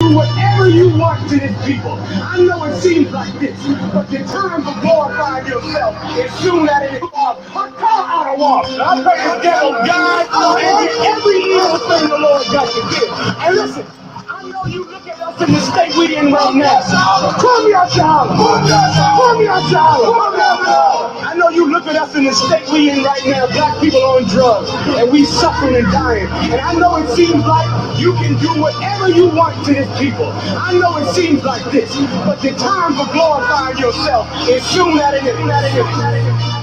do whatever you want to this people. I know it seems like this, but the time for glorifying yourself is soon at an end. Call out a walk. I pray the devil God and get every evil thing the Lord got to give. And listen, I know you look at us in the state we in right now. Call me out, SHALAM. Call me out, SHALAM. I know you look at us in the state we in right now. Black people on drugs, and we suffering and dying. And I know it seems like you can do whatever you want to this people. I know it seems like this, but the time for glorifying yourself is soon at an end.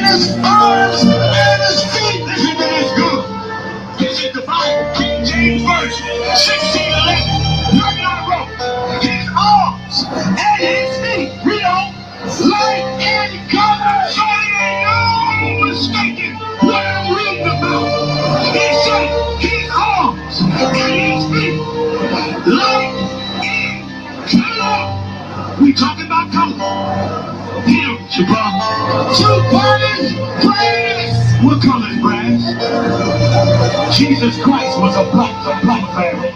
his arms and his feet. Listen to this good. This is the Bible, King James Version, 1611. Mark it on the road. His arms and his feet, read on, light and color. So there ain't no mistaking what I'm reading about. He said his arms and his feet, light and color. We talking about color. Him, Shabbat. Two parties, praise. What color is brass? Jesus Christ was a black man.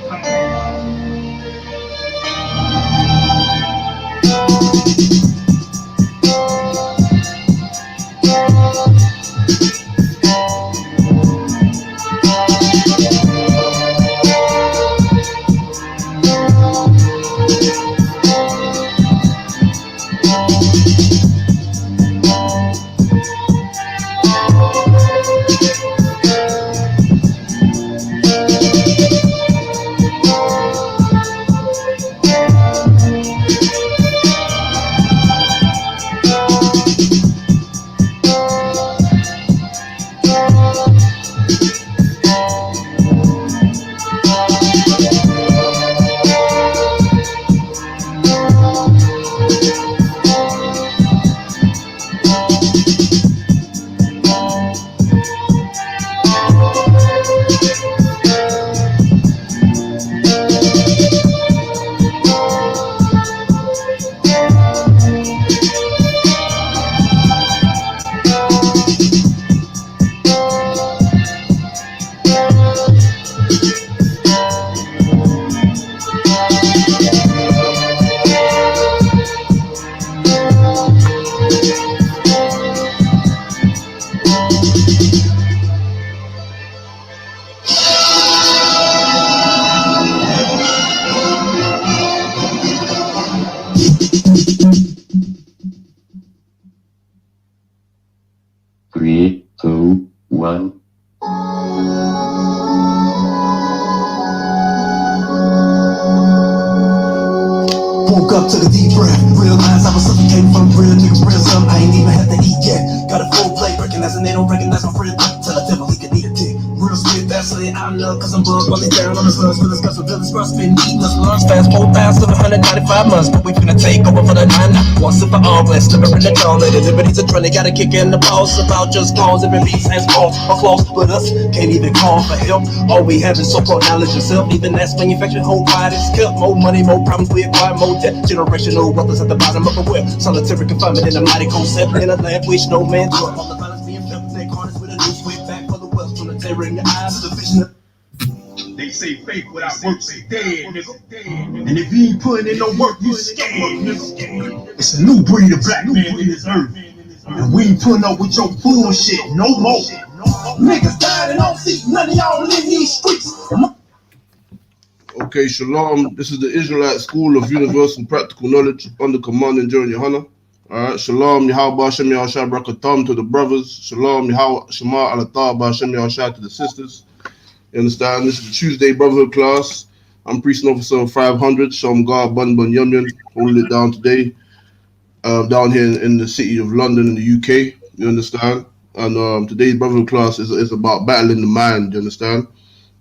Three, two, one. Woke up, took a deep breath, realized I was suffocating from real nigga real something I ain't even had to eat yet. Got a full plate, recognizing they don't recognize my friend. Till I definitely could eat a dick. Real spit, that's it, I know, cause I'm bugged while they down on the slugs. Feelings got some feelings, bruh, spin eating us lunch. Fast 4,795 months, but we finna take over for the 9. One sip of all glass, never in the dawn. Later, liberties are trying, they gotta kick in the balls. About just cause, every piece has balls or claws. But us can't even call for help. All we have is so-called knowledge yourself. Even that's manufactured, whole pride is kept. More money, more problems, we acquire more debt. Generational wealth is at the bottom of the well. Solitary confinement in a mighty concept. In a land which no man took. All the violence being felt, neck harness with a new sweep back for the wealth. From the terror in your eyes to the vision of. They say faith without works is dead, nigga. And if you ain't putting in no work, you scared, nigga. It's a new breed of black man in this earth. And we ain't putting up with your bullshit no more. Niggas dying and don't see none of y'all in these streets. Okay, Shalom. This is the Israelite School of Universal Practical Knowledge under command and General YAHANNA. Alright, Shalom, Yahweh Hashem Yahushua Barakatam to the brothers. Shalom, Yahweh Shema Alatah Hashem Yahushua to the sisters. You understand? This is the Tuesday Brotherhood class. I'm Priest and Officer 500, Shalom God, Bun Bun Yum Yum, holding it down today, down here in the city of London in the UK. You understand? And today's Brotherhood class is about battling the mind. You understand?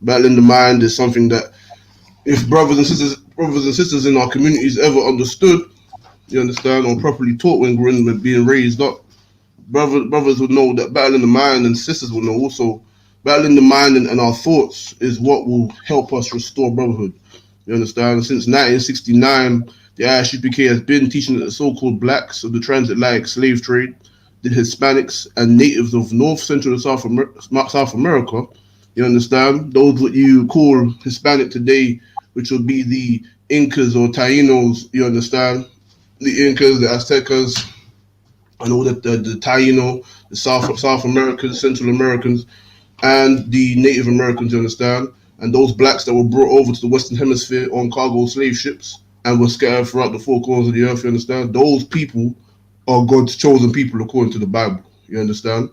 Battling the mind is something that if brothers and sisters in our communities ever understood, you understand, or properly taught when being raised up, brothers would know that battling the mind, and sisters will know also, battling the mind and our thoughts is what will help us restore brotherhood. You understand? Since 1969, the I.S.U.P.K has been teaching that the so-called blacks of the transatlantic slave trade, the Hispanics and natives of North, Central, and South America, you understand, those what you call Hispanic today, which will be the Incas or Tainos, you understand, the Incas, the Aztecas, and all the Taino, the South Americans, Central Americans, and the Native Americans, you understand, and those blacks that were brought over to the Western Hemisphere on cargo slave ships and were scattered throughout the four corners of the earth, you understand, those people are God's chosen people according to the Bible, you understand.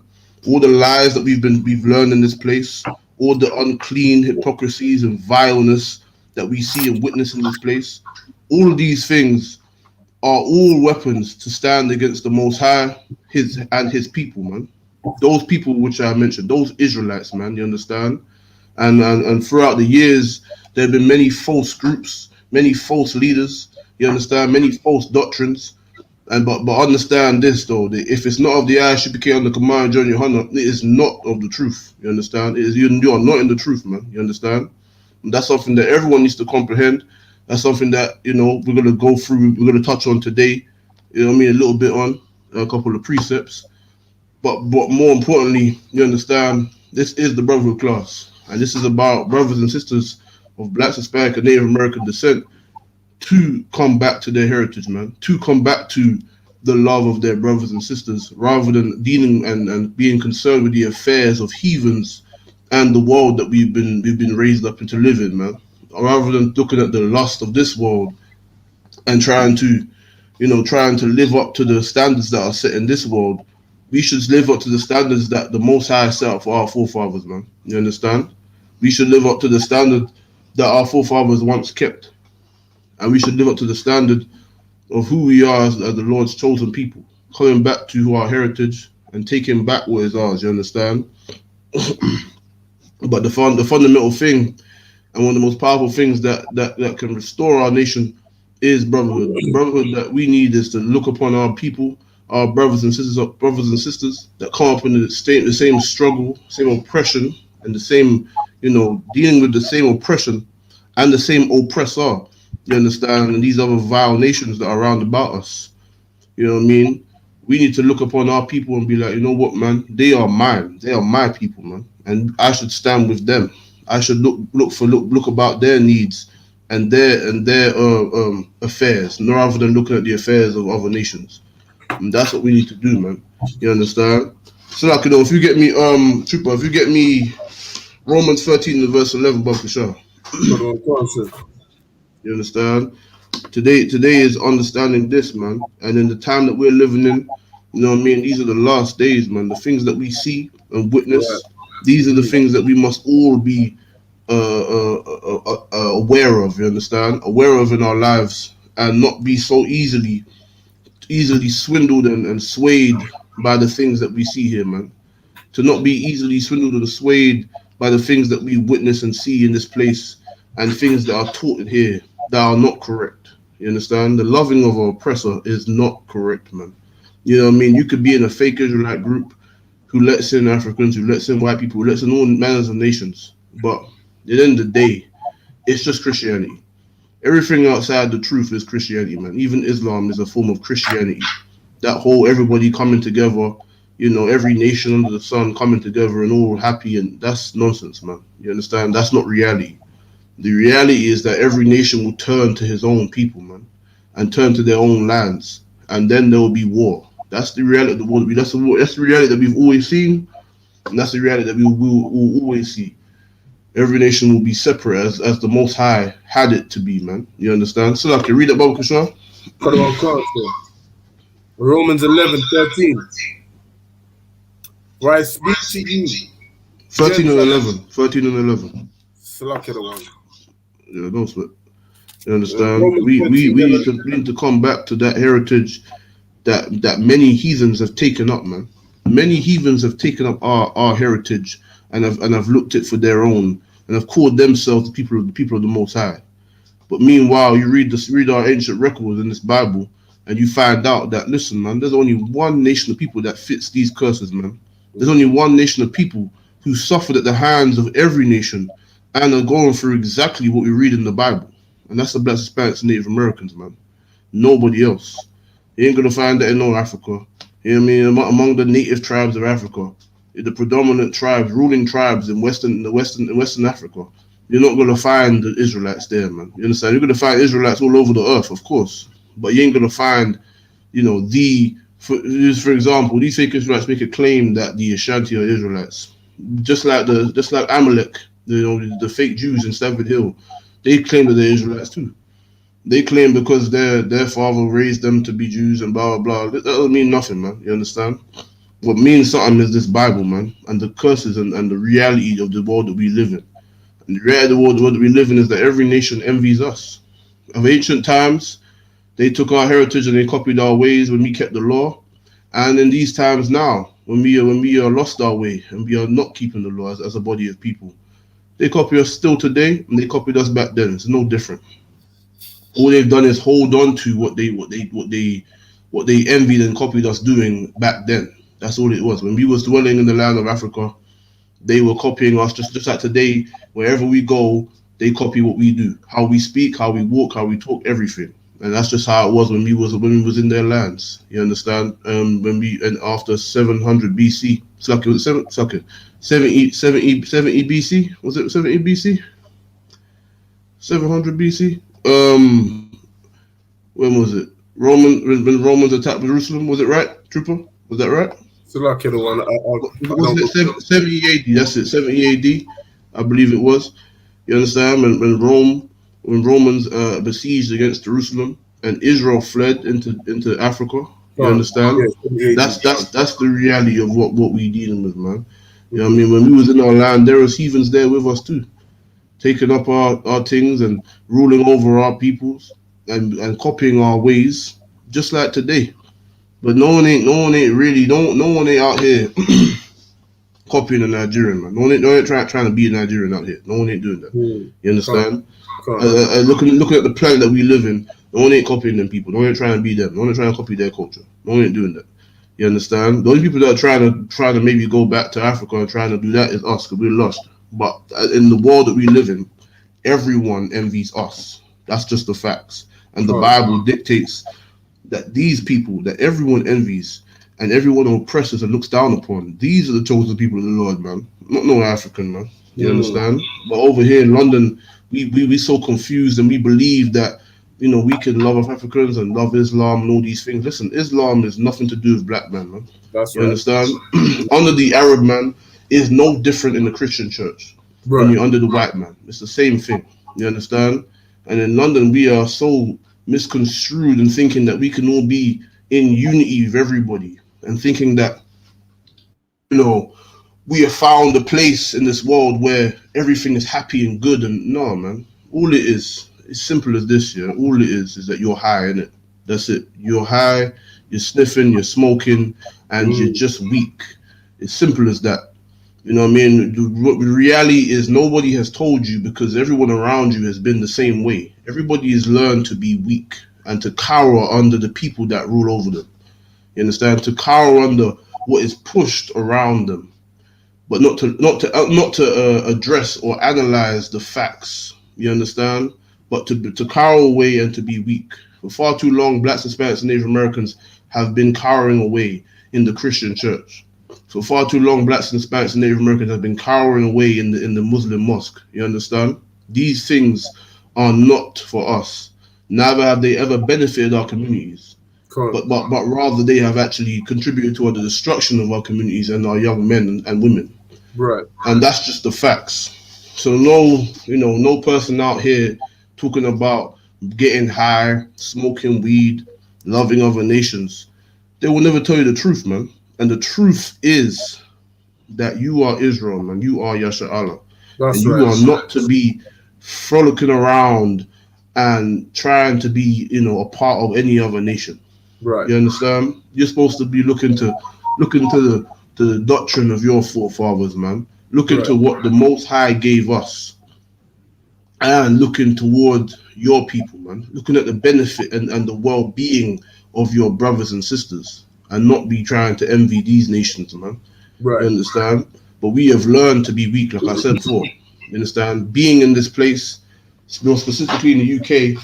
All the lies that we've learned in this place, all the unclean hypocrisies and vileness that we see and witness in this place, all of these things are all weapons to stand against the Most High, his people, man. those people which I mentioned, those Israelites, man, you understand? And throughout the years, there have been many false groups, many false leaders, you understand, many false doctrines. And but understand this though, that if it's not of the I.S.U.P.K under command John YAHANNA, it is not of the truth. You understand? It is you are not in the truth, man. You understand? And that's something that everyone needs to comprehend. That's something that we're gonna go through. We're gonna touch on today. You know what I mean? A little bit on a couple of precepts. But more importantly, you understand, this is the Brotherhood class, and this is about brothers and sisters of Black, Hispanic, and Native American descent to come back to their heritage, man, to come back to the love of their brothers and sisters, rather than dealing and being concerned with the affairs of heathens and the world that we've been raised up into living, man. Rather than looking at the lust of this world and trying to live up to the standards that are set in this world, we should live up to the standards that the Most High set up for our forefathers, man. You understand? We should live up to the standard that our forefathers once kept. And we should live up to the standard of who we are as the Lord's chosen people, coming back to our heritage and taking back what is ours, you understand? But the fundamental thing and one of the most powerful things that can restore our nation is brotherhood. The brotherhood that we need is to look upon our people, our brothers and sisters that come up in the same struggle, same oppression, and the same, dealing with the same oppression and the same oppressor. You understand? And these other vile nations that are around about us. You know what I mean? We need to look upon our people and be like, you know what, man? They are mine. They are my people, man. And I should stand with them. I should look about their needs and their affairs, rather than looking at the affairs of other nations. And that's what we need to do, man. You understand? So like, if you get me, Trooper, if you get me Romans 13 and verse 11, Bucky Shaw. You understand? Today is understanding this, man. And in the time that we're living in, you know what I mean? These are the last days, man. The things that we see and witness, these are the things that we must all be aware of, you understand? Aware of in our lives, and not be so easily swindled and swayed by the things that we see here, man. To not be easily swindled or swayed by the things that we witness and see in this place, and things that are taught here that are not correct. You understand? The loving of an oppressor is not correct, man. You know what I mean? You could be in a fake Israelite group who lets in Africans, who lets in white people, who lets in all manners of nations. But at the end of the day, it's just Christianity. Everything outside the truth is Christianity, man. Even Islam is a form of Christianity. That whole everybody coming together, every nation under the sun coming together and all happy, and that's nonsense, man. You understand? That's not reality. The reality is that every nation will turn to his own people, man, and turn to their own lands, and then there will be war. That's the reality of the world. That's the reality that we've always seen, and that's the reality that we will always see. Every nation will be separate as the Most High had it to be, man. You understand? So I can read that, Baba Kushar. Romans 11:13. Right, speak to you. 13 and 11. 13 and 11. Yeah, don't sweat. You understand? We need to come back to that heritage that many heathens have taken up, man. Many heathens have taken up our heritage and have looked it for their own and have called themselves the people of the Most High. But meanwhile, you read our ancient records in this Bible, and you find out that, listen, man, there's only one nation of people that fits these curses, man. There's only one nation of people who suffered at the hands of every nation and are going through exactly what we read in the Bible. And that's the Black, Hispanics, and Native Americans, man. Nobody else. You ain't gonna find that in no Africa. You know what I mean? Among the native tribes of Africa, the predominant tribes, ruling tribes in Western Africa, you're not gonna find the Israelites there, man. You understand? You're gonna find Israelites all over the earth, of course, but you ain't gonna find, for example, these fake Israelites make a claim that the Ashanti are Israelites, just like Amalek, the fake Jews in Stamford Hill. They claim that they're Israelites too. They claim because their father raised them to be Jews and blah, blah, blah. That doesn't mean nothing, man. You understand? What means something is this Bible, man, and the curses and the reality of the world that we live in. And the reality of the world that we live in is that every nation envies us. Of ancient times, they took our heritage and they copied our ways when we kept the law. And in these times now, when we are lost our way and we are not keeping the law as a body of people. They copy us still today, and they copied us back then. It's no different. All they've done is hold on to what they envied and copied us doing back then. That's all it was. When we was dwelling in the land of Africa, they were copying us just like today. Wherever we go, they copy what we do, how we speak, how we walk, how we talk, everything. And that's just how it was when we was in their lands. You understand? And after 700 BC, was it 70 BC? Was it 70 BC? 700 BC? When was it? When Romans attacked Jerusalem, was it right, Trooper? Was that right? So like the one. Was it 70 AD? That's it, 70 AD, I believe it was. You understand? When Romans besieged against Jerusalem and Israel fled into Africa. You understand? Yeah, that's the reality of what we dealing with, man. You know what I mean? When we was in our land, there was heathens there with us too, taking up our things and ruling over our peoples and copying our ways, just like today. But no one ain't out here copying a Nigerian, man. No one ain't trying to be a Nigerian out here. No one ain't doing that. You understand? Looking at the planet that we live in, no one ain't copying them people. No one ain't trying to be them. No one ain't trying to copy their culture. No one ain't doing that. You understand? The only people that are trying to maybe go back to Africa and trying to do that is us, because we're lost. But in the world that we live in, everyone envies us. That's just the facts. And the Bible dictates that these people that everyone envies and everyone oppresses and looks down upon, these are the chosen people of the Lord, man. Not no African, man. You understand? But over here in London, we so confused, and we believe that, you know, we can love Africans and love Islam and all these things. Listen, Islam is nothing to do with black man. That's you understand? Under the Arab man is no different in the Christian church. When you're under the white man, it's the same thing. You understand? And in London, we are so misconstrued in thinking that we can all be in unity with everybody, and thinking that, you know, we have found a place in this world where everything is happy and good. And no, man, all it is, it's simple as this, yeah. All it is that you're high, innit? That's it. You're high, you're sniffing, you're smoking, and you're just weak. It's simple as that. You know what I mean? The reality is nobody has told you, because everyone around you has been the same way. Everybody has learned to be weak and to cower under the people that rule over them. You understand? To cower under what is pushed around them, but not to address or analyze the facts. You understand? But to cower away and to be weak. For far too long, blacks, Hispanics, and Native Americans have been cowering away in the Christian church. For far too long, blacks and Hispanics and Native Americans have been cowering away in the Muslim mosque. You understand? These things are not for us. Neither have they ever benefited our communities. But rather they have actually contributed to the destruction of our communities and our young men and women. Right. And that's just the facts. So no person out here talking about getting high, smoking weed, loving other nations. They will never tell you the truth, man. And the truth is that you are Israel, man. You are YAHANNA. And you are not to be frolicking around and trying to be, a part of any other nation. Right. You understand? You're supposed to be looking to the doctrine of your forefathers, man. Looking to what the Most High gave us. And looking toward your people, man. Looking at the benefit and the well-being of your brothers and sisters. And not be trying to envy these nations, man. Right. You understand? But we have learned to be weak, like I said before. You understand? Being in this place, more specifically in the UK,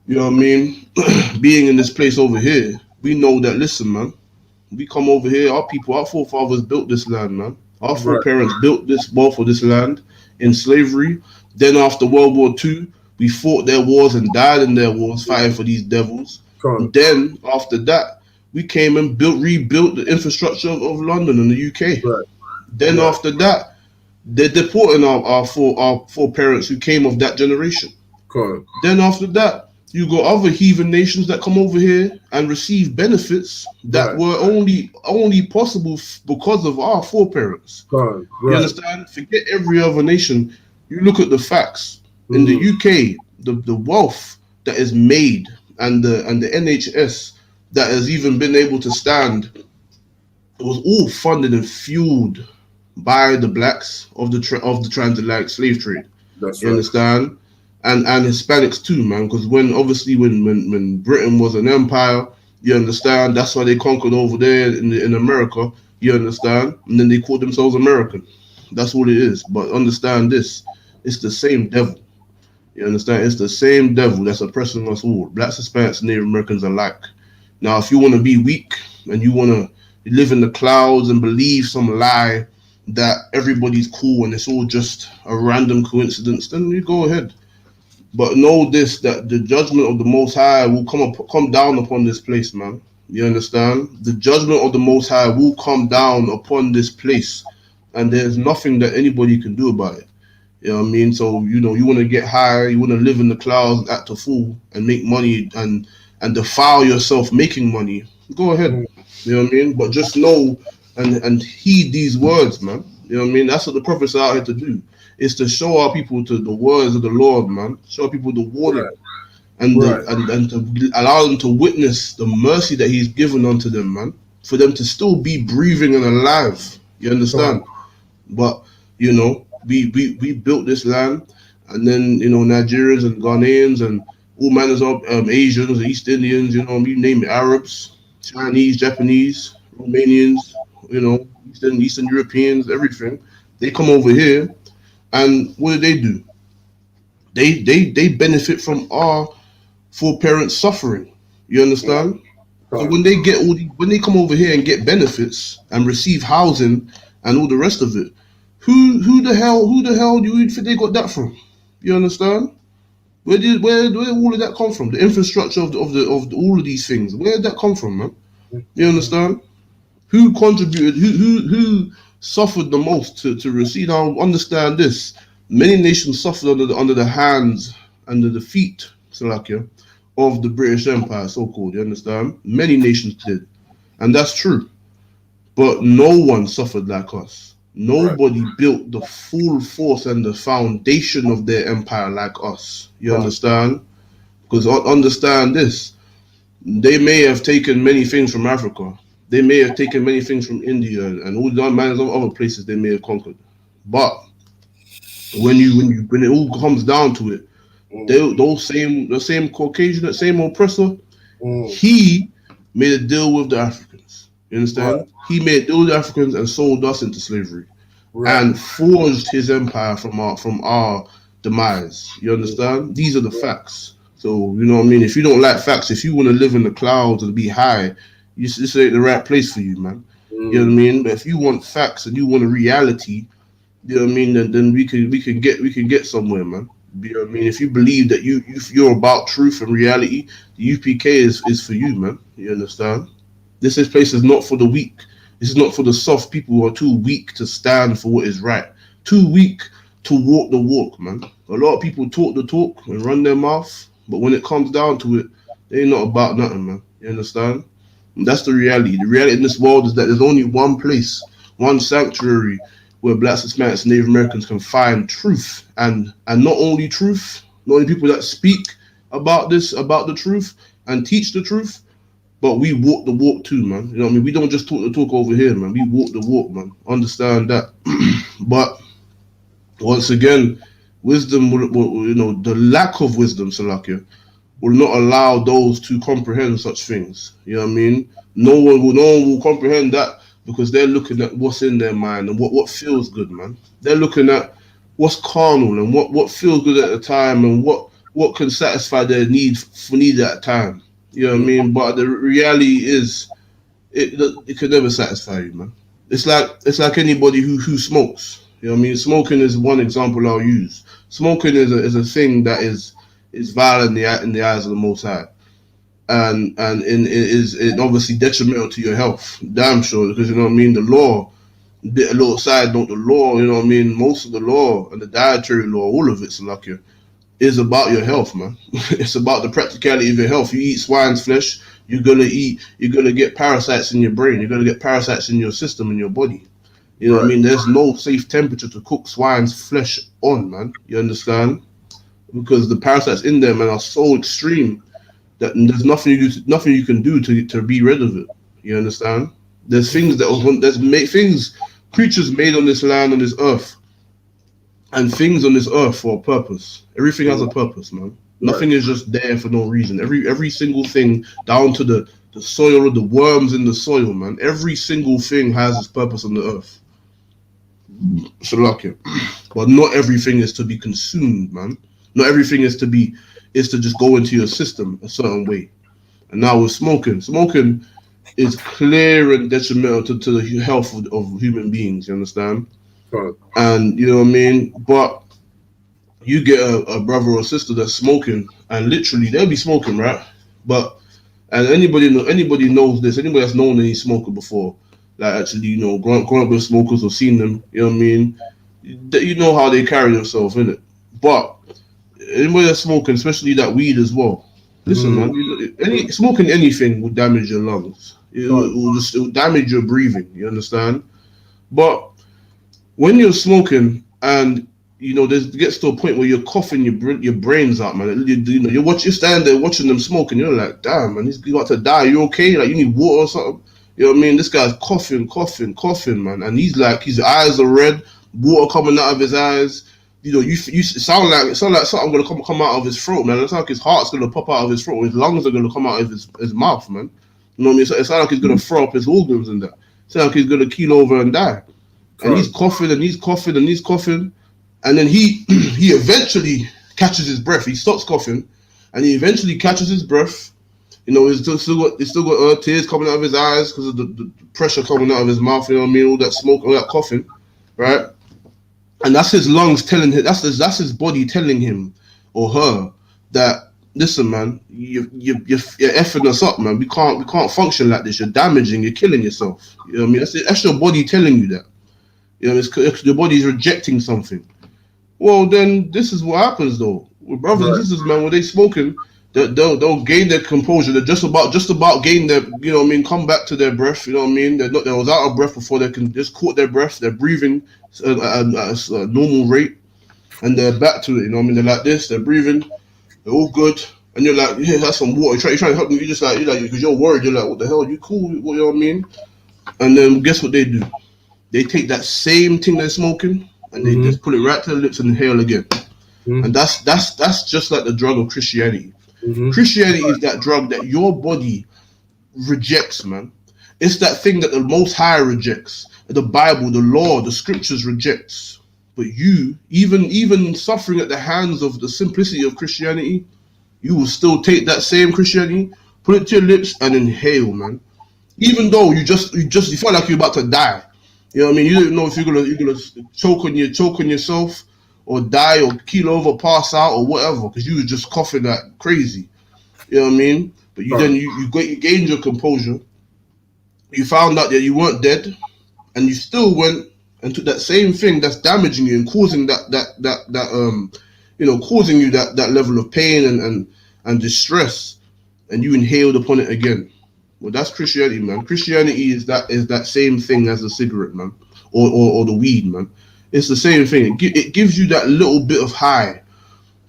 you know what I mean? Being in this place over here, we know that, listen, man, we come over here, our people, our forefathers built this land, man. Our foreparents built this wealth of this land in slavery. Then after World War II, we fought their wars and died in their wars, fighting for these devils. And then after that, we came and rebuilt the infrastructure of London and the UK. Right. Then after that, they're deporting our foreparents who came of that generation. Then after that, you got other heathen nations that come over here and receive benefits that were only possible because of our foreparents. You understand? Forget every other nation. You look at the facts. In the UK, the wealth that is made and the NHS that has even been able to stand it was all funded and fueled by the blacks of the transatlantic slave trade. That's You right. understand? And Hispanics too, man. Because when Britain was an empire, you understand, that's why they conquered over there in America. You understand? And then they called themselves American. That's what it is. But understand this: it's the same devil. You understand? It's the same devil that's oppressing us all, blacks, Hispanics, Native Americans alike. Now, if you want to be weak and you want to live in the clouds and believe some lie that everybody's cool and it's all just a random coincidence, then you go ahead. But know this, that the judgment of the Most High will come down upon this place, man. You understand? The judgment of the Most High will come down upon this place, and there's nothing that anybody can do about it. You know what I mean? So, you want to get high, you want to live in the clouds and act a fool and make money and defile yourself making money. Go ahead. You know what I mean? But just know and heed these words, man. You know what I mean? That's what the prophets are out here to do. Is to show our people to the words of the Lord, man. Show people the warning. Right. And, Right. and to allow them to witness the mercy that He's given unto them, man. For them to still be breathing and alive. You understand? But, we built this land, and then, Nigerians and Ghanaians and all manners of Asians, East Indians, you name it, Arabs, Chinese, Japanese, Romanians, Eastern Europeans, everything. They come over here, and what do? They benefit from our foreparents' suffering. You understand? So when they get when they come over here and get benefits and receive housing and all the rest of it, who the hell do you think they got that from? You understand? Where all of that come from? The infrastructure of all of these things. Where did that come from, man? You understand? Who contributed? Who suffered the most to receive? Now understand this: many nations suffered under the hands, under the feet, Salakia, of the British Empire, so called. You understand? Many nations did, and that's true. But no one suffered like us. Nobody built the full force and the foundation of their empire like us. You understand? Because understand this: they may have taken many things from Africa. They may have taken many things from India and all the other places they may have conquered. But when it all comes down to it, the same Caucasian, that same oppressor, he made a deal with the Africans. You understand? Right. He made a deal with the Africans and sold us into slavery, and forged his empire from our demise. You understand? These are the facts. So, you know what I mean? If you don't like facts, if you want to live in the clouds and be high, this ain't the right place for you, man. You know what I mean? But if you want facts and you want a reality, you know what I mean, then we can get somewhere, man. You know what I mean? If you believe that you're about truth and reality, the UPK is for you, man. You understand? This place is not for the weak. This is not for the soft people who are too weak to stand for what is right. Too weak to walk the walk, man. A lot of people talk the talk and run their mouth, but when it comes down to it, they ain't not about nothing, man. You understand? And that's the reality. The reality in this world is that there's only one place, one sanctuary where blacks, Hispanics, and Native Americans can find truth, and not only truth, not only people that speak about the truth and teach the truth, but we walk the walk too, man. You know what I mean? We don't just talk the talk over here, man. We walk the walk, man. Understand that. But once again, wisdom will, the lack of wisdom, Salakia, will not allow those to comprehend such things. You know what I mean? No one will comprehend that, because they're looking at what's in their mind and what feels good, man. They're looking at what's carnal and what feels good at the time and what can satisfy their need at the time. You know what I mean? But the reality is, it could never satisfy you, man. It's like anybody who smokes. You know what I mean? Smoking is one example I'll use. Smoking is a thing that is vile in the eyes of the Most High, and it is obviously detrimental to your health. Damn sure, because you know what I mean. The law, a little side note, the law. You know what I mean. Most of the law and the dietary law, all of it's like is about your health, man. It's about the practicality of your health. You eat swine's flesh, you're gonna get parasites in your brain. You're gonna get parasites in your system, in your body. You know what I mean? There's no safe temperature to cook swine's flesh on, man. You understand? Because the parasites in there, man, are so extreme that there's nothing you can do to be rid of it. You understand? There's things creatures made on this land, on this earth, and things on this earth for a purpose. Everything has a purpose, man. Nothing is just there for no reason. Every single thing, down to the soil or the worms in the soil, man. Every single thing has its purpose on the earth. Shalakia. But not everything is to be consumed, man. Not everything is to just go into your system a certain way. And now with smoking is clear and detrimental to the health of human beings, you understand? Right. And you know what I mean? But you get a brother or sister that's smoking, and literally they'll be smoking, right? And anybody knows this, anybody that's known any smoker before, like actually, you know, growing up with smokers or seen them, you know what I mean? You know how they carry themselves, innit? But anybody that's smoking, especially that weed as well, listen, man, smoking anything will damage your lungs. It will damage your breathing, you understand? But when you're smoking and you know, it gets to a point where you're coughing your brains out, man. You're standing there watching them smoking. You're like, damn, man, he's got to die. You okay? Like, you need water or something? You know what I mean? This guy's coughing, man. And he's like, his eyes are red, water coming out of his eyes. You know, you sound like something gonna come out of his throat, man. It's like his heart's gonna pop out of his throat. His lungs are gonna come out of his mouth, man. You know what I mean? It sounds like he's gonna throw up his organs and that. It sounds like he's gonna keel over and die. And he's coughing. And then he eventually catches his breath. He stops coughing, and he eventually catches his breath. You know, he's still got tears coming out of his eyes because of the pressure coming out of his mouth. You know what I mean? All that smoke, all that coughing, right? And that's his lungs telling him. That's his body telling him or her that, listen, man, you're effing us up, man. We can't function like this. You're damaging. You're killing yourself. You know what I mean? That's your body telling you that. You know, it's your body's rejecting something. Well, then this is what happens though. With brothers and sisters, man, when they smoking, they'll gain their composure. They're just about gain their, you know what I mean, come back to their breath. You know what I mean? They was out of breath before they can just caught their breath. They're breathing at a normal rate, and they're back to it. You know what I mean? They're like this. They're breathing. They're all good. And you're like, yeah, that's some water. You're trying to help them. You're like, because you're worried. You're like, what the hell? You cool? You know what I mean? And then guess what they do? They take that same thing they're smoking and they just put it right to the lips and inhale again. And that's just like the drug of Christianity. Christianity is that drug that your body rejects, man. It's that thing that the Most High rejects. The Bible, the law, the scriptures rejects. But you, even suffering at the hands of the simplicity of Christianity, you will still take that same Christianity, put it to your lips and inhale, man. Even though you feel like you're about to die. You know what I mean? You don't know if you're gonna choke on yourself or die or keel over, pass out or whatever, because you was just coughing like crazy. You know what I mean? But you gained your composure. You found out that you weren't dead, and you still went and took that same thing that's damaging you and causing causing you that level of pain and distress, and you inhaled upon it again. Well, that's Christianity, man. Christianity is that same thing as the cigarette, man, or the weed, man. It's the same thing. It gives you that little bit of high,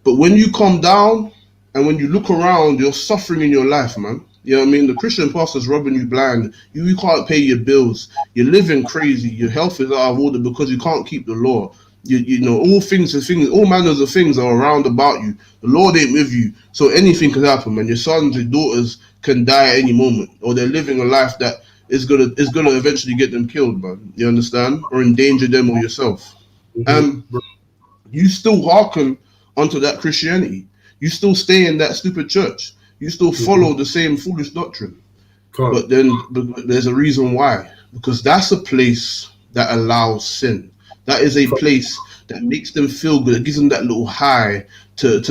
but when you come down and when you look around, you're suffering in your life, man. You know what I mean? The Christian pastor's rubbing you blind. You can't pay your bills. You're living crazy. Your health is out of order because you can't keep the law. You know, all manners of things are around about you. The Lord ain't with you, so anything can happen, man. Your sons, your daughters can die at any moment, or they're living a life that is gonna eventually get them killed, man. You understand? Or endanger them or yourself. You still hearken onto that Christianity. You still stay in that stupid church. You still follow the same foolish doctrine. But there's a reason why. Because that's a place that allows sin. That is a place that makes them feel good. It gives them that little high to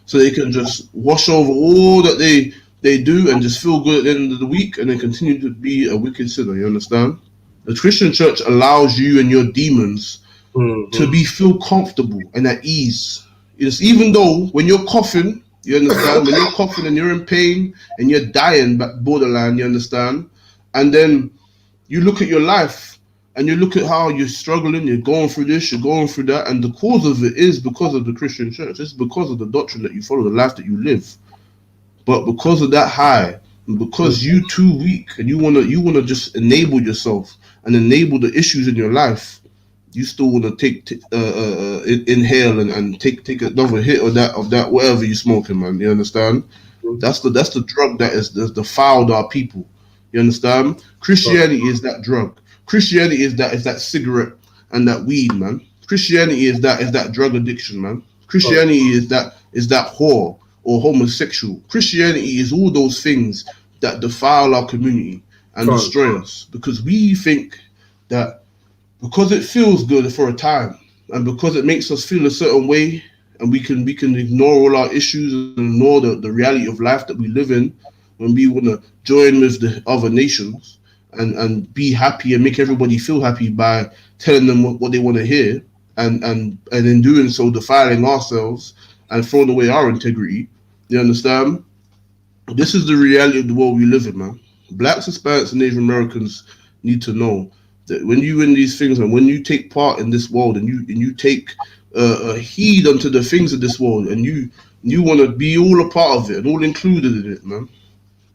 so they can just wash over all that they do and just feel good at the end of the week and then continue to be a wicked sinner. You understand? The Christian church allows you and your demons to feel comfortable and at ease. It's even though when you're coughing, you understand, when you're coughing and you're in pain and you're dying, borderline, you understand, and then you look at your life and you look at how you're struggling, you're going through this, you're going through that, and the cause of it is because of the Christian church. It's because of the doctrine that you follow, the life that you live. But because of that high, And because you too weak and you wanna just enable yourself and enable the issues in your life, you still wanna inhale and take another hit of that whatever you smoking, man. You understand? That's the drug that's defiled our people. You understand? Christianity is that drug. Christianity is that cigarette and that weed, man. Christianity is that drug addiction, man. Christianity is that whore or homosexual. Christianity is all those things that defile our community and destroy us because we think that because it feels good for a time and because it makes us feel a certain way and we can ignore all our issues and ignore the reality of life that we live in when we want to join with the other nations and be happy and make everybody feel happy by telling them what they want to hear and in doing so defiling ourselves and throwing away our integrity. You understand? This is the reality of the world we live in, man. Blacks, Hispanics, and Native Americans need to know that when you win these things and when you take part in this world and you take heed unto the things of this world and you want to be all a part of it and all included in it, man.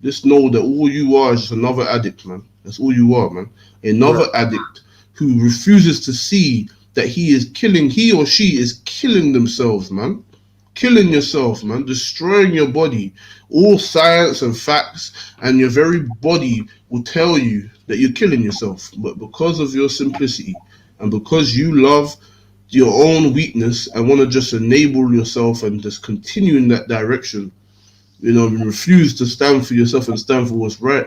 Just know that all you are is just another addict, man. That's all you are, man. Another addict who refuses to see that he or she is killing themselves, man. Killing yourself, man, destroying your body. All science and facts and your very body will tell you that you're killing yourself. But because of your simplicity and because you love your own weakness and want to just enable yourself and just continue in that direction, you know, and refuse to stand for yourself and stand for what's right,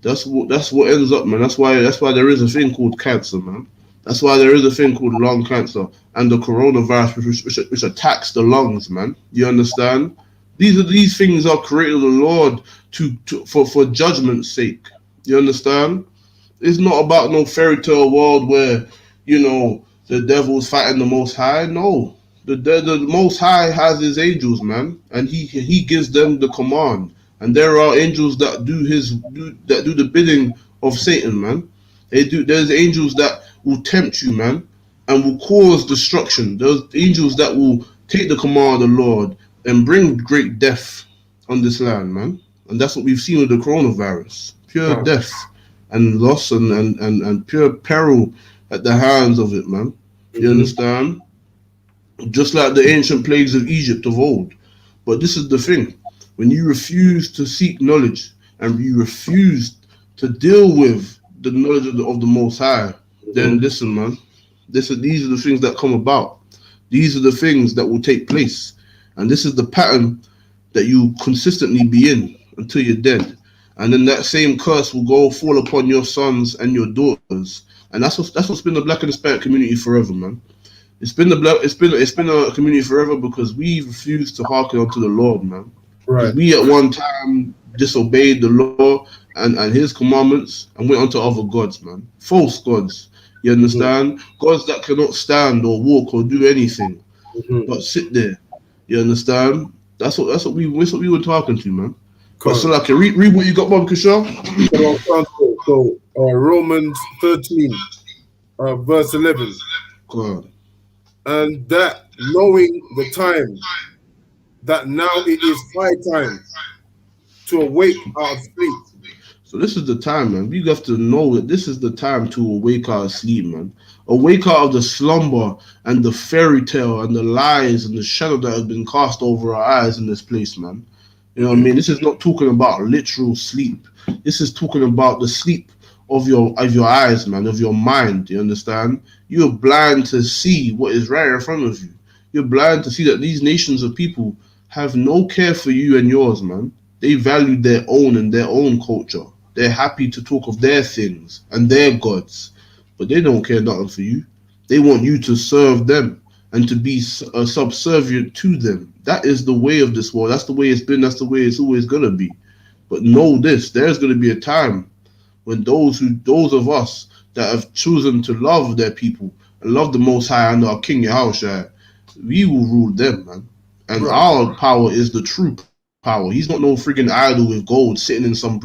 that's what ends up, man. That's why there is a thing called cancer, man. That's why there is a thing called lung cancer and the coronavirus, which attacks the lungs, man. You understand? These things are created of the Lord for judgment's sake. You understand? It's not about no fairy tale world where, you know, the devil's fighting the Most High. No, the Most High has his angels, man, and he gives them the command. And there are angels that do the bidding of Satan, man. There's angels that will tempt you, man, and will cause destruction. There's angels that will take the command of the Lord and bring great death on this land, man. And that's what we've seen with the coronavirus. Pure death and loss and pure peril at the hands of it, man. You understand? Just like the ancient plagues of Egypt of old. But this is the thing. When you refuse to seek knowledge and you refuse to deal with the knowledge of the Most High, then listen, man. These are the things that come about. These are the things that will take place. And this is the pattern that you consistently be in until you're dead. And then that same curse will fall upon your sons and your daughters. And that's what's been the Black and Hispanic community forever, man. It's been a community forever because we refused to hearken unto the Lord, man. Because we at one time disobeyed the law and his commandments and went unto other gods, man. False gods. You understand? Gods that cannot stand or walk or do anything, but sit there. You understand? That's what we were talking to, man. But so like, read what you got, Bob Kishore. So Romans 13, verse 11. God. And that knowing the time, that now it is high time to awake out of sleep. So this is the time, man. We have to know that this is the time to awake out of sleep, man. Awake out of the slumber and the fairy tale and the lies and the shadow that has been cast over our eyes in this place, man. You know what I mean? This is not talking about literal sleep. This is talking about the sleep of your eyes, man, of your mind. You understand? You're blind to see what is right in front of you. You're blind to see that these nations of people have no care for you and yours, man. They value their own and their own culture. They're happy to talk of their things and their gods, but they don't care nothing for you. They want you to serve them and to be subservient to them. That is the way of this world. That's the way it's been. That's the way it's always going to be. But know this, there's going to be a time when those of us that have chosen to love their people and love the Most High and our King Yahushua, we will rule them, man. And our power is the true power. He's not no freaking idol with gold sitting in some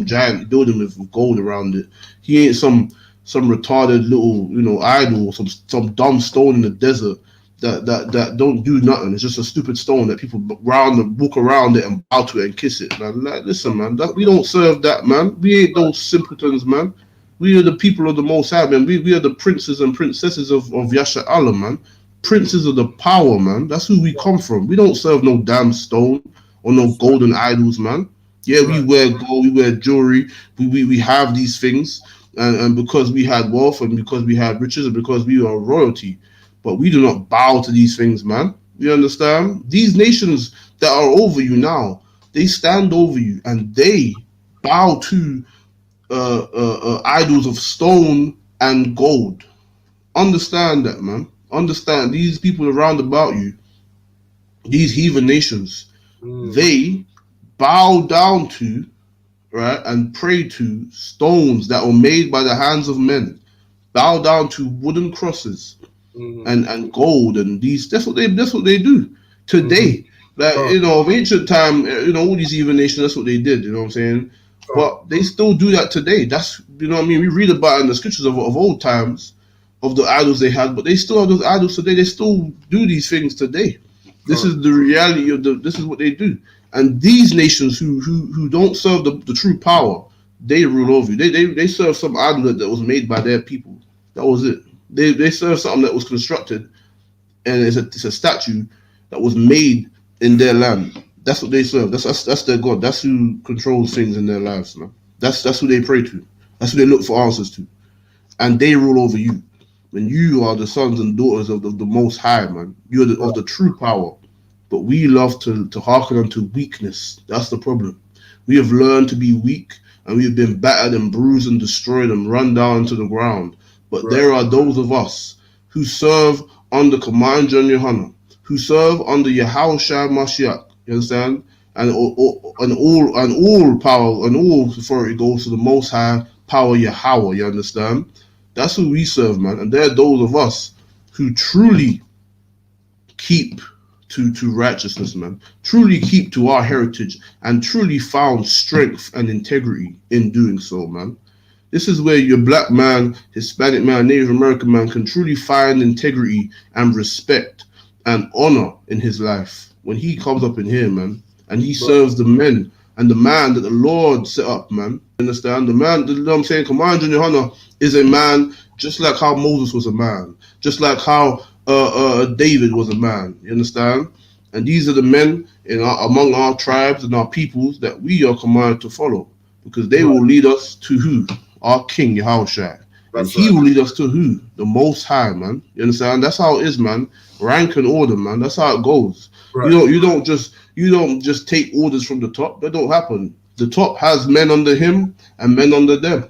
giant building with gold around it. He ain't some retarded little, idol, some dumb stone in the desert that don't do nothing. It's just a stupid stone that people walk around it and bow to it and kiss it, man. Like, listen, man, we don't serve that, man. We ain't those simpletons, man. We are the people of the Most High, man. We are the princes and princesses of YAHANNA, man. Princes of the power, man. That's who we come from. We don't serve no damn stone or no golden idols, man. Yeah, we wear gold, we wear jewelry, we have these things, and because we had wealth and because we had riches and because we are royalty, but we do not bow to these things, man. You understand? These nations that are over you now, they stand over you and they bow to idols of stone and gold. Understand that, man. Understand these people around about you, these heathen nations, they bow down to, right, and pray to stones that were made by the hands of men, bow down to wooden crosses and gold and these. That's what they do today. Like, you know, of ancient time, you know, all these heathen nations, that's what they did. You know what I'm saying? But they still do that today. That's, you know what I mean. We read about it in the scriptures of old times, of the idols they had, but they still have those idols today. They still do these things today. This is the reality of this is what they do. And these nations who don't serve the true power, they rule over you. They serve some idol that was made by their people. That was it. They serve something that was constructed, and it's a statue that was made in their land. That's what they serve. That's their God. That's who controls things in their lives, man. That's who they pray to. That's who they look for answers to. And they rule over you. And you are the sons and daughters of the Most High, man. You're of the true power. But we love to hearken unto weakness. That's the problem. We have learned to be weak, and we have been battered and bruised and destroyed and run down to the ground. But there are those of us who serve under Command John Yohana, who serve under Yahushua Mashiach. You understand? And all power and all authority goes to the Most High Power Yahweh. You understand? That's who we serve, man. And they're those of us who truly keep to righteousness, man. Truly keep to our heritage and truly found strength and integrity in doing so, man. This is where your black man, Hispanic man, Native American man can truly find integrity and respect and honor in his life when he comes up in here, man, and he serves the men and the man that the Lord set up, man. Understand? The man, you know what I'm saying? Command John Yohana is a man just like how Moses was a man, just like how David was a man. You understand? And these are the men among our tribes and our peoples that we are commanded to follow, because they will lead us to who? Our King Yahushua. And he will lead us to who? The Most High, man. You understand? That's how it is, man. Rank and order, man. That's how it goes. You don't just take orders from the top. That don't happen. The top has men under him and men under them,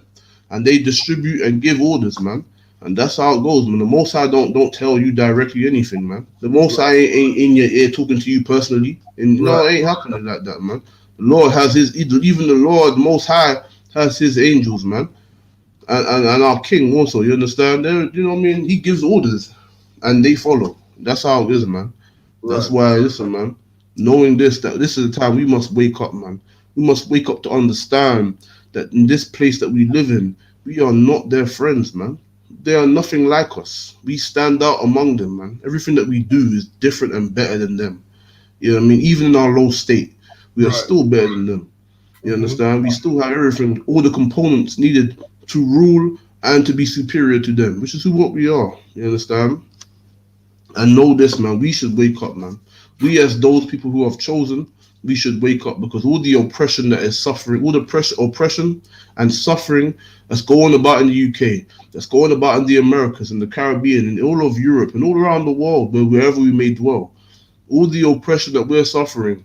and they distribute and give orders, man. And that's how it goes, man. The Most High don't tell you directly anything, man. The Most High ain't in your ear talking to you personally. And no, it ain't happening like that, man. The Lord has even the Lord Most High has his angels, man. And our King also, you understand? You know what I mean? He gives orders and they follow. That's how it is, man. That's why, listen, man. Knowing that this is the time we must wake up, man. We must wake up to understand that in this place that we live in, we are not their friends, man. They are nothing like us. We stand out among them, man. Everything that we do is different and better than them. You know what I mean? Even in our low state, we are still better than them. You understand? We still have everything, all the components needed to rule and to be superior to them, which is what we are. You understand? And know this, man. We should wake up, man. We, as those people who have chosen, we should wake up, because all the oppression that is suffering, all the oppression and suffering that's going about in the UK, that's going about in the Americas and the Caribbean and all of Europe and all around the world, wherever we may dwell, all the oppression that we're suffering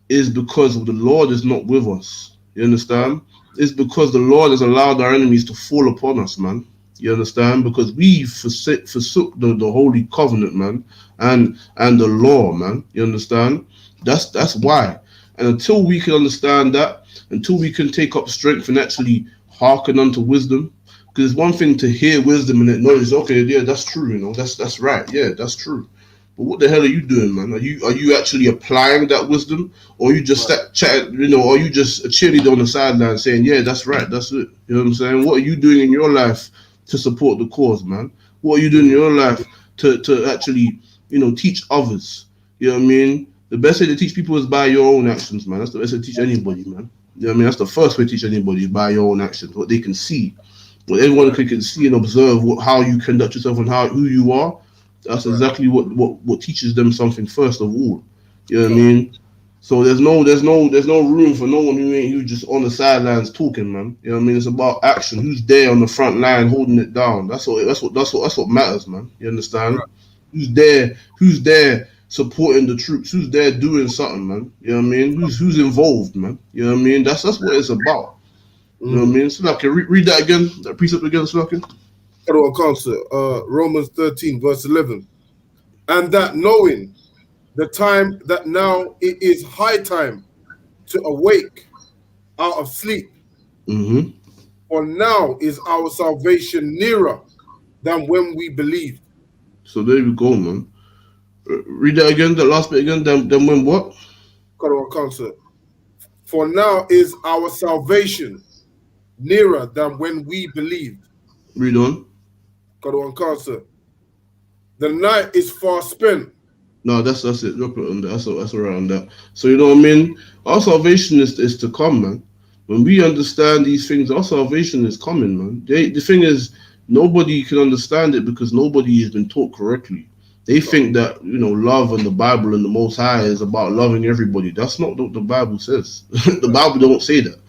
is because the Lord is not with us. You understand? It's because the Lord has allowed our enemies to fall upon us, man. You understand? Because we forsook the holy covenant, man, and the law, man. You understand? That's why. And until we can understand that, until we can take up strength and actually hearken unto wisdom, because it's one thing to hear wisdom and acknowledge, okay, yeah, that's true, you know, that's right, yeah, that's true. But what the hell are you doing, man? Are you actually applying that wisdom, or are you just chatting, you know, or are you just a cheerleader on the sideline saying, yeah, that's right, that's it? You know what I'm saying? What are you doing in your life to support the cause, man? What are you doing in your life to actually teach others. You know what I mean? The best way to teach people is by your own actions, man. That's the best way to teach anybody, man. You know what I mean? That's the first way to teach anybody is by your own actions, what they can see. What everyone can see and observe how you conduct yourself and who you are. That's exactly what teaches them something first of all. You know what I mean? So there's no room for no one who just on the sidelines talking, man. You know what I mean? It's about action. Who's there on the front line holding it down? That's what matters, man. You understand? Who's there? Who's there supporting the troops? Who's there doing something, man? You know what I mean? Who's involved, man? You know what I mean? That's what it's about. You know what I mean? So like, read that again, that precept again, Slakin. Romans 13, verse 11. And that knowing the time that now it is high time to awake out of sleep. Mm-hmm. For now is our salvation nearer than when we believed. So there we go, man. Read that again, the last bit again. Then when what? For now is our salvation nearer than when we believed. Read on. The night is far spent. No, that's it. Drop it on that. That's around that. So you know what I mean? Our salvation is to come, man. When we understand these things, our salvation is coming, man. The thing is, nobody can understand it because nobody has been taught correctly. They think that love and the Bible and the Most High is about loving everybody. That's not what the Bible says. The Bible don't say that.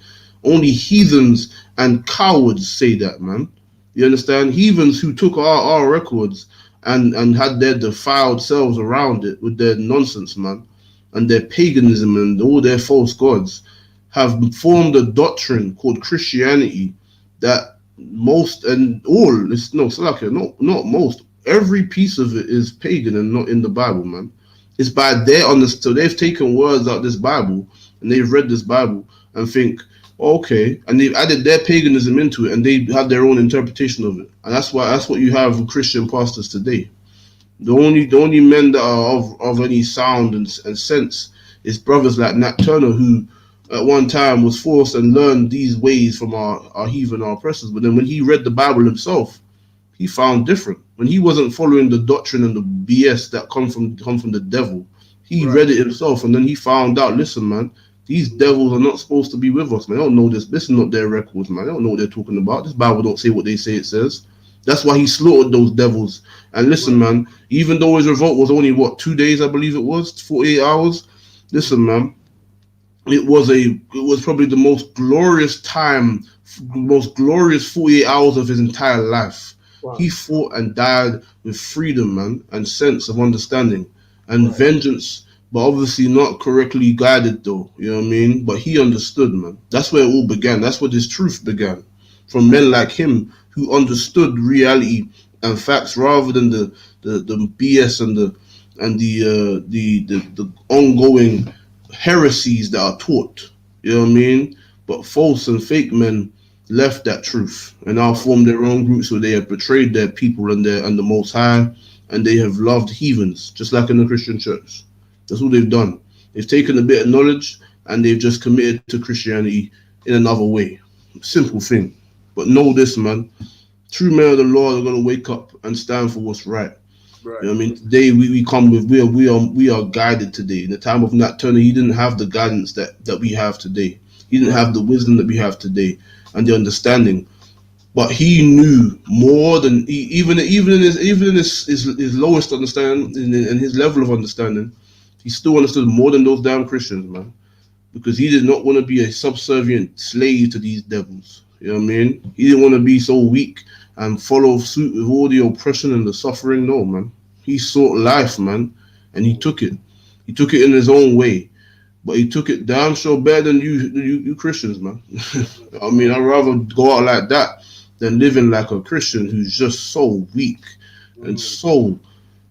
Only heathens and cowards say that, man. You understand? Heathens who took our records and had their defiled selves around it with their nonsense, man, and their paganism and all their false gods, have formed a doctrine called Christianity that most and all, it's no, Salakia, not most, every piece of it is pagan and not in the Bible, man. It's by their understanding. So they've taken words out of this Bible and they've read this Bible and think, okay, and they've added their paganism into it and they have their own interpretation of it. And that's what you have with Christian pastors today. The only men that are of any sound and sense is brothers like Nat Turner, who at one time was forced and learned these ways from our heathen, our oppressors. But then when he read the Bible himself, he found different. When he wasn't following the doctrine and the BS that come from the devil, he read it himself and then he found out, listen, man, these devils are not supposed to be with us, man. They don't know this. This is not their records, man. They don't know what they're talking about. This Bible don't say what they say it says. That's why he slaughtered those devils. And listen, man, even though his revolt was only, 2 days, I believe it was, 48 hours. Listen, man, it was probably the most glorious 48 hours of his entire life. Wow. He fought and died with freedom, man, and sense of understanding and vengeance, but obviously not correctly guided though, you know what I mean? But he understood, man. That's where it all began. That's where his truth began. From men like him who understood reality and facts rather than the BS and the ongoing heresies that are taught. You know what I mean? But false and fake men left that truth and now formed their own groups where they have betrayed their people and the Most High, and they have loved heathens, just like in the Christian church. That's what they've done. They've taken a bit of knowledge and they've just committed to Christianity in another way. Simple thing. But know this, man. True men of the Lord are going to wake up and stand for what's right. You know what I mean? Today we come with, we are guided today. In the time of Nat Turner, he didn't have the guidance that we have today. He didn't have the wisdom that we have today and the understanding. But he knew more than even in his lowest understanding and his level of understanding, he still understood more than those damn Christians, man. Because he did not want to be a subservient slave to these devils. You know what I mean? He didn't want to be so weak and follow suit with all the oppression and the suffering. No, man. He sought life, man, and he took it. He took it in his own way, but he took it damn sure better than you Christians, man. I mean, I'd rather go out like that than living like a Christian who's just so weak and so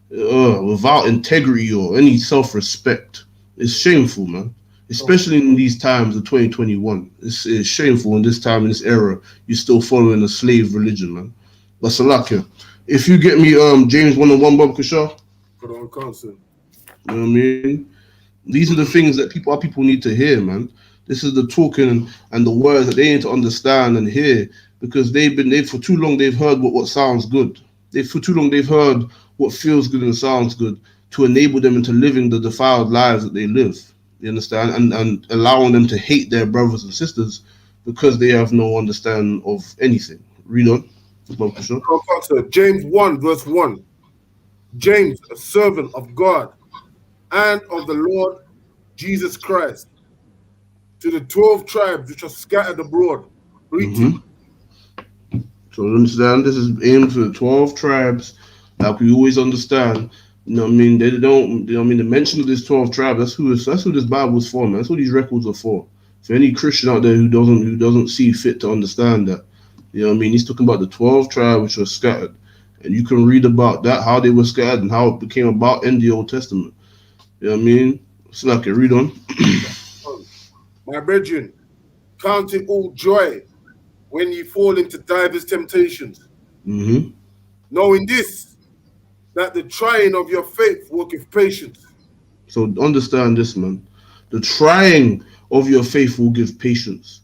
without integrity or any self-respect. It's shameful, man. Especially in these times of 2021. It's shameful in this time, in this era, you're still following a slave religion, man. But Salakia, if you get me James 1:1, Bob Kashar. Put on constant. You know what I mean? These are the things that people need to hear, man. This is the talking and the words that they need to understand and hear, because for too long they've heard what sounds good. For too long they've heard what feels good and sounds good. to enable them into living the defiled lives that they live. You understand? And allowing them to hate their brothers and sisters because they have no understanding of anything. Read on. Sure. James 1 verse 1. James, a servant of God and of the Lord Jesus Christ, to the 12 tribes which are scattered abroad, greeting. So understand, this is aimed for the 12 tribes, like we always understand. You know what I mean? They don't, you know what I mean? The mention of this 12 tribes, that's who this Bible is for, man. That's what these records are for. For any Christian out there who doesn't see fit to understand that, you know what I mean? He's talking about the 12 tribes which were scattered. And you can read about that, how they were scattered and how it became about in the Old Testament. You know what I mean? So like, read on. My brethren, count it all joy when ye fall into divers temptations, knowing this, that the trying of your faith worketh patience. So understand this, man. The trying of your faith will give patience.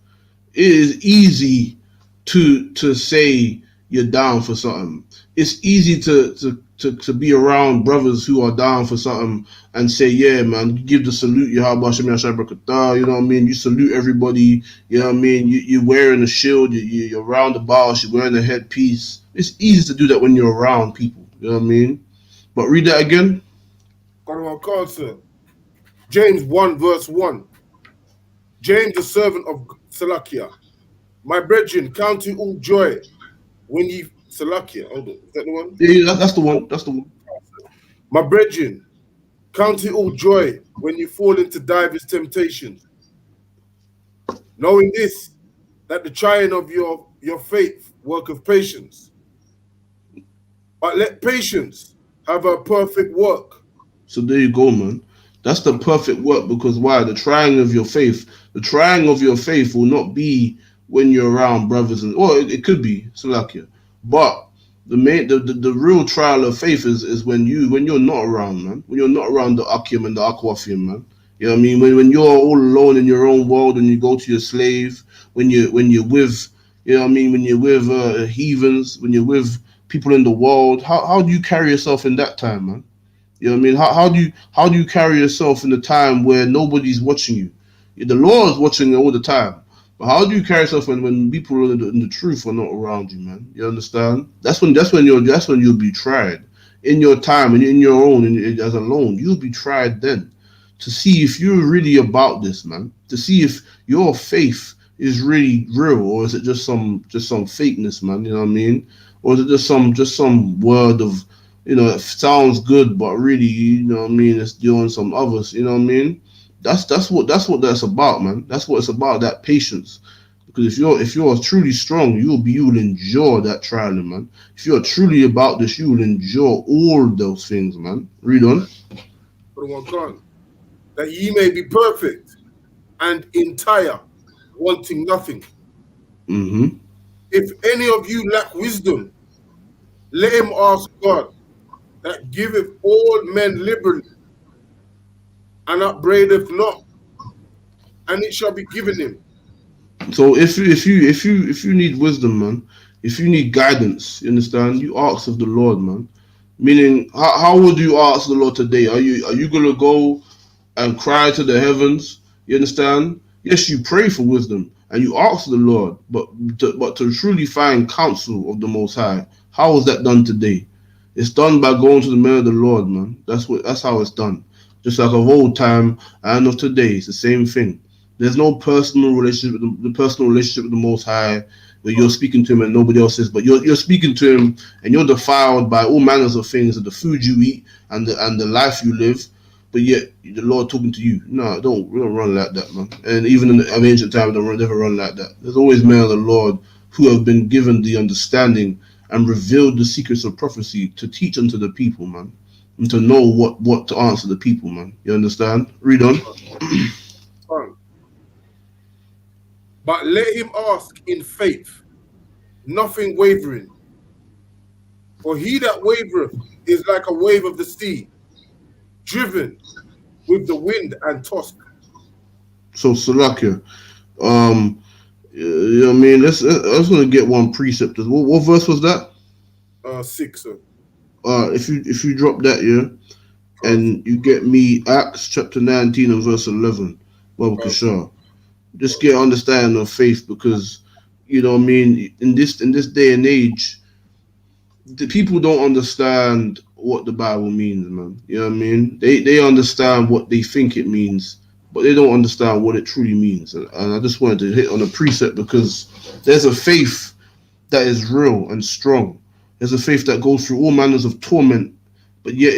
It is easy to say you're down for something. It's easy to be around brothers who are down for something and say, yeah, man, you give the salute, you know what I mean? You salute everybody, you know what I mean? You're wearing a shield, you're around the boss, you're wearing a headpiece. It's easy to do that when you're around people, you know what I mean? But read that again. James 1 verse 1. James, the servant of Salakia. My brethren, count it all joy when ye Salakia. Hold on, is that the one? Yeah, that's the one. That's the one. My brethren, count it all joy when you fall into divers temptations, knowing this, that the trying of your faith worketh patience. But let patience have a perfect work. So there you go, man. That's the perfect work, because why? The trying of your faith will not be when you're around brothers, and or it could be Salakia, but the real trial of faith is when you're not around, man. When you're not around the Akim and the Akwafim, man. You know what I mean? When you're all alone in your own world and you go to your slave, when you're with, you know what I mean, when you're with heathens, when you're with people in the world, how do you carry yourself in that time, man? You know what I mean? How do you carry yourself in the time where nobody's watching you? The Lord is watching you all the time. But how do you carry yourself when people in the truth are not around you, man? You understand? That's when you'll be tried in your time and in your own and as alone. You'll be tried then to see if you're really about this, man. To see if your faith is really real, or is it just some fakeness, man? You know what I mean? Or is it just some word of, you know, it sounds good, but really, you know what I mean, it's doing some others, you know what I mean? That's what that's about, man. That's what it's about, that patience. Because if you're truly strong, you will endure that trial, man. If you're truly about this, you will endure all those things, man. Read on. That ye may be perfect and entire, wanting nothing. If any of you lack wisdom, let him ask God, that giveth all men liberally, and upbraideth not, and it shall be given him. So if you need wisdom, man, if you need guidance, you understand, you ask of the Lord, man. Meaning, how would you ask the Lord today? Are you gonna go and cry to the heavens? You understand? Yes, you pray for wisdom and you ask the Lord, but to truly find counsel of the Most High, how is that done today? It's done by going to the man of the Lord, man. That's how it's done. Just like of old time and of today, it's the same thing. There's no personal relationship with the personal relationship with the Most High where you're speaking to him and nobody else is, but you're speaking to him and you're defiled by all manners of things, of the food you eat and the life you live, but yet the Lord talking to you. No, we don't run like that, man. And even in the ancient time, we never run like that. There's always men of the Lord who have been given the understanding and revealed the secrets of prophecy to teach unto the people, man, and to know what to answer the people, man. You understand? Read on. But let him ask in faith, nothing wavering. For he that wavereth is like a wave of the sea, driven with the wind and tossed. So Salakia, you know what I mean? I just want to get one precept. What verse was that? 6, sir. If you drop that, yeah. and you get me Acts chapter 19 and verse 11. Baba Kishar. Just get understanding of faith, because you know what I mean, in this day and age, the people don't understand what the Bible means, man. You know what I mean? They understand what they think it means, but they don't understand what it truly means. And I just wanted to hit on a precept, because there's a faith that is real and strong. There's a faith that goes through all manners of torment, but yet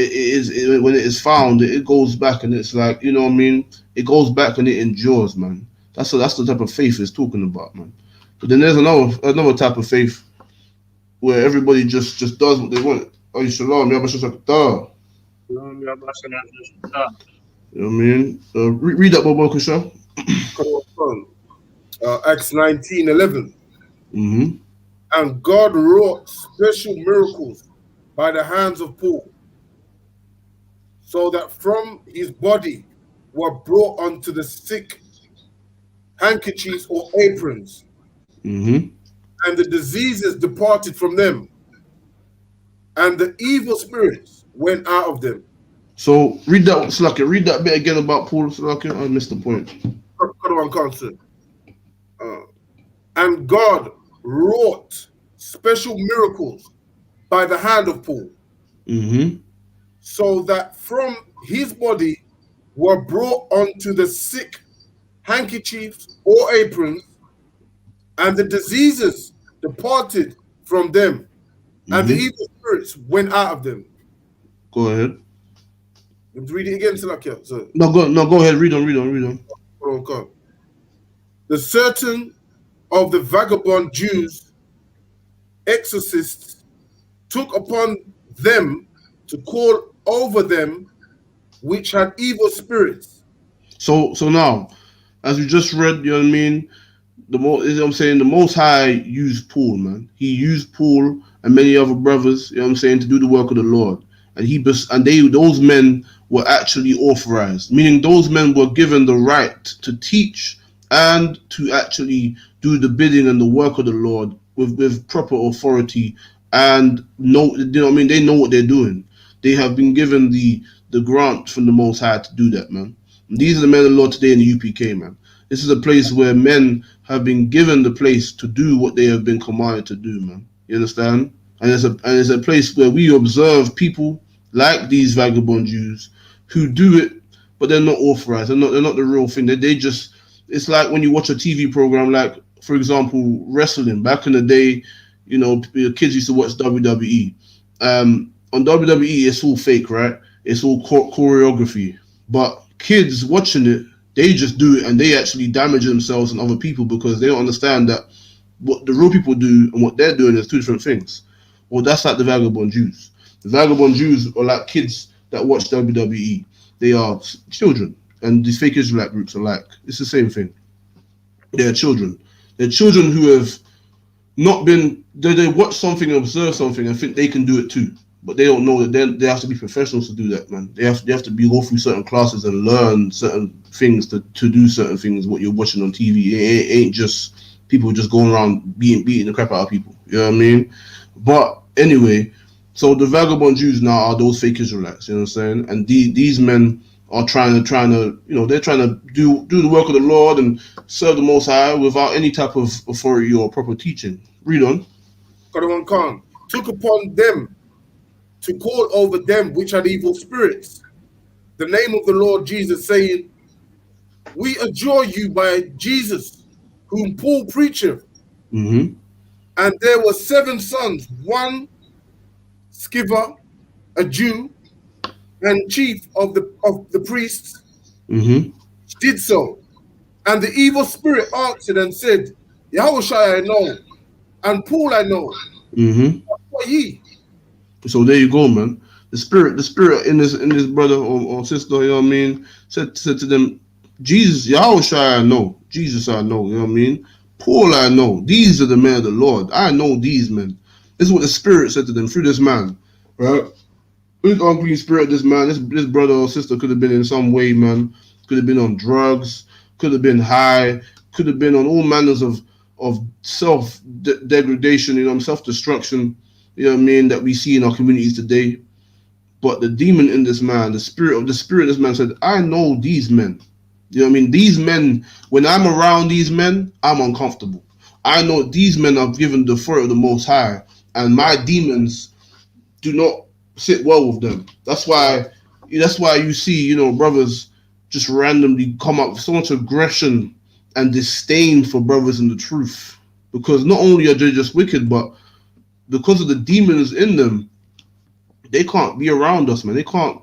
when it is found, it goes back, and it's like, you know what I mean? It goes back and it endures, man. That's the type of faith it's talking about, man. But then there's another type of faith where everybody just does what they want. Oh, shalom, yabashakata. You know what I mean? Read that, Bobo Kusha. Acts 19:11. Mm-hmm. And God wrought special miracles by the hands of Paul, so that from his body were brought unto the sick handkerchiefs or aprons, Mm-hmm. and the diseases departed from them, and the evil spirits went out of them. So read that, Slacker. Read that bit again about Paul, Slacker. I missed the point. And God wrought special miracles by the hand of Paul, Mm-hmm. so that from his body were brought unto the sick handkerchiefs or aprons, and the diseases departed from them, and the evil spirits went out of them. Go ahead. Read it again, Salakia. No, go ahead. Read on. Okay. The certain of the vagabond Jews, exorcists, took upon them to call over them which had evil spirits. So now, as we just read, you know what I mean? The Most High used Paul, man. He used Paul and many other brothers, you know what I'm saying, to do the work of the Lord. And those men were actually authorized, meaning those men were given the right to teach and to actually do the bidding and the work of the Lord with proper authority, and you know what I mean? They know what they're doing. They have been given the grant from the Most High to do that, man. And these are the men of the Lord today in the UPK, man. This is a place where men have been given the place to do what they have been commanded to do, man. You understand? And it's a place where we observe people like these vagabond Jews who do it, but they're not authorized. They're not the real thing. They just, it's like when you watch a TV program, like for example wrestling. Back in the day, you know, kids used to watch WWE. On WWE, it's all fake, right? It's all choreography. But kids watching it, they just do it, and they actually damage themselves and other people, because they don't understand that what the real people do and what they're doing is two different things. Well, that's like the vagabond Jews. The vagabond Jews are like kids that watch WWE. They are children, and these fake Israelite groups are like, it's the same thing. They're children. They're children who have not been, they watch something and observe something and think they can do it too. But they don't know that they have to be professionals to do that, man. They have to go through certain classes and learn certain things to do certain things. What you're watching on TV, it ain't just people just going around beating the crap out of people. You know what I mean? But anyway, so the vagabond Jews now are those fake Israelites. You know what I'm saying? And these men are trying to, you know, they're trying to do the work of the Lord and serve the Most High without any type of authority or proper teaching. Read on. Karawan Khan took upon them to call over them which had evil spirits, the name of the Lord Jesus, saying, we adjure you by Jesus, whom Paul preacheth. Mm-hmm. And there were 7 sons, one Sceva, a Jew, and chief of the priests, did so. And the evil spirit answered and said, Yahushua I know, and Paul I know. What ye? So there you go, man. The spirit in this brother or sister, you know what I mean, said to them, Jesus, Yahushua I know, Jesus I know, you know what I mean? Paul I know. These are the men of the Lord. I know these men. This is what the spirit said to them through this man, right? This unclean spirit, this man, this brother or sister could have been in some way, man. Could have been on drugs, could have been high, could have been on all manners of self-degradation, you know, self-destruction, you know what I mean, that we see in our communities today. But the demon in this man, the spirit of this man said, I know these men. You know what I mean? These men, when I'm around these men, I'm uncomfortable. I know these men are given the authority of the Most High, and my demons do not sit well with them. That's why you see, brothers just randomly come up with so much aggression and disdain for brothers in the truth. Because not only are they just wicked, but because of the demons in them, they can't be around us, man. They can't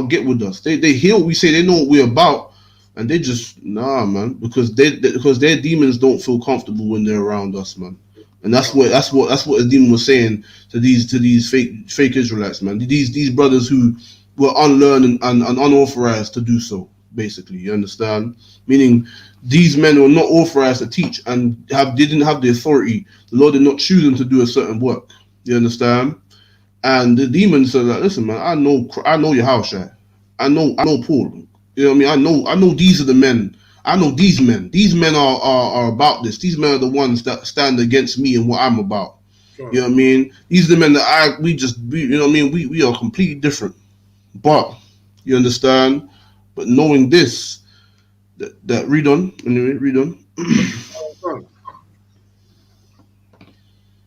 get with us. They hear what we say, they know what we're about, and they just man, because because their demons don't feel comfortable when they're around us, man. And that's what the demon was saying to these fake Israelites, man. These brothers who were unlearned and unauthorized to do so, basically. You understand? Meaning these men were not authorized to teach and didn't have the authority. The Lord did not choose them to do a certain work. You understand? And the demon said, like, listen, man, I know your house, right? I know Paul. You know what I mean? I know these are the men. I know these men. These men are about this. These men are the ones that stand against me and what I'm about. Sure. You know what I mean? These are the men that we you know what I mean? We are completely different. But you understand? But knowing this, that read on. Anyway, read on.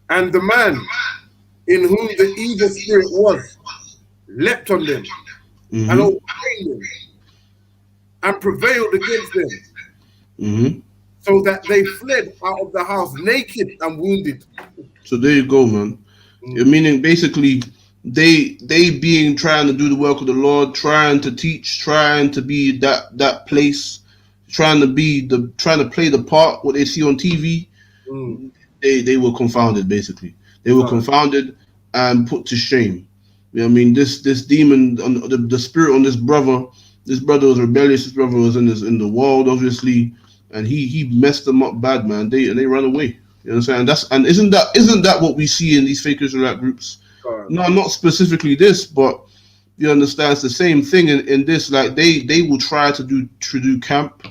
And the man in whom the evil spirit was leapt on them and overcame them and prevailed against them, so that they fled out of the house naked and wounded. So there you go, man. Meaning basically they being trying to do the work of the Lord, trying to teach, trying to be that place, trying to play the part what they see on TV. They were confounded, basically. They were confounded and put to shame. You know what I mean? This demon, the spirit on this brother was rebellious. This brother was in the world, obviously, and he messed them up bad, man. They ran away. You know what I'm saying? And isn't that what we see in these fake Israelite groups? No, not specifically this, but you understand it's the same thing in this. Like they will try to do camp,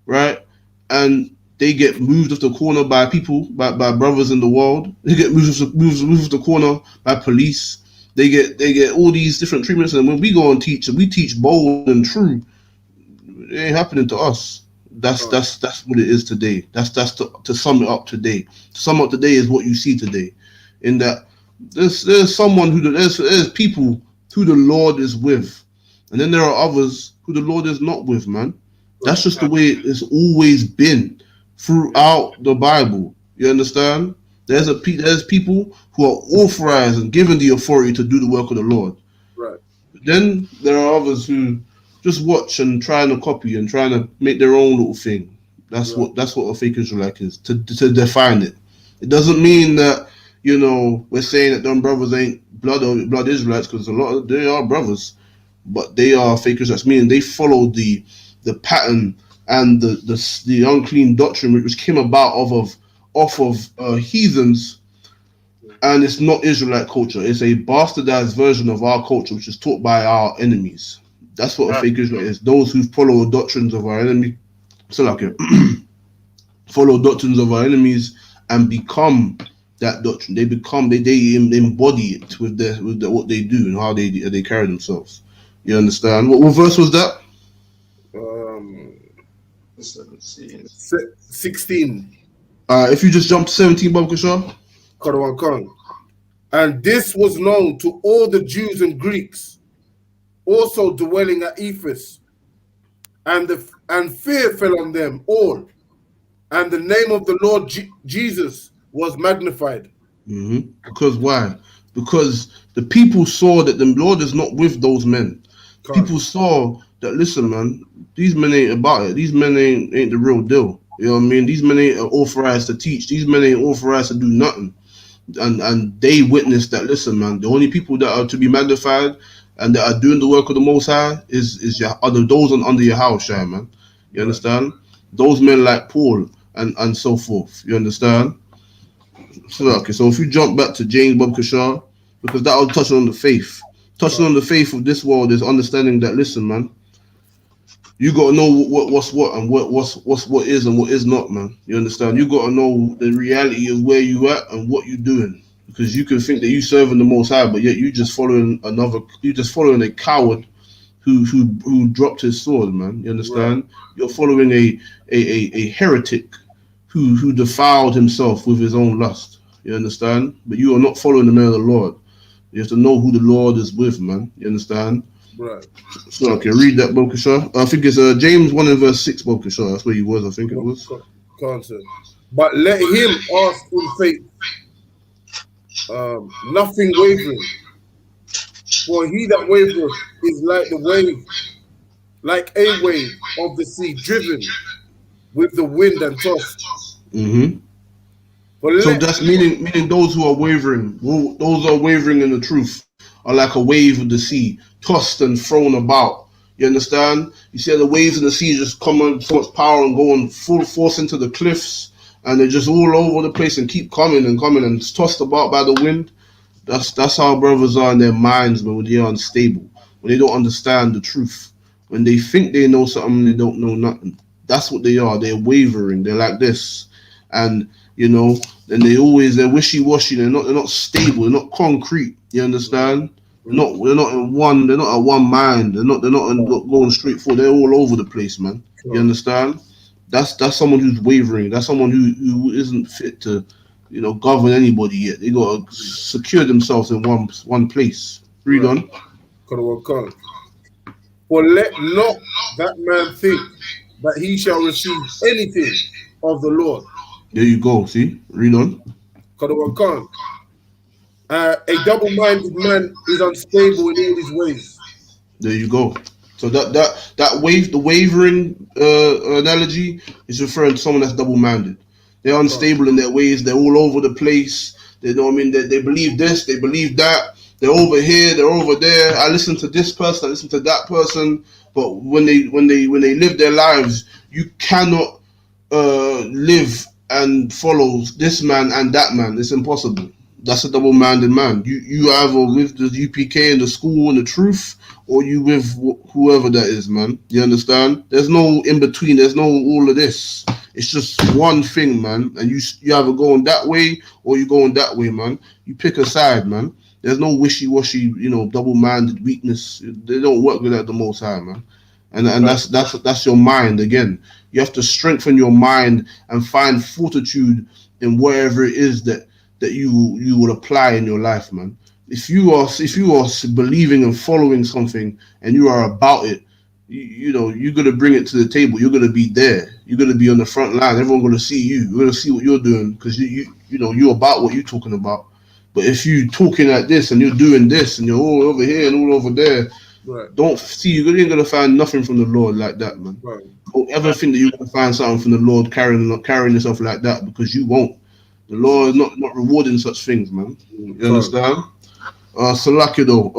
right? And they get moved off the corner by people, by brothers in the world. They get moved off the corner by police. They get all these different treatments, and when we go and we teach bold and true. It ain't happening to us. That's what it is today. That's to sum it up today. To sum up today is what you see today, in that there's someone there's people who the Lord is with, and then there are others who the Lord is not with, man. That's just the way it's always been throughout the Bible. You understand? There's people who are authorized and given the authority to do the work of the Lord. Right. Then there are others who just watch and trying to copy and trying to make their own little thing. That's what a fake Israelite is. To define it. It doesn't mean that we're saying that them brothers ain't blood Israelites, because they are brothers, but they are fake Israelites. Meaning they follow the pattern and the unclean doctrine which came about off of heathens, and it's not Israelite culture. It's a bastardized version of our culture, which is taught by our enemies. That's what a fake Israelite is. Those who follow doctrines of our enemy, follow doctrines of our enemies and become that doctrine. They embody it with what they do and how they carry themselves. You understand? What verse was that? 16. If you just jump to 17, Bob Kashar. And this was known to all the Jews and Greeks, also dwelling at Ephesus, and fear fell on them all, and the name of the Lord Jesus was magnified. Because why? Because the people saw that the Lord is not with those men. People saw that, listen, man, these men ain't about it. These men ain't the real deal. You know what I mean? These men ain't authorized to teach. These men ain't authorized to do nothing. And they witnessed that, listen, man, the only people that are to be magnified and that are doing the work of the Most High is those under your house, man. You understand? Those men like Paul and so forth. You understand? So if you jump back to James Bob Kashar, because that will touch on the faith. Touching on the faith of this world is understanding that, listen, man, you got to know what's what and what is and what is not, man. You understand? You got to know the reality of where you at and what you doing. because you can think that you serving the Most High, but yet you just following a coward who dropped his sword, man. You understand? Right. You're following a heretic who defiled himself with his own lust. You understand? But you are not following the man of the Lord. You have to know who the Lord is with, man. You understand? Right. So, okay, read that, Bokasha. I think it's James 1 and verse 6, Bokasha. That's where he was, I think it was. But let him ask in faith, nothing wavering. For he that wavereth is like a wave of the sea, driven with the wind and tossed. Mm-hmm. So that's meaning those who are wavering, in the truth, are like a wave of the sea, tossed and thrown about. You understand? You see how the waves in the sea just come on so much power and go on full force into the cliffs, and they're just all over the place and keep coming and it's tossed about by the wind. That's how brothers are in their minds when they are unstable, when they don't understand the truth, when they think they know something, they don't know nothing. That's what they are. They're wavering. They're like this, and and they're wishy-washy. They're not stable. They're not concrete. You understand? They're not in one. They're not at one mind. They're not going straight forward. They're all over the place, man. You understand? That's someone who's wavering. That's someone who isn't fit to govern anybody yet. They got to secure themselves in one place. Read on. For let not that man think that he shall receive anything of the Lord. There you go. See? Read on. A double-minded man is unstable in all his ways. There you go. So the wavering analogy is referring to someone that's double-minded. They're unstable in their ways. They're all over the place. They know what I mean. They believe this. They believe that. They're over here. They're over there. I listen to this person. I listen to that person. But when they live their lives, you cannot live and follow this man and that man. It's impossible. That's a double-minded man. You either with the UPK and the school and the truth, or you with whoever that is, man. You understand? There's no in between. There's no all of this. It's just one thing, man. And you either going that way or you going that way, man. You pick a side, man. There's no wishy-washy, double-minded weakness. They don't work with that the Most High, man. And that's your mind again. You have to strengthen your mind and find fortitude in whatever it is that you will apply in your life, man. If you are believing and following something and you are about it, you're gonna bring it to the table. You're gonna be there. You're gonna be on the front line. Everyone's gonna see you. You're gonna see what you're doing because you're about what you're talking about. But if you talking like this and you're doing this and you're all over here and all over there, don't see you ain't gonna find nothing from the Lord like that, man. Don't ever think that you're gonna find something from the Lord carrying yourself like that, because you won't. The Lord is not rewarding such things, man. You understand? Salakido.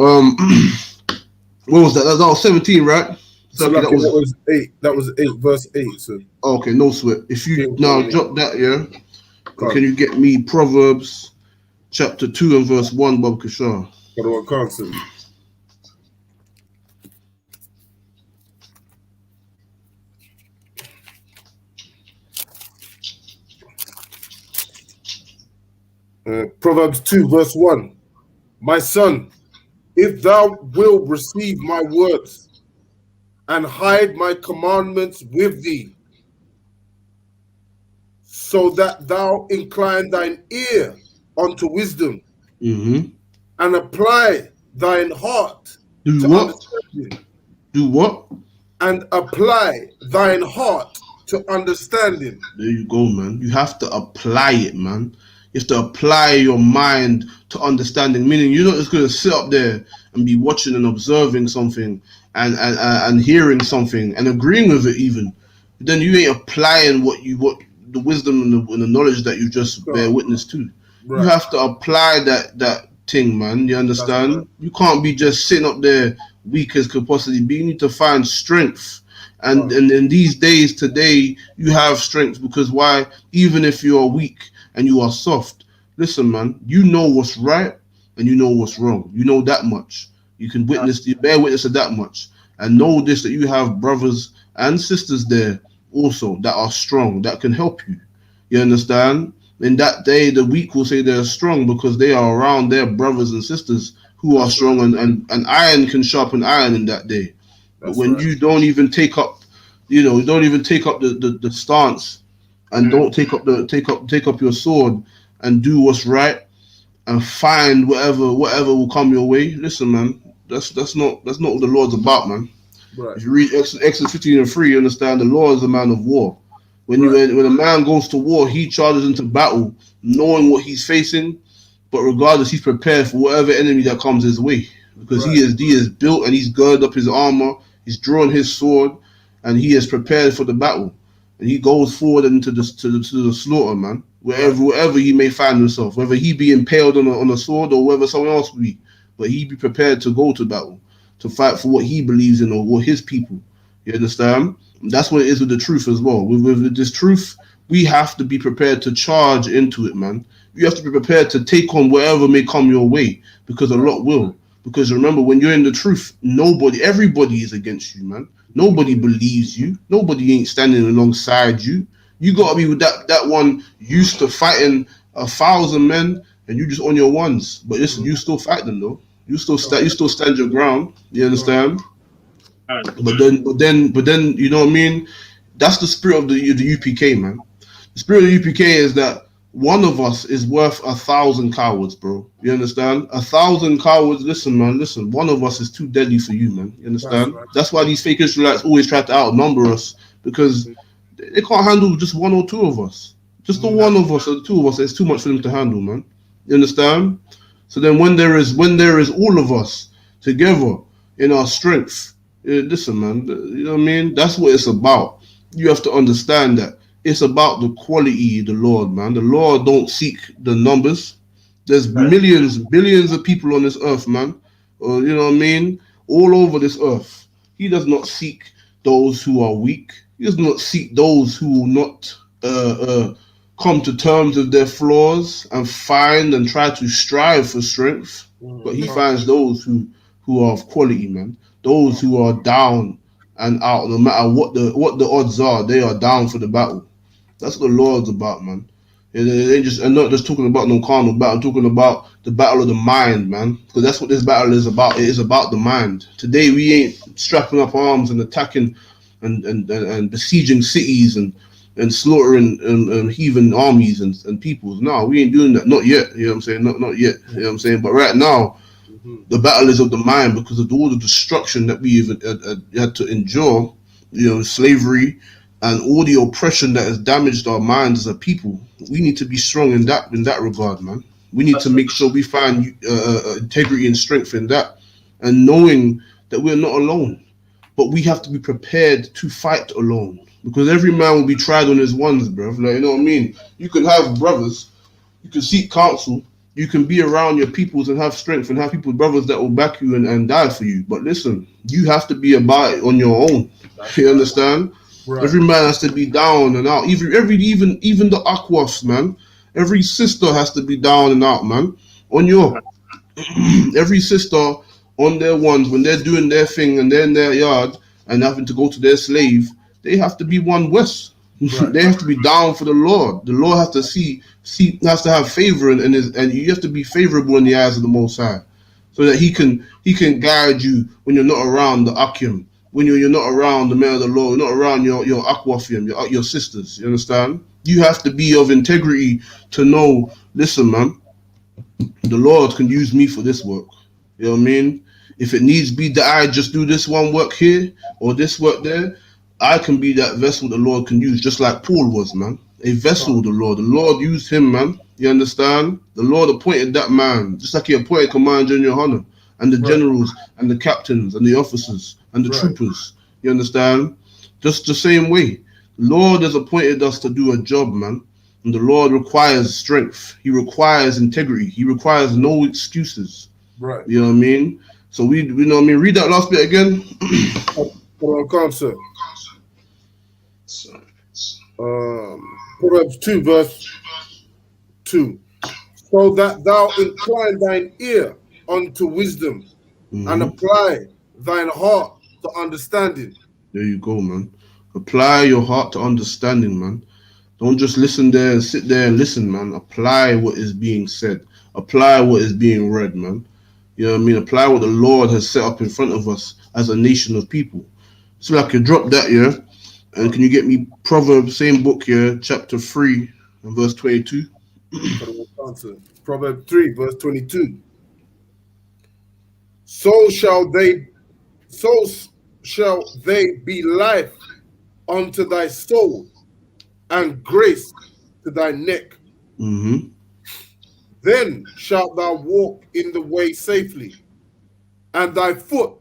What was that? That was 17, right? That was 8. That was 8, verse 8. So. Okay, no sweat. If you now drop that, yeah. Can you get me Proverbs chapter 2 and verse 1, Bob Kashar? Proverbs 2, verse 1. My son, if thou wilt receive my words and hide my commandments with thee, so that thou incline thine ear unto wisdom, and apply thine heart to understanding. Do what? And apply thine heart to understanding. There you go, man. You have to apply it, man. You have to apply your mind to understanding, meaning you're not just going to sit up there and be watching and observing something and hearing something and agreeing with it even. But then you ain't applying what the wisdom and the knowledge that you just bear witness to. Right. You have to apply that thing, man. You understand? Right. You can't be just sitting up there weak as could possibly be. You need to find strength. And in these days today, you have strength, because why? Even if you are weak and you are soft, listen, man, you know what's right and you know what's wrong. You know that much. You can bear witness to that much. And know this, that you have brothers and sisters there also that are strong, that can help you. You understand? In that day, the weak will say they're strong because they are around their brothers and sisters who are strong, and iron can sharpen iron in that day. But when you don't even take up, you don't even take up the stance, and don't take up your sword and do what's right and find whatever will come your way. Listen, man, that's not what the Lord's about, man. Right. If you read Exodus 15:3, you understand the Lord is a man of war. When a man goes to war, he charges into battle, knowing what he's facing, but regardless, he's prepared for whatever enemy that comes his way because he is built and he's girded up his armor, he's drawn his sword, and he is prepared for the battle, and he goes forward into the slaughter, man. Wherever he may find himself, whether he be impaled on a sword or whether someone else be, but he be prepared to go to battle, to fight for what he believes in or his people. You understand? That's what it is with the truth as well. With this truth, we have to be prepared to charge into it, man. You have to be prepared to take on whatever may come your way because a lot will. Because remember, when you're in the truth, everybody is against you, man. Nobody believes you. Nobody ain't standing alongside you. You got to be with that one used to fighting 1,000 men and you just on your ones. But listen, you still fight them though. You still stand your ground. You understand? But then, you know what I mean? That's the spirit of the UPK, man. The spirit of the UPK is that one of us is worth 1,000 cowards, bro. You understand? 1,000 cowards. Listen, man. Listen. One of us is too deadly for you, man. You understand? That's why these fake Israelites always try to outnumber us because they can't handle just one or two of us. Just the one of us or the two of us. It's too much for them to handle, man. You understand? So then, when there is all of us together in our strength. Listen, man, you know what I mean? That's what it's about. You have to understand that it's about the quality of the Lord, man. The Lord don't seek the numbers. There's millions, billions of people on this earth, man. You know what I mean? All over this earth. He does not seek those who are weak. He does not seek those who will not come to terms with their flaws and find and try to strive for strength. But he finds those who are of quality, man. Those who are down and out, no matter what the odds are, they are down for the battle. That's what the Lord's about, man. And not just talking about no carnal battle, I'm talking about the battle of the mind, man. Because that's what this battle is about. It is about the mind. Today we ain't strapping up arms and attacking and besieging cities and slaughtering heathen armies and peoples. No, we ain't doing that. Not yet. You know what I'm saying? Not yet. You know what I'm saying? But right now, the battle is of the mind because of all the destruction that we had to endure, slavery and all the oppression that has damaged our minds as a people. We need to be strong in that regard, man. We need to make sure we find integrity and strength in that, and knowing that we're not alone, but we have to be prepared to fight alone because every man will be tried on his ones, bro. Like, you know what I mean? You can have brothers, you can seek counsel. You can be around your peoples and have strength and have brothers that will back you and die for you. But listen, you have to be about it on your own. You understand? Right. Every man has to be down and out. Even the aquas, man. Every sister has to be down and out, man. On your every sister on their ones when they're doing their thing and they're in their yard and having to go to their slave, they have to be one west. Right. They have to be down for the Lord. The Lord has to has to have favor and you have to be favorable in the eyes of the Most High, so that He can guide you when you're not around the Akim, when you're not around the man of the Lord, you're not around your Aquafium, your sisters. You understand? You have to be of integrity to know. Listen, man, the Lord can use me for this work. You know what I mean? If it needs be that I just do this one work here or this work there, I can be that vessel the Lord can use, just like Paul was, man. A vessel, the Lord used him, man. You understand? The Lord appointed that man, just like He appointed Commander General YAHANNA and the generals and the captains and the officers and the troopers. You understand? Just the same way. The Lord has appointed us to do a job, man. And the Lord requires strength. He requires integrity. He requires no excuses. Right. You know what I mean? So we you know what I mean? Read that last bit again. Come, sir. Proverbs 2 verse 2. So that thou incline thine ear unto wisdom and apply thine heart to understanding. There you go, man. Apply your heart to understanding, man. Don't just listen there and sit there and listen, man. Apply what is being said. Apply what is being read, man. You know what I mean? Apply what the Lord has set up in front of us as a nation of people. So I can drop that, yeah? And can you get me Proverbs, same book here, chapter 3 and verse 22? Proverbs 3, verse 22. So shall they be life unto thy soul and grace to thy neck. Mm-hmm. Then shalt thou walk in the way safely, and thy foot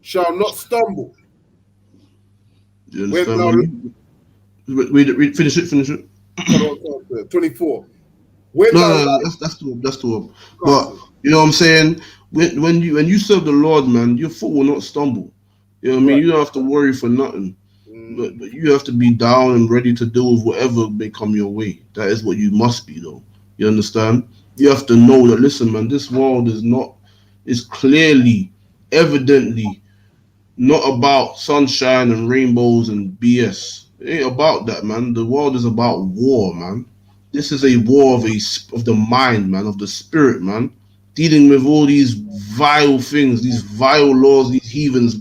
shall not stumble. You understand? Read, finish it. 24. No, that's too up. But you know what I'm saying? When you serve the Lord, man, your foot will not stumble. You know what I mean? You don't have to worry for nothing. But you have to be down and ready to deal with whatever may come your way. That is what you must be, though. You understand? You have to know that, listen, man, this world is clearly, evidently not about sunshine and rainbows and BS. It ain't about that, man. The world is about war, man. This is a war of the mind, man, of the spirit, man. Dealing with all these vile things, these vile laws these heathens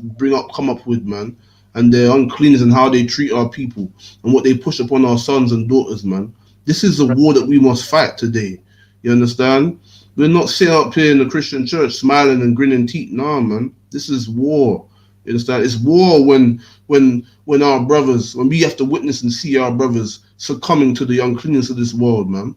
come up with, man, and their uncleanness and how they treat our people and what they push upon our sons and daughters, man. This is a war that we must fight today. You understand? We're not sitting up here in the Christian church smiling and grinning teeth. Nah, man. This is war. You understand? It's war when our brothers, when we have to witness and see our brothers succumbing to the uncleanness of this world, man.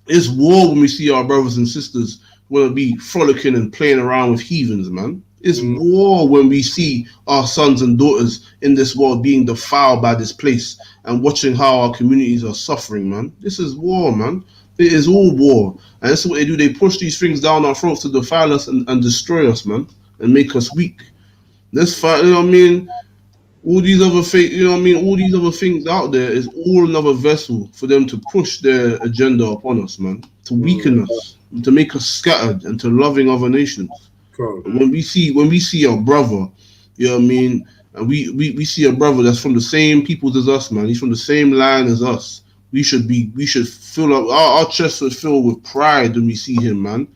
It's war when we see our brothers and sisters want to be frolicking and playing around with heathens, man. It's war when we see our sons and daughters in this world being defiled by this place and watching how our communities are suffering, man. This is war, man. It is all war. And that's what they do. They push these things down our throats to defile us and destroy us, man, and make us weak. Let's fight, you know what I mean? All these other things, you know what I mean? All these other things out there is all another vessel for them to push their agenda upon us, man, to weaken us, to make us scattered and to loving other nations. When we see our brother, you know what I mean, and we see a brother that's from the same peoples as us, man. He's from the same line as us. We should fill up our chests should fill with pride when we see him, man.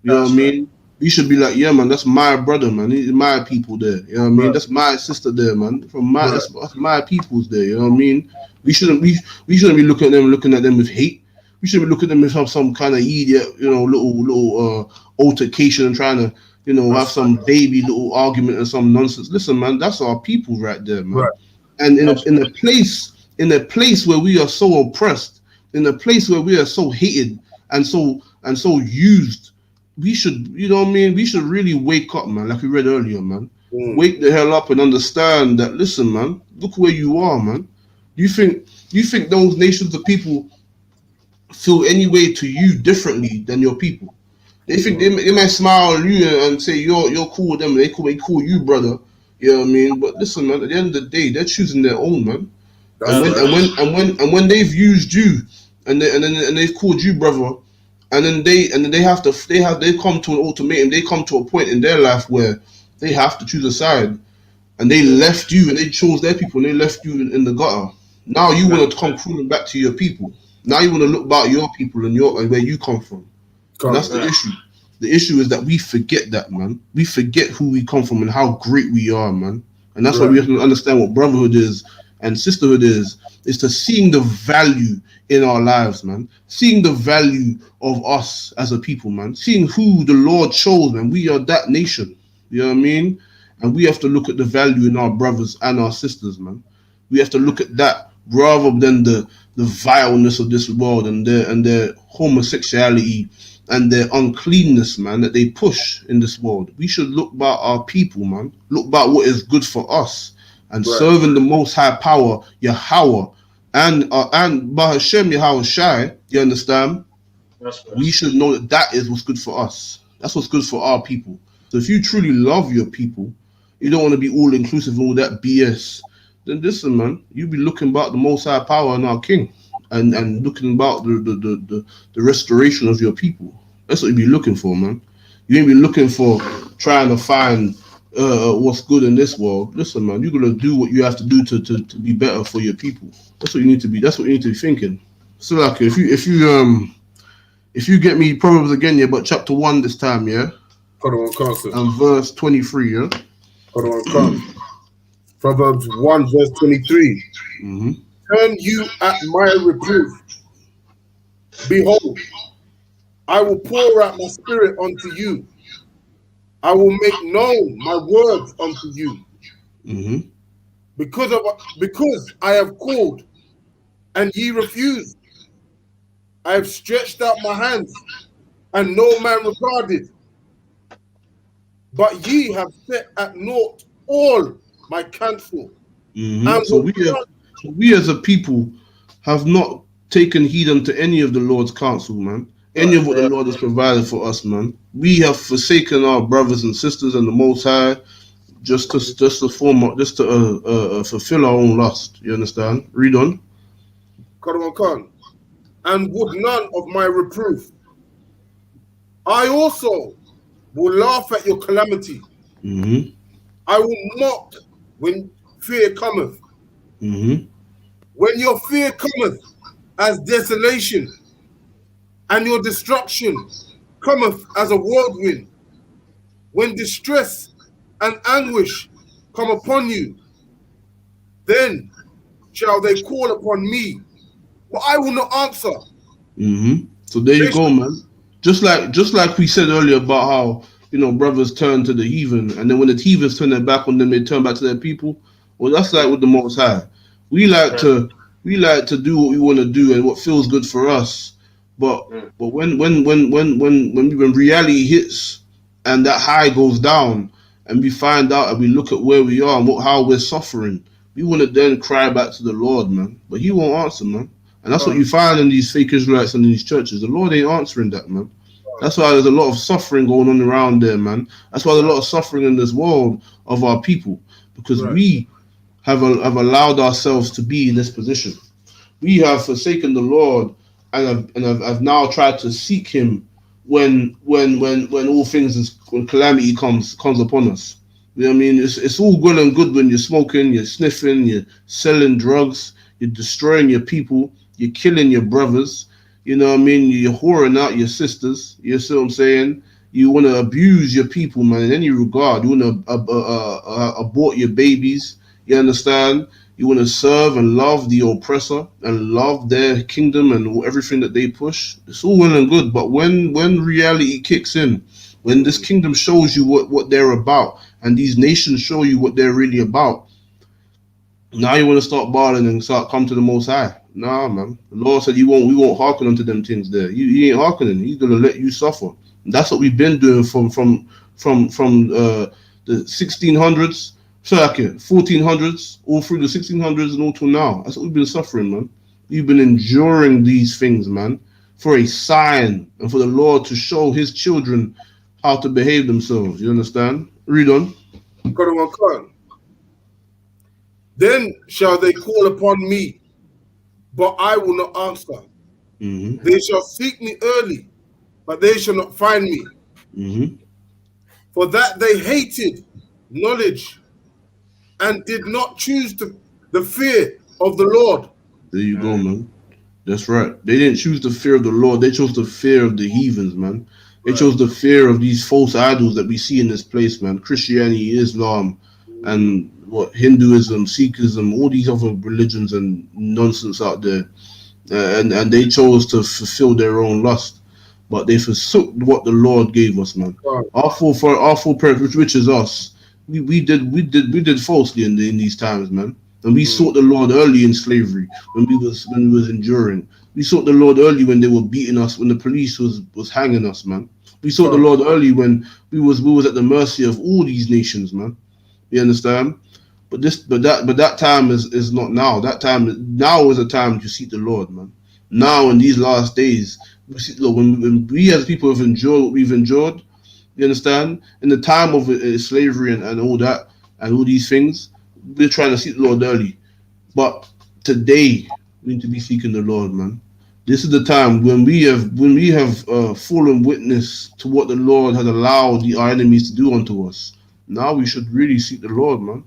You know what I mean? We should be like, yeah, man, that's my brother, man. He's my people there. You know what I mean? That's my sister there, man. That's my people's there. You know what I mean? We shouldn't be looking at them with hate. We shouldn't be looking at them with some kind of idiot, you know, little altercation and trying to, you know, have some baby little argument or some nonsense. Listen, man, that's our people right there, man. And in a place where we are so oppressed, in a place where we are so hated and so used, we should, you know what I mean? We should really wake up, man, like we read earlier, man. Wake the hell up and understand that, listen, man, look where you are, man. You think those nations of people feel any way to you differently than your people? They think they might smile on you and say you're cool with them. They call you brother. You know what I mean? But listen, man. At the end of the day, they're choosing their own, man. And when they've used you and they've called you brother, and then they come to an ultimatum. They come to a point in their life where they have to choose a side, and they left you and they chose their people and they left you in the gutter. Now you want to come crawling back to your people. Now you want to look back at your people and where you come from. And that's the issue. The issue is that we forget that, man. We forget who we come from and how great we are, man. And that's why we have to understand what brotherhood is and sisterhood is to seeing the value in our lives, man. Seeing the value of us as a people, man. Seeing who the Lord chose, man. We are that nation. You know what I mean? And we have to look at the value in our brothers and our sisters, man. We have to look at that rather than the vileness of this world and their homosexuality and their uncleanness, man, that they push in this world. We should look about our people, man. Look about what is good for us and serving the Most High Power, Yahweh, and Bahashem Yahweh Shai. You understand? We should know that is what's good for us. That's what's good for our people. So if you truly love your people, you don't want to be all inclusive and all that BS. Then listen, man, you be looking about the Most High Power and our King, and looking about the restoration of your people. That's what you be looking for, man. You ain't be looking for trying to find what's good in this world. Listen, man, you're gonna do what you have to do to be better for your people. That's what you need to be. That's what you need to be thinking. So like, if you get me Proverbs again, yeah, but chapter 1 this time, yeah, Hold on, Carson. and verse 23, yeah. Hold on, Carson. Proverbs 1 verse 23. Mm-hmm. Turn you at my reproof. Behold, I will pour out my spirit unto you. I will make known my words unto you. Mm-hmm. Because I have called and ye refused. I have stretched out my hands and no man regarded. But ye have set at naught all my counsel. Mm-hmm. And So we as a people have not taken heed unto any of the Lord's counsel, man. Any of what the Lord has provided for us, man. We have forsaken our brothers and sisters and the Most High just to fulfill our own lust. You understand? Read on. and would none of my reproof. I also will laugh at your calamity. Mm-hmm. I will mock when fear cometh. Mm-hmm. When your fear cometh as desolation, and your destruction cometh as a whirlwind, when distress and anguish come upon you, then shall they call upon me, but I will not answer. Mm-hmm. So there you They go, man. Just like we said earlier about how brothers turn to the heathen, and then when the heathens turn their back on them, they turn back to their people. Well, that's like with the Most High. We like to do what we want to do and what feels good for us, but when reality hits and that high goes down, and we find out and we look at where we are and how we're suffering, we want to then cry back to the Lord, man. But He won't answer, man. And that's what you find in these fake Israelites and in these churches. The Lord ain't answering that, man. That's why there's a lot of suffering going on around there, man. That's why there's a lot of suffering in this world of our people, because we have allowed ourselves to be in this position. We have forsaken the Lord and have now tried to seek Him when all things when calamity comes upon us. You know what I mean? It's all good and good when you're smoking, you're sniffing, you're selling drugs, you're destroying your people, you're killing your brothers. You know what I mean? You're whoring out your sisters. You see what I'm saying? You want to abuse your people, man, in any regard. You want to abort your babies. You understand? You want to serve and love the oppressor and love their kingdom and everything that they push. It's all well and good, but when reality kicks in, when this kingdom shows you what they're about, and these nations show you what they're really about, now you want to start balling and start come to the Most High. Nah, man. The Lord said we won't hearken unto them things there. You ain't hearkening. He's gonna let you suffer. And that's what we've been doing from the 1600s, sorry, 1400s, all through the 1600s and all till now. That's what we've been suffering, man. We've been enduring these things, man, for a sign and for the Lord to show His children how to behave themselves. You understand? Read on. Then shall they call upon me, but I will not answer. Mm-hmm. They shall seek me early, but they shall not find me. Mm-hmm. For that they hated knowledge and did not choose the fear of the Lord. There you go, man. That's right. They didn't choose the fear of the Lord. They chose the fear of the heathens, man. They chose the fear of these false idols that we see in this place, man. Christianity, Islam, and Hinduism, Sikhism, all these other religions and nonsense out there. And they chose to fulfill their own lust. But they forsook what the Lord gave us, man. Our full parents, which is us, we did falsely in these times, man. And we sought the Lord early in slavery when we was enduring. We sought the Lord early when they were beating us, when the police was hanging us, man. We sought the Lord early when we was at the mercy of all these nations, man. You understand? But that time is not now. Now is a time to seek the Lord, man. Now in these last days, we seek the Lord. When we as people have endured what we've endured, you understand? In the time of slavery and all that and all these things, we're trying to seek the Lord early. But today, we need to be seeking the Lord, man. This is the time when we have fallen witness to what the Lord has allowed our enemies to do unto us. Now we should really seek the Lord, man.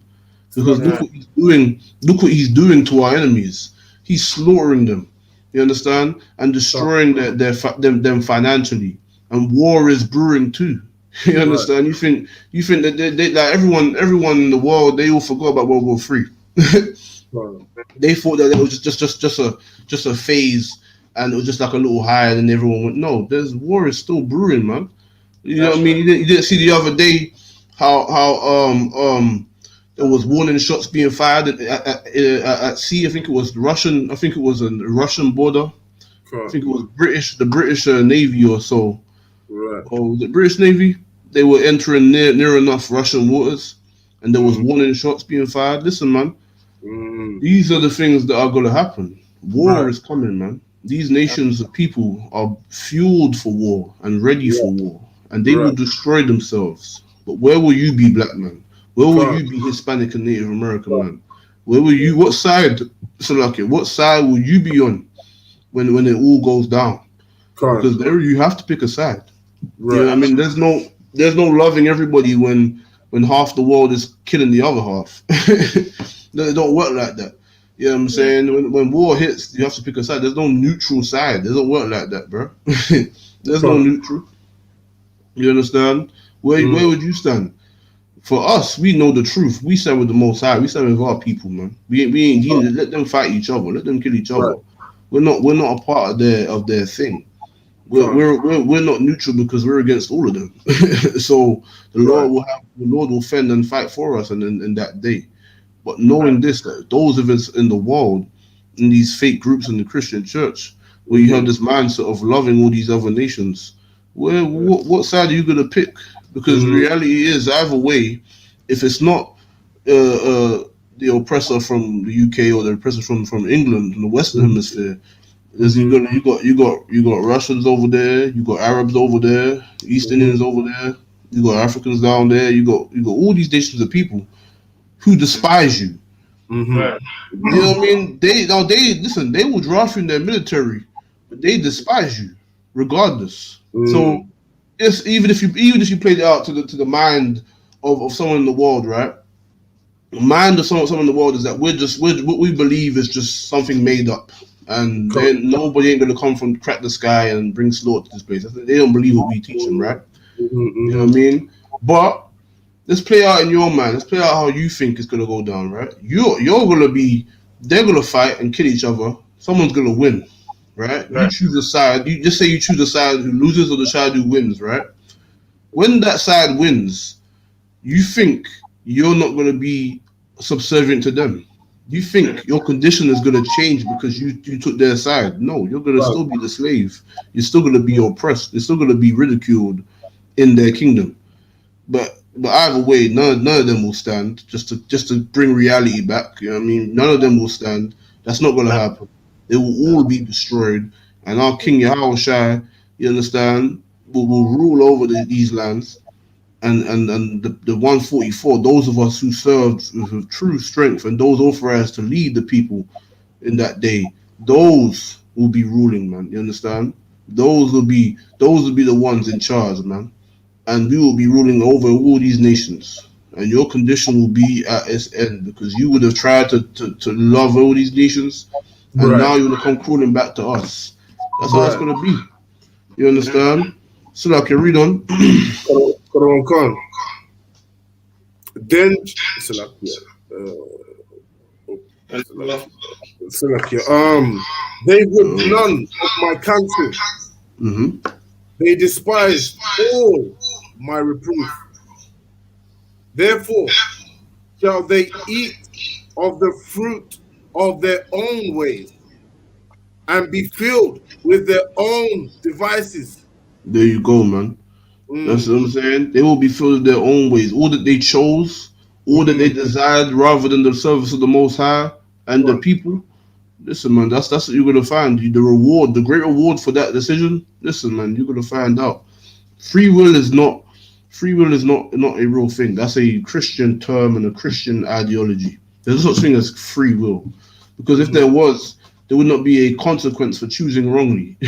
Because Salaki. look what he's doing. Look what he's doing to our enemies. He's slaughtering them. You understand? And destroying them financially. And war is brewing too. You understand? You think that they like everyone in the world, they all forgot about World War III. They thought that it was just a phase, and it was just like a little high, and then everyone went. No, there's war is still brewing, man. You know what I mean? You didn't see the other day how there was warning shots being fired at sea. I think it was Russian. I think it was a Russian border. I think it was the British Navy or so. Right. Or the British Navy. They were entering near enough Russian waters, and there was warning shots being fired. Listen, man. These are the things that are going to happen. War is coming, man. These nations of people are fueled for war and ready for war, and they will destroy themselves. But where will you be, black man? Where will you be, Hispanic and Native American man? Where will you? What side, Salaki? What side will you be on when it all goes down? Because there you have to pick a side. You know what I mean? There's no loving everybody when half the world is killing the other half. It don't work like that. You know what I'm saying? When war hits, you have to pick a side. There's no neutral side. It doesn't work like that, bro. There's no neutral. You understand? Where would you stand? For us, we know the truth. We stand with the Most High. We stand with our people, man. We ain't let them fight each other. Let them kill each other. We're not a part of their thing. We're not neutral because we're against all of them. So the Lord will fend and fight for us, and in that day. But knowing this, that those of us in the world, in these fake groups in the Christian church, where you have this mindset of loving all these other nations, what side are you gonna pick? Because the reality is, either way, if it's not the oppressor from the UK or the oppressor from England in the Western Hemisphere, is you got Russians over there, you got Arabs over there, East Indians over there, you got Africans down there, you got all these nations of people who despise you. You know what I mean? They listen. They will draft you in their military, but they despise you regardless. So it's even if you played it out to the mind of someone in the world, right? The mind of someone in the world is that what we believe is just something made up, and then nobody ain't gonna come from crack the sky and bring slaughter to this place. They don't believe what we teach them, right? You know what I mean? But let's play out in your mind. Let's play out how you think it's gonna go down, right? They're gonna fight and kill each other. Someone's gonna win, right? You choose a side. You just say you choose a side who loses or the side who wins, right? When that side wins, you think you're not gonna be subservient to them. You think your condition is gonna change because you took their side. No, you're gonna still be the slave. You're still gonna be oppressed. You're still gonna be ridiculed in their kingdom. But either way, none of them will stand. Just to bring reality back, you know what I mean? None of them will stand. That's not going to happen. They will all be destroyed. And our King Yahawashi, you understand, will rule over these lands. And the 144, those of us who served with true strength and those authorized to lead the people in that day, those will be ruling, man. You understand? Those will be the ones in charge, man. And we will be ruling over all these nations. And your condition will be at its end because you would have tried to love all these nations, and now you're going to come crawling back to us. That's how it's going to be. You understand? So, like, you read on. Then, they would none of my counsel. They despised all my reproof. Therefore shall they eat of the fruit of their own ways and be filled with their own devices. There you go, man. That's what I'm saying. They will be filled with their own ways. All that they chose, all that they desired rather than the service of the Most High and the people. Listen, man, that's what you're gonna find. The reward, the great reward for that decision. Listen, man, you're gonna find out. Free will is not a real thing. That's a Christian term and a Christian ideology. There's no such thing as free will, because if there was, there would not be a consequence for choosing wrongly.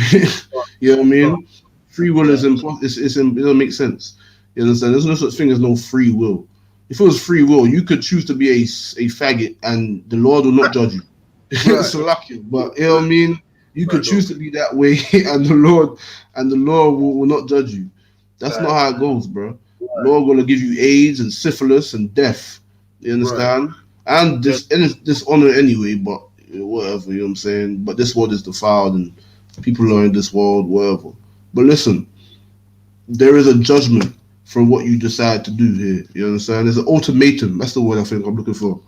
You know what I mean? Free will is impossible. It doesn't make sense. You understand? There's no such thing as no free will. if it was free will, you could choose to be a faggot, and the Lord will not judge you. It's lucky, but you know what I mean. You could choose to be that way, and the Lord will not judge you. That's not how it goes, bro. Lord gonna give you AIDS and syphilis and death. You understand? And dishonor anyway, but whatever, you know what I'm saying? But this world is defiled and people are in this world, whatever. But listen, there is a judgment for what you decide to do here. You understand? There's an ultimatum. That's the word I think I'm looking for.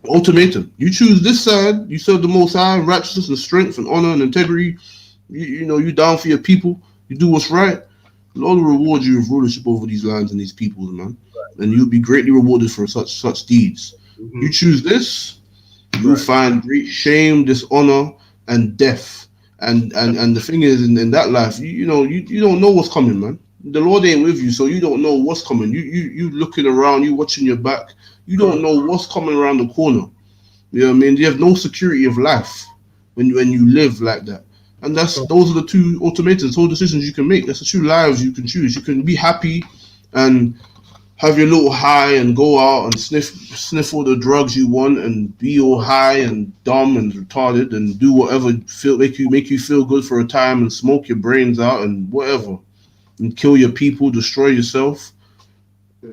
Ultimatum. You choose this side, you serve the Most High, righteousness and strength and honor and integrity. You know, you down for your people, you do what's right. The Lord will reward you with rulership over these lands and these peoples, man. And you'll be greatly rewarded for such deeds. You choose this, you'll find great shame, dishonor, and death. And the thing is, in that life, you don't know what's coming, man. The Lord ain't with you, so you don't know what's coming. You looking around, you watching your back. You don't know what's coming around the corner. You know what I mean? You have no security of life when you live like that. And those are the two ultimatums, whole decisions you can make. That's the two lives you can choose. You can be happy and have your little high and go out and sniff all the drugs you want and be all high and dumb and retarded and do whatever make you feel good for a time and smoke your brains out and whatever and kill your people, destroy yourself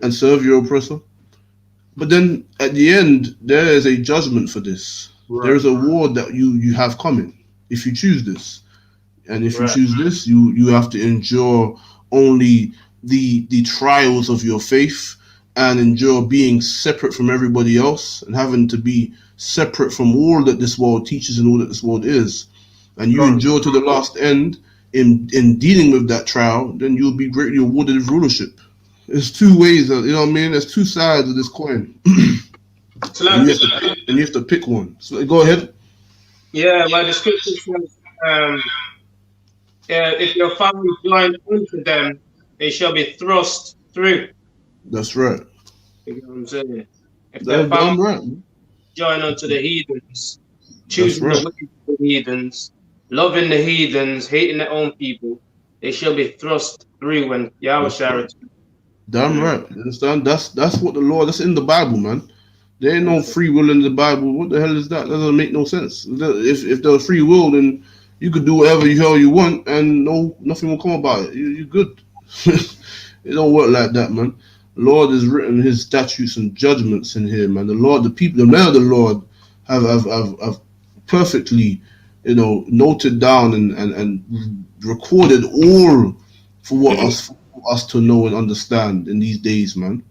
and serve your oppressor. But then at the end, there is a judgment for this. There is a reward that you have coming if you choose this. And if you choose this, you have to endure only the trials of your faith and endure being separate from everybody else and having to be separate from all that this world teaches and all that this world is. And you endure to the last end in dealing with that trial, then you'll be greatly rewarded with rulership. There's two ways, you know what I mean? There's two sides of this coin. and you have to pick one. So go ahead. Yeah, well, the scripture says, if your family join unto them, they shall be thrust through. That's right. You know what I'm saying? If their family join unto the heathens, choosing the way of the heathens, loving the heathens, hating their own people, they shall be thrust through when Yahweh shall return. Damn right. You understand? That's what the Lord, that's in the Bible, man. There ain't no free will in the Bible. What the hell is that? That doesn't make no sense. If there was free will, then you could do whatever the hell you want and nothing will come about it. You're good. It don't work like that, man. The Lord has written his statutes and judgments in here, man. The men of the Lord have perfectly, noted down and recorded all for us to know and understand in these days, man,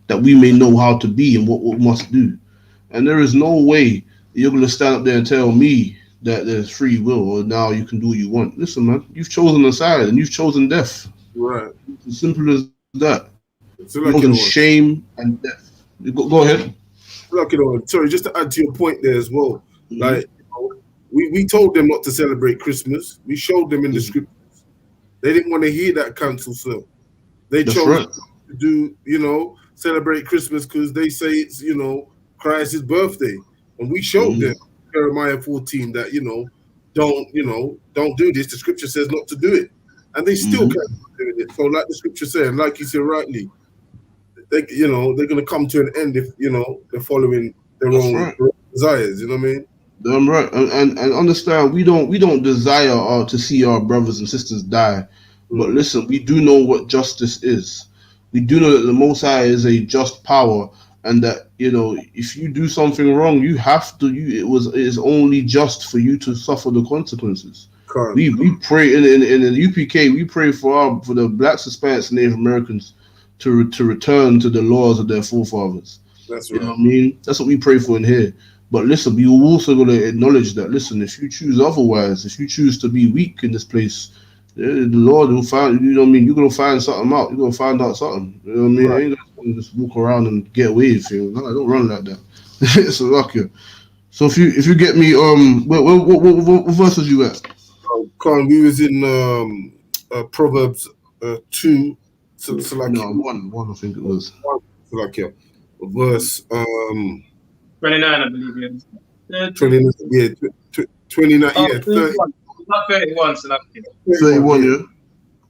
that we may know how to be and what we must do. And there is no way you're going to stand up there and tell me that there's free will or now you can do what you want. Listen, man, you've chosen a side and you've chosen death. Right. It's as simple as that. You've chosen shame and death. Go ahead. Sorry, just to add to your point there as well. Like, we told them not to celebrate Christmas. We showed them in the scriptures. They didn't want to hear that counsel, so they chose to do, celebrate Christmas because they say it's, Christ's birthday. And we showed them Jeremiah 14 that, don't do this. The scripture says not to do it. And they still can't do it. So like the scripture said, like you said rightly, they're going to come to an end if, they're following their own desires, you know what I mean? Damn right. And understand, we don't desire to see our brothers and sisters die. But listen, we do know what justice is. We do know that the Most High is a just power, and that if you do something wrong, you have to. It is only just for you to suffer the consequences. We pray in the UPK. We pray for the Blacks, Hispanics, and Native Americans to return to the laws of their forefathers. That's right. You know what I mean? That's what we pray for in here. But listen, we also going to acknowledge that. Listen, if you choose otherwise, if you choose to be weak in this place, the Lord will find. You know what I mean? You're gonna find something out. You're gonna find out something. You know what I mean? I ain't gonna just walk around and get away with things. No, I don't run like that. It's a lucky. So if you get me, what verse was you at? We was in Proverbs 2. No, one. I think it was. Verse 29, I believe. 29. Yeah, 29. Oh, yeah, 30. Not 31, so that's 31, yeah.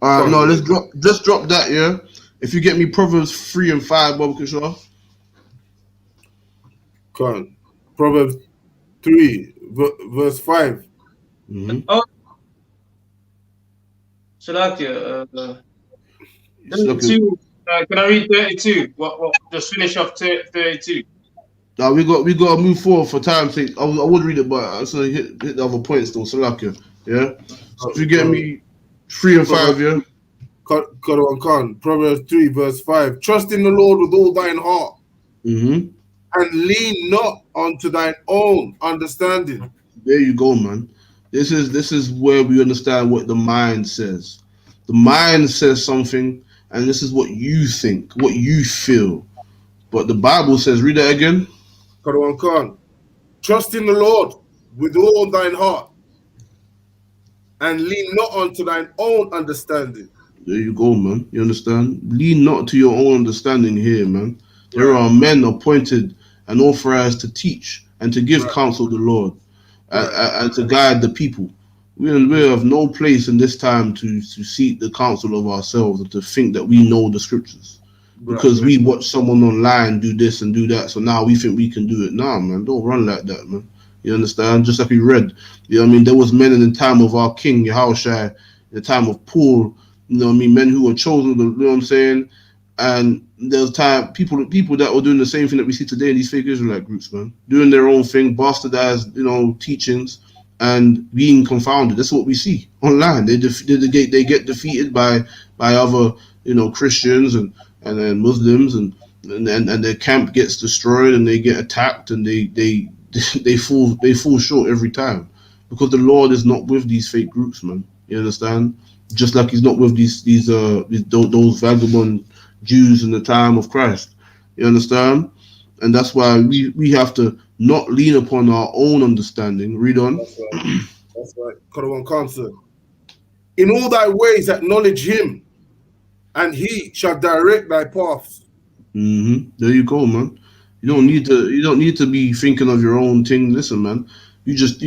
All right, no, let's drop that, yeah. If you get me Proverbs 3 and 5, Bob Kishore. Con. Proverbs 3, verse 5. Mm-hmm. Oh, Shalakia, 32. Can I read 32? What? Just finish off 32. Now we got to move forward for time's sake. I would read it, but I just want to hit the other points though. Salakia, yeah. So if you get me 3 and 5, yeah. Proverbs 3, verse 5. Trust in the Lord with all thine heart, Mm-hmm. and lean not unto thine own understanding. There you go, man. This is where we understand what the mind says. The mind says something, and this is what you think, what you feel. But the Bible says, read that again. Trust in the Lord with all thine heart, and lean not unto thine own understanding. There you go, man. You understand? Lean not to your own understanding here, man. There are men appointed and authorized to teach and to give counsel to the Lord and to guide the people. We have no place in this time to seek the counsel of ourselves or to think that we know the scriptures. Because we watch someone online do this and do that, so now we think we can do it. Nah, man, don't run like that, man. You understand? Just like we read, you know what I mean? There was men in the time of our King Yahushua, in the time of Paul, you know what I mean? Men who were chosen, you know what I'm saying? And there's time people that were doing the same thing that we see today in these fake Israelite groups, man, doing their own thing, bastardized, you know, teachings, and being confounded. That's what we see online. They get defeated by other, you know, Christians and then Muslims, and their camp gets destroyed and they get attacked and they fall short every time because the Lord is not with these fake groups, man. You understand? Just like He's not with those vagabond Jews in the time of Christ. You understand? And that's why we have to not lean upon our own understanding. Read on. That's right. In all thy ways acknowledge Him, and He shall direct thy paths. Mm-hmm. There you go, man. You don't need to be thinking of your own thing. Listen, man. You just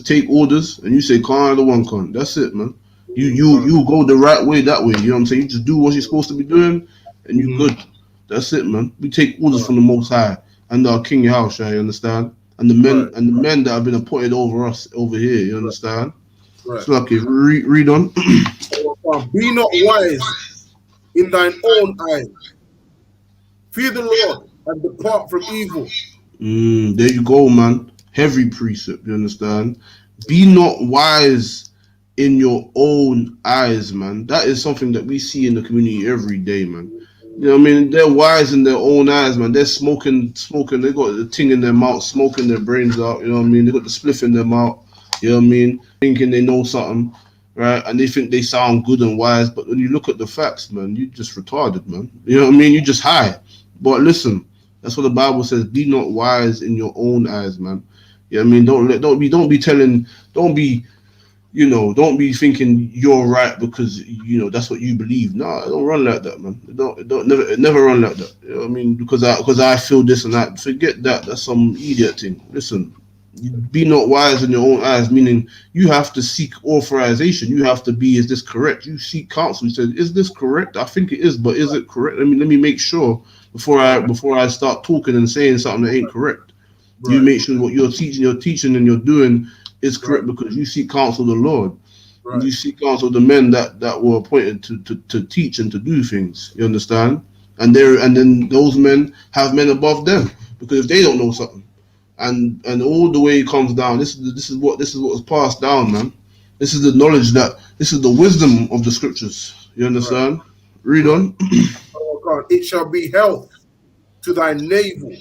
take orders and you say Khan the one Khan. That's it, man. You go the right way that way. You know what I'm saying? You just do what you're supposed to be doing and you good. That's it, man. We take orders from the Most High and our King Yahushua, you understand? And the men that have been appointed over us over here, you understand? It's lucky. Read on. Be not wise in thine own eyes. Fear the Lord and depart from evil. There you go, man. Heavy precept, you understand? Be not wise in your own eyes, man. That is something that we see in the community every day, man. You know what I mean? They're wise in their own eyes, man. They're smoking. They got the thing in their mouth, smoking their brains out. You know what I mean? They got the spliff in their mouth. You know what I mean? Thinking they know something, right? And they think they sound good and wise. But when you look at the facts, man, you just retarded, man. You know what I mean? You just high. But listen, that's what the Bible says. Be not wise in your own eyes, man. You know what I mean? Don't be thinking you're right because that's what you believe. No, it don't run like that, man. It never run like that. You know what I mean? Because I feel this and that. Forget that. That's some idiot thing. Listen, be not wise in your own eyes, meaning you have to seek authorization. You have to be, is this correct? You seek counsel. You said, is this correct? I think it is, but is it correct? Let me make sure before I start talking and saying something that ain't correct. You make sure what you're teaching and you're doing is correct because you seek counsel of the Lord. You seek counsel of the men that were appointed to teach and to do things. You understand? And then those men have men above them because if they don't know something, and all the way it comes down, this is what was passed down, man. This is the knowledge this is the wisdom of the scriptures. You understand? Read on. Oh God, it shall be health to thy navel,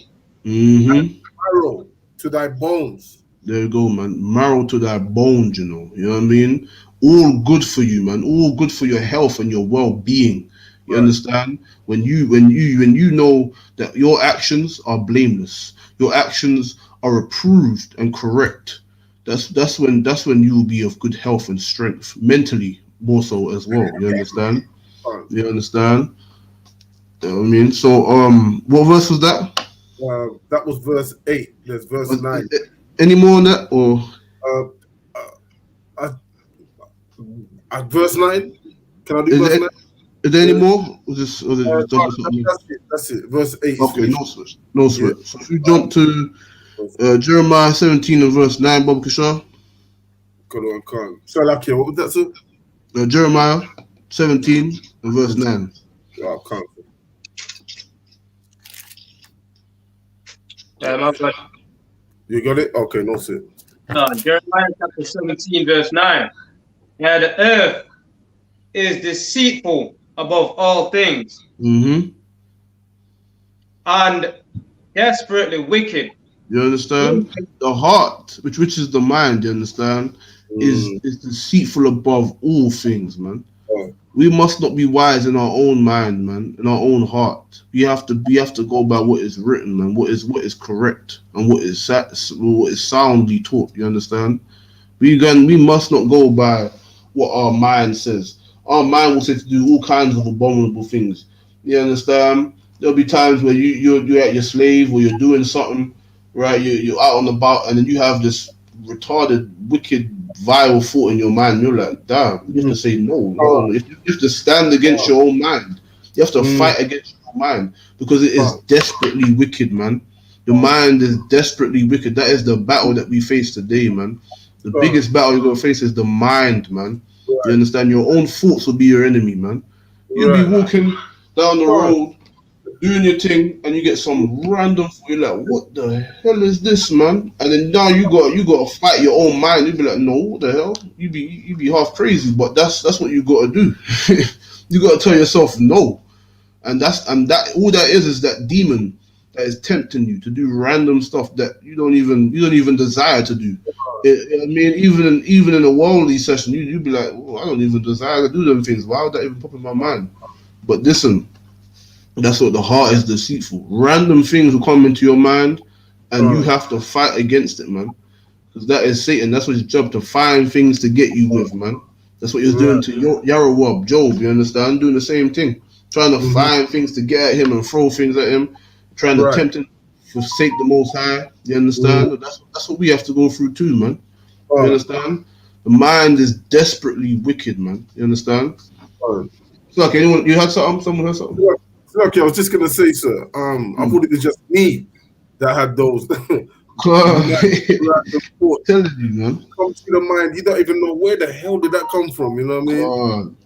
and marrow to thy bones. There you go, man. Marrow to thy bones, you know what I mean? All good for you, man. All good for your health and your well-being. You understand? When you know that your actions are blameless, your actions are approved and correct. That's when you will be of good health and strength, mentally more so as well. You understand? You understand? You know what I mean? So what verse was that? That was verse 8. There's verse 9. Any more on that or? At verse 9. Can I do verse 9? Is there any more? Or just No, double something? that's it. Verse 8 is Okay, finished. no switch. No switch. Yeah. So if you jump to Jeremiah 17 and verse 9, Bob Kishar. Got on can't. Salakia, what was that, sir? Jeremiah 17 and verse 9. Oh, I can't. My brother. You got it? Okay, no, sir. Jeremiah chapter 17, verse 9. Now the earth is deceitful above all things and desperately wicked. You understand? The heart, which is the mind, you understand, is deceitful above all things, man. We must not be wise in our own mind, man, in our own heart. We have to go by what is written, man, what is correct and what is soundly taught. You understand? We must not go by what our mind says. Our mind will say to do all kinds of abominable things. You understand? There'll be times where you're at your slave or you're doing something, right? You're out and about, and then you have this retarded, wicked, vile thought in your mind. You're like, damn, you have to say no. You have to stand against your own mind. You have to fight against your mind because it is desperately wicked, man. The mind is desperately wicked. That is the battle that we face today, man. The biggest battle you're gonna face is the mind, man. You understand? Your own thoughts will be your enemy, man. You'll be walking down the road, doing your thing, and you get some random thought. You're like, what the hell is this, man? And then now you got to fight your own mind. You'll be like, no, what the hell? You be half crazy, but that's what you got to do. You got to tell yourself no, and that all that is that demon that is tempting you to do random stuff that you don't even desire to do. I mean, even in a worldly session, you'd be like, oh, I don't even desire to do them things. Why would that even pop in my mind? But listen, that's what the heart is deceitful. Random things will come into your mind, and you have to fight against it, man. Because that is Satan. That's what his job, to find things to get you with, man. That's what he's doing to Yarawab, Job. You understand? Doing the same thing, trying to find things to get at him and throw things at him, trying to tempt him to forsake the Most High. You understand? That's what we have to go through too, man. You understand? The mind is desperately wicked, man. You understand? So, okay, you had something? Someone had something? Okay, I was just gonna say, sir. I thought it was just me that had those. Telling you, man. Comes to the mind, you don't even know where the hell did that come from. You know what I mean?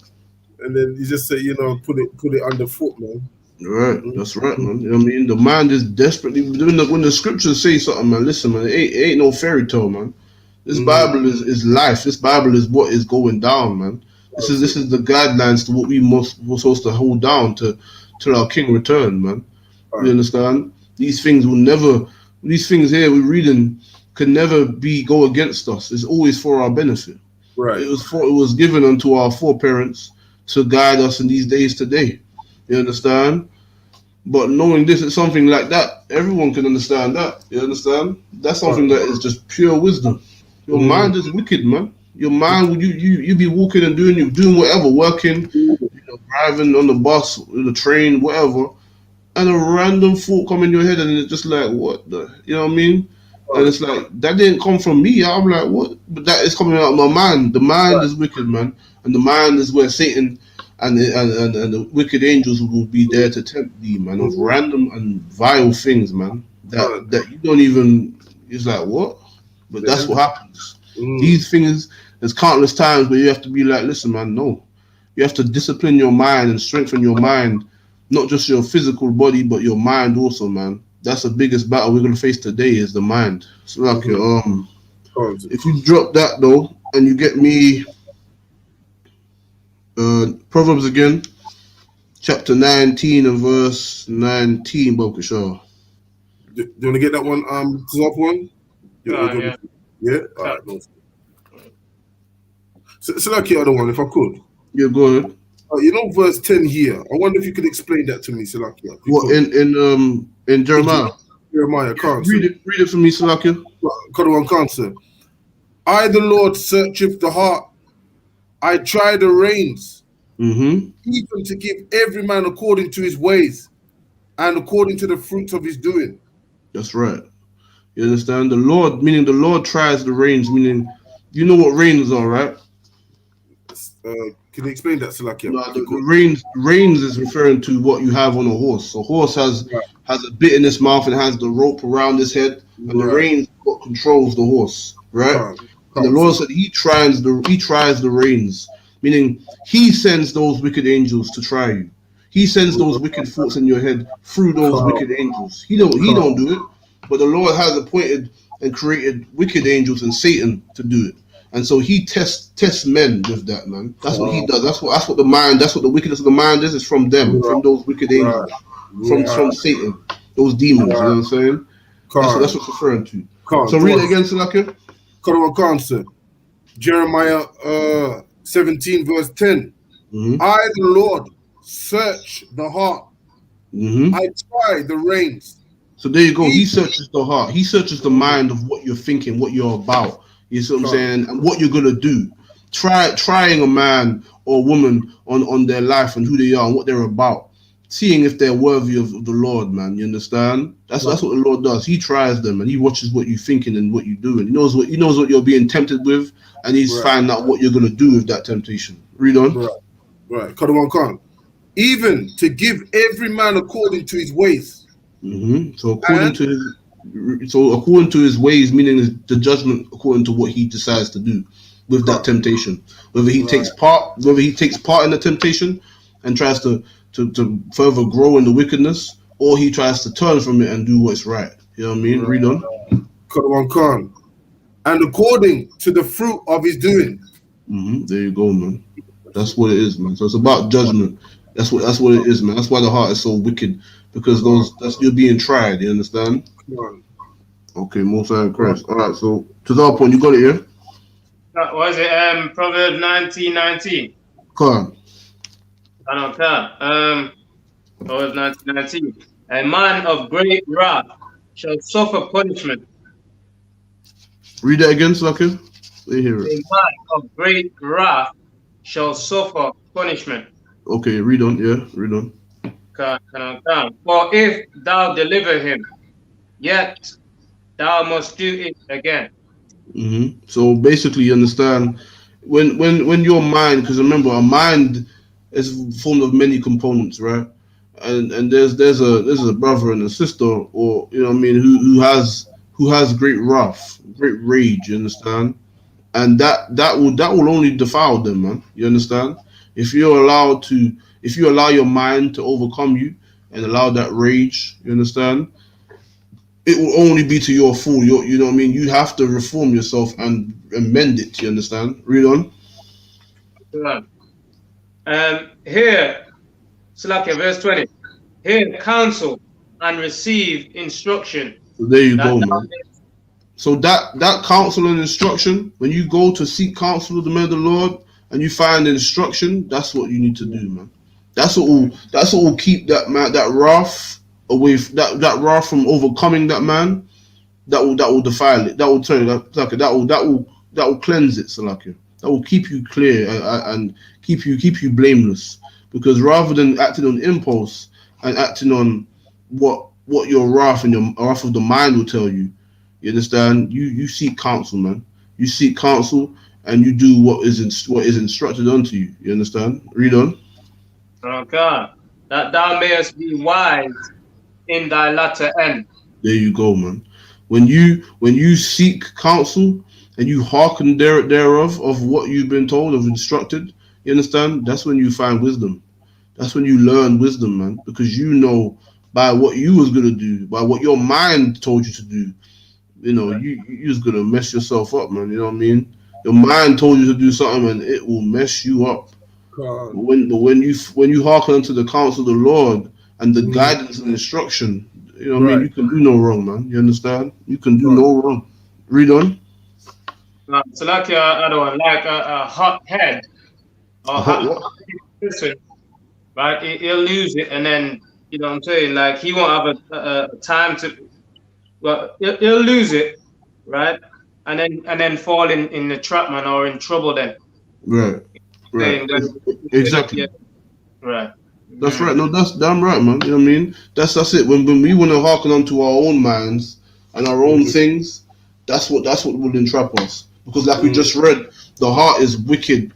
And then you just say, put it underfoot, man. Right, that's right, man. You know what I mean? The mind is desperately. When the scriptures say something, man, listen, man, it ain't no fairy tale, man. This Bible is life. This Bible is what is going down, man. This is the guidelines to what we're supposed to hold down till our King return, man. You understand? These things here we're reading can never go against us. It's always for our benefit. Right. It was given unto our foreparents to guide us in these days today. You understand? But knowing this is something like that, everyone can understand that. You understand? That's something that is just pure wisdom. Your mind is wicked, man. Your mind, you be walking and doing whatever, working, driving on the bus, the train, whatever, and a random thought come in your head, and it's just like, what the, you know what I mean? And it's like, that didn't come from me. I'm like, what? But that is coming out of my mind. The mind is wicked, man, and the mind is where Satan and the wicked angels will be there to tempt thee, man, of random and vile things, man. That you don't even. It's like, what? But that's what happens. These things. There's countless times where you have to be like, listen, man, no. You have to discipline your mind and strengthen your mind, not just your physical body, but your mind also, man. That's the biggest battle we're gonna face today is the mind. So like, if you drop that though, and you get me Proverbs again, chapter 19 and verse 19, Bokashaw. Do you want to get that one? Top one? Yeah. All right. No. So like the other one, if I could. Yeah, go ahead. Verse 10 here. I wonder if you could explain that to me, Salakia. What in Jeremiah? Jeremiah, can't read it for me, Salakia. Can't, sir. I, the Lord, searcheth the heart. I try the reins, even to give every man according to his ways and according to the fruits of his doing. That's right. You understand? The Lord, meaning the Lord tries the reins, meaning you know what reins are, right? Can Can you explain that, Salakia? No, the reins is referring to what you have on a horse. So horse has a bit in its mouth and has the rope around his head, and the reins is what controls the horse, right? And the Lord said he tries the reins, meaning he sends those wicked angels to try you. He sends those wicked thoughts in your head through those wicked angels. He don't do it, but the Lord has appointed and created wicked angels and Satan to do it. And so he tests men with that, man. That's what he does. That's what the mind. That's what the wickedness of the mind is. It's from them, from those wicked angels, from Satan, those demons. You know what I'm saying? That's what it's referring to. So read it again, Salakia. Jeremiah 17 verse 10. I, the Lord, search the heart. I try the reins. So there you go. He searches the heart. He searches the mind of what you're thinking, what you're about. You see what I'm saying? And what you're gonna do. Trying a man or woman on their life and who they are and what they're about. Seeing if they're worthy of the Lord, man. You understand? That's what the Lord does. He tries them and he watches what you're thinking and what you're doing. He knows what you're being tempted with, and he's finding out what you're gonna do with that temptation. Read on. Right. Khan. Even to give every man according to his ways. So according to his ways, meaning the judgment according to what he decides to do with that temptation. Whether he takes part in the temptation and tries to further grow in the wickedness, or he tries to turn from it and do what's right. You know what I mean? Read on. Khan. And according to the fruit of his doing. There you go, man. That's what it is, man. So it's about judgment. That's what it is, man. That's why the heart is so wicked, because you're being tried. You understand? Okay, Most High Christ. All right, so to that point, you got it, yeah? What is it? Proverbs 19:19. Come on. Proverbs 19:19. A man of great wrath shall suffer punishment. Read that again, so I can hear it. A man of great wrath shall suffer punishment. Okay, read on. Yeah, read on. For if thou deliver him, yet thou must do it again. So basically, you understand when your mind, because remember, a mind is formed of many components, right? And there's a brother and a sister, or you know what I mean, who has great wrath, great rage. You understand? And that will only defile them, man. You understand? If you allow your mind to overcome you and allow that rage, you understand? It will only be to your fall. You know what I mean? You have to reform yourself and mend it. You understand? Read on. Here, Salakia, verse 20. Hear counsel and receive instruction. So there you go, man. So that counsel and instruction, when you go to seek counsel of the man of the Lord and you find instruction, that's what you need to do, man. That's what will keep that man, that wrath away, that wrath from overcoming that man. That will defile it. That will turn it. That will cleanse it, Salakia. That will keep you clear and keep you blameless. Because rather than acting on impulse and acting on what your wrath and your wrath of the mind will tell you, you understand? You seek counsel, man. You seek counsel and you do what is instructed unto you. You understand? Read on. Okay. That thou mayest be wise in thy latter end. There you go, man. When you seek counsel and you hearken thereof of what you've been told, of instructed, you understand? That's when you find wisdom. That's when you learn wisdom, man. Because you know by what you was gonna do, by what your mind told you to do, you know, you just gonna mess yourself up, man. You know what I mean? Your mind told you to do something and it will mess you up. But when you hearken unto the counsel of the Lord and the guidance and instruction, you know what I mean? You can do no wrong, man. You understand? You can do no wrong. Read on. So like a hot head or hot person, right? He'll lose it, and then you know what I'm saying. Like he won't have a time to. Well, he'll lose it, right? And then fall in the trap, man, or in trouble then. Right. Exactly. Yeah. Right. That's right. No, that's damn right, man. You know what I mean? That's it. When we want to hearken onto our own minds and our own things, that's what will entrap us. Because like we just read, the heart is wicked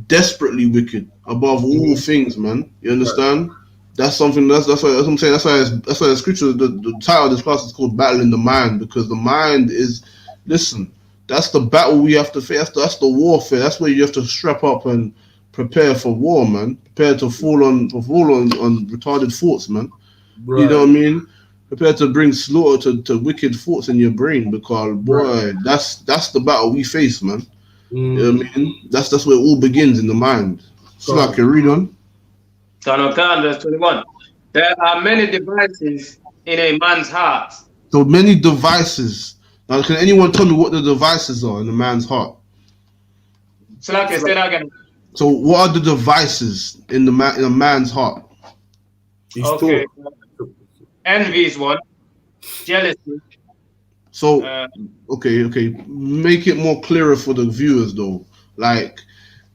desperately wicked above all things, man. You understand? That's something. That's what I'm saying. That's why the scripture. The title of this class is called "Battling the Mind," because the mind is. Listen, that's the battle we have to face. That's the warfare. That's where you have to strap up and prepare for war, man. Prepare to fall on retarded thoughts, man. Right. You know what I mean? Prepare to bring slaughter to wicked thoughts in your brain, because boy, that's the battle we face, man. You know what I mean? That's where it all begins, in the mind. So like you read on. Son verse 21. There are many devices in a man's heart. So many devices. Now, can anyone tell me what the devices are in a man's heart? So like I said again. So what are the devices in a man's heart? Okay. Envy is one. Jealousy. So okay. Make it more clearer for the viewers, though. Like,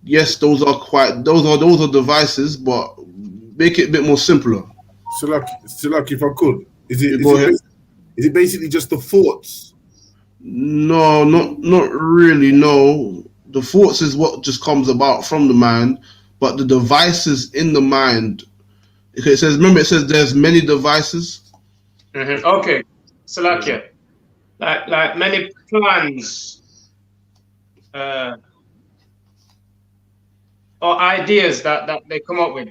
yes, those are devices, but make it a bit more simpler. So like if I could, is it basically just the thoughts? No, not really. No, the thoughts is what just comes about from the mind, but the devices in the mind. Okay, it says there's many devices. Okay, so like many plans or ideas that they come up with.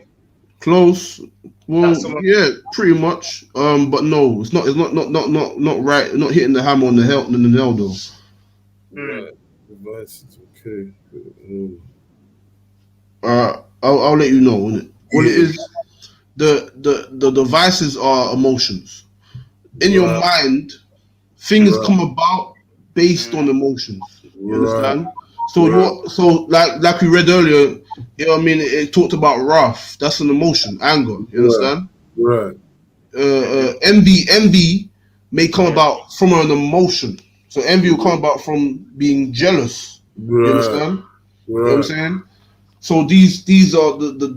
Close. Well, yeah, pretty much. But no, it's not right. Not hitting the hammer on the nail though. Right. Devices. Okay. I'll let you know. What it is, the devices are emotions. In your mind, things come about based on emotions. You understand? So like we read earlier, you know what I mean, it talked about wrath. That's an emotion, anger. You understand? Right. Envy may come about from an emotion. So envy will come about from being jealous. You understand? You know what I'm saying? So these are the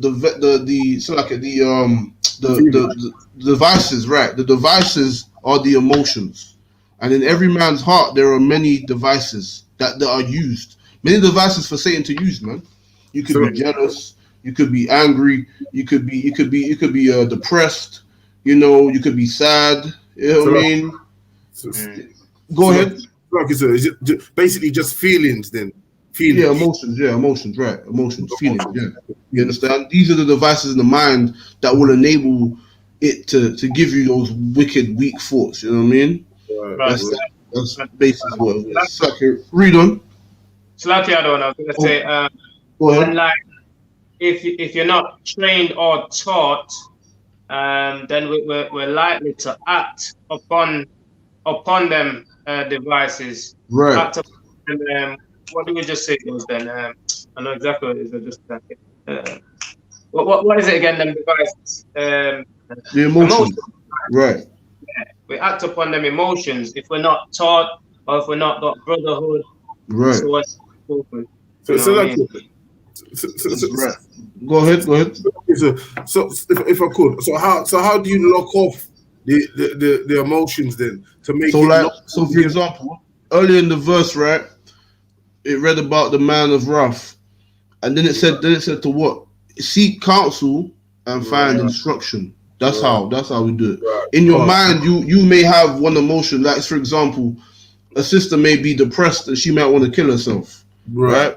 devices, right? The devices are the emotions, and in every man's heart there are many devices that are used. Many devices for Satan to use, man. You could be jealous, you could be angry, you could be depressed. You know, you could be sad. You know what I mean? Go ahead. Like you said, is it basically just feelings then? Feelings. Yeah, emotions, right. Emotions, feelings, yeah. You understand? These are the devices in the mind that will enable it to give you those wicked, weak thoughts. You know what I mean? Right. That's basically what it is. So, read on. Slightly add on, I was going to say, go ahead. And like, if you're not trained or taught, then we're likely to act upon them devices. Right. Act upon them, what do we just say those then? I know exactly what it is. I just what is it again? Them devices. The emotions. Right. Yeah, we act upon them emotions if we're not taught or if we're not got brotherhood. Right. So right. Go ahead. So if I could, so how do you lock off the emotions then to make so for example, earlier in the verse, right, it read about the man of wrath, and then it said to what? Seek counsel and find instruction. That's how we do it. Right. In your mind, you may have one emotion, like for example, a sister may be depressed and she might want to kill herself. Right?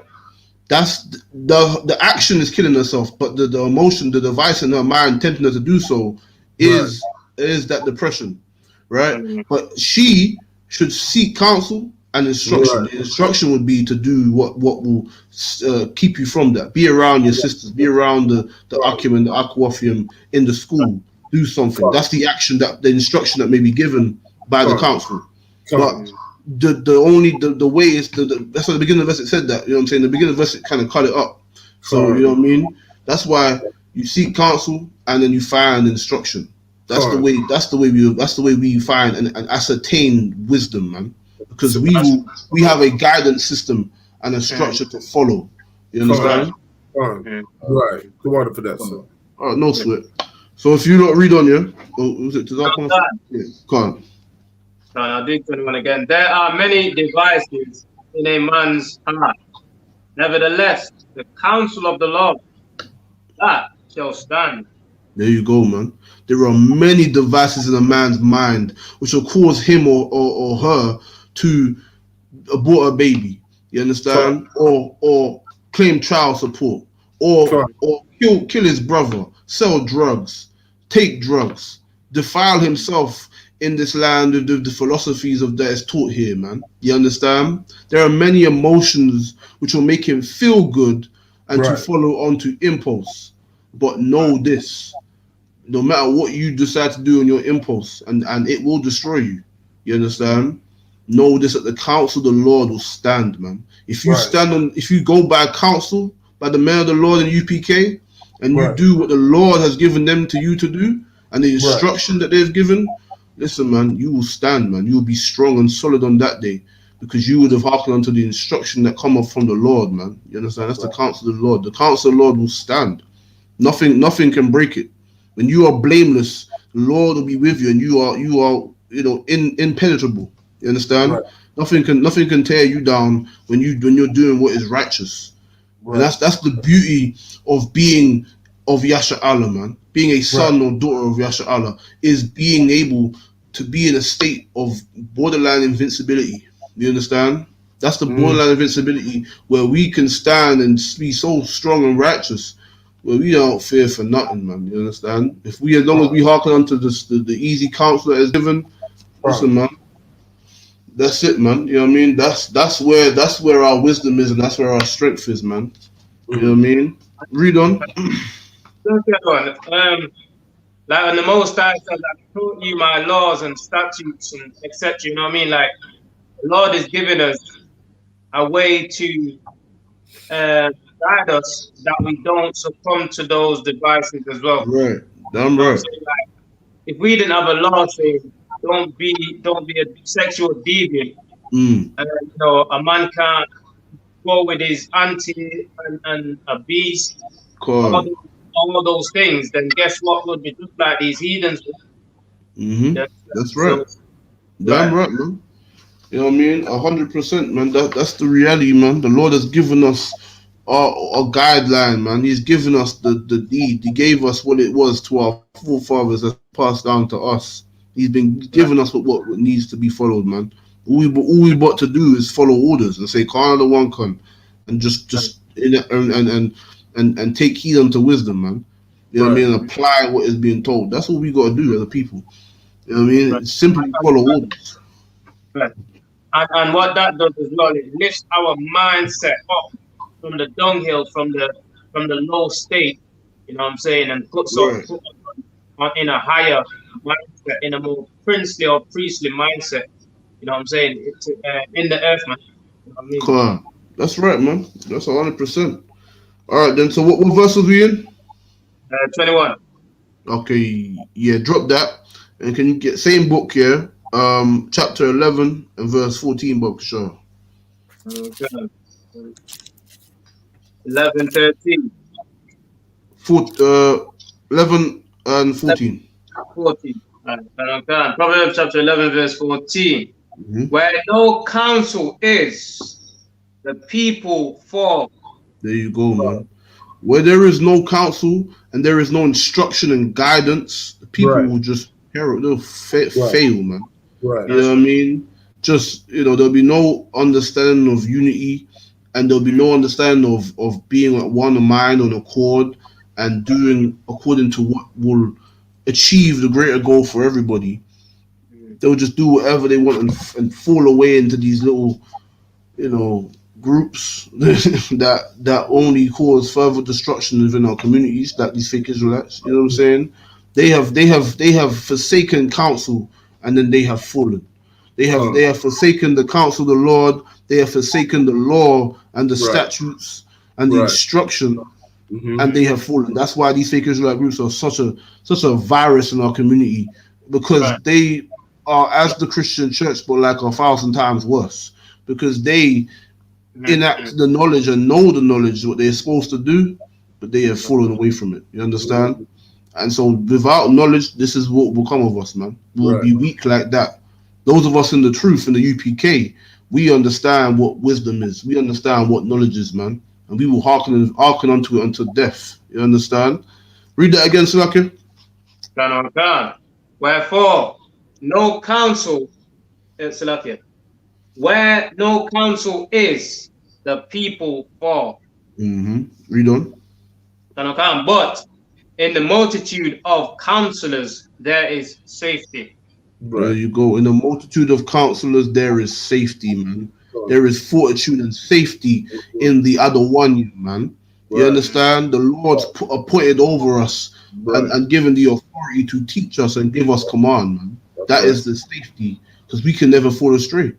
That's the action is killing herself, but the emotion, the device in her mind tempting her to do so is that depression. Right? But she should seek counsel and instruction. The instruction would be to do what will keep you from that. Be around your sisters. Be around the Akim and the Akwafim in the school. Do something. That's the action, that the instruction that may be given by the council. But the way is that's why the beginning of the verse it said that. You know what I'm saying? The beginning of the verse it kind of cut it up. So you know what I mean? That's why you seek counsel and then you find instruction. That's the way. That's the way we find and ascertain wisdom, man. Because we have a guidance system and a structure to follow. You understand? Right. Go on for that, sir. All right, no sweat. So if you don't read on here, was it to that point? Yeah, go on. I'll do 21 again. There are many devices in a man's heart. Nevertheless, the counsel of the Lord, that shall stand. There you go, man. There are many devices in a man's mind which will cause him or her to abort a baby. You understand? Or claim child support. Or kill his brother, sell drugs, take drugs, defile himself in this land of the philosophies of that is taught here, man. You understand? There are many emotions which will make him feel good and to follow on to impulse. But know this, no matter what you decide to do on your impulse, and it will destroy you. You understand? Know this, that the counsel of the Lord will stand, man. If you stand on, if you go by counsel, by the man of the Lord in UPK, and you do what the Lord has given them to you to do, and the instruction that they've given, listen, man, you will stand, man. You will be strong and solid on that day, because you would have hearkened unto the instruction that cometh from the Lord, man. You understand? That's the counsel of the Lord. The counsel of the Lord will stand. Nothing can break it. When you are blameless, the Lord will be with you, and you are impenetrable. You understand? Nothing can tear you down when you're doing what is righteous. And that's the beauty of being of YAHANNA, man. Being a son or daughter of YAHANNA is being able to be in a state of borderline invincibility. You understand? That's the borderline invincibility where we can stand and be so strong and righteous, where we don't fear for nothing, man. You understand? As long as we hearken unto the easy counsel that is given, listen, man. That's it, man. You know what I mean? That's where our wisdom is, and that's where our strength is, man. You know what I mean? Read on. Like on the Most High said, I taught you my laws and statutes and etc. You know what I mean? Like the Lord is giving us a way to guide us that we don't succumb to those devices as well. Right. Damn right. Like, if we didn't have a law saying don't be a sexual deviant, a man can't go with his auntie and a beast, all those things, then guess what would be just like these heathens. That's right. Damn right, man. You know what I mean? 100%, man. That's the reality, man. The Lord has given us a guideline, man. He's given us the deed. He gave us what it was to our forefathers that's passed down to us. He's been giving us what needs to be followed, man. All we got to do is follow orders and say, "Kana the one con," and just and take heed unto wisdom, man. You know what I mean? And apply what is being told. That's what we got to do as a people. You know what I mean? Simply follow orders. And what that does as well, it lifts our mindset up from the dunghill, from the low state. You know what I'm saying? And puts us in a higher mindset, in a more princely or priestly mindset. You know what I'm saying? It's in the earth, man. You know what I mean? Cool. That's right, man. That's 100%. All right, then. So what verse was we in? 21. Okay, yeah. Drop that, and can you get same book here? Chapter 11 and verse 14, Bob. Sure. Okay. 11, 13. 11 and 14. 14. Proverbs chapter 11, verse 14. Where no counsel is, the people fall. There you go, man. Where there is no counsel and there is no instruction and guidance, the people will just they'll fail, man. Right. You know what I mean? Just, there'll be no understanding of unity, and there'll be no understanding of being at one mind on accord and doing according to what will achieve the greater goal for everybody. They'll just do whatever they want and fall away into these little, groups that only cause further destruction within our communities, like these fake Israelites. You know what I'm saying? They have forsaken counsel, and then they have fallen. They have forsaken the counsel of the Lord. They have forsaken the law and the statutes and the instruction, and they have fallen. That's why these fake Israelite groups are such a virus in our community, because they are as the Christian church, but like 1,000 times worse, because they enact the knowledge and know the knowledge what they're supposed to do, but they have fallen away from it. You understand? And so without knowledge, this is what will come of us, man. We'll be weak like that. Those of us in the truth, in the UPK, we understand what wisdom is. We understand what knowledge is, man. and we will hearken unto it until death. You understand? Read that again, Salaki. Wherefore, no counsel, Salakia, where no counsel is, the people fall. Read on. But in the multitude of counselors, there is safety. There you go. In a multitude of counselors, there is safety, man. There is fortitude and safety in the other one, man. You understand? The Lord's appointed over us and given the authority to teach us and give us command, man. That is the safety, because we can never fall astray.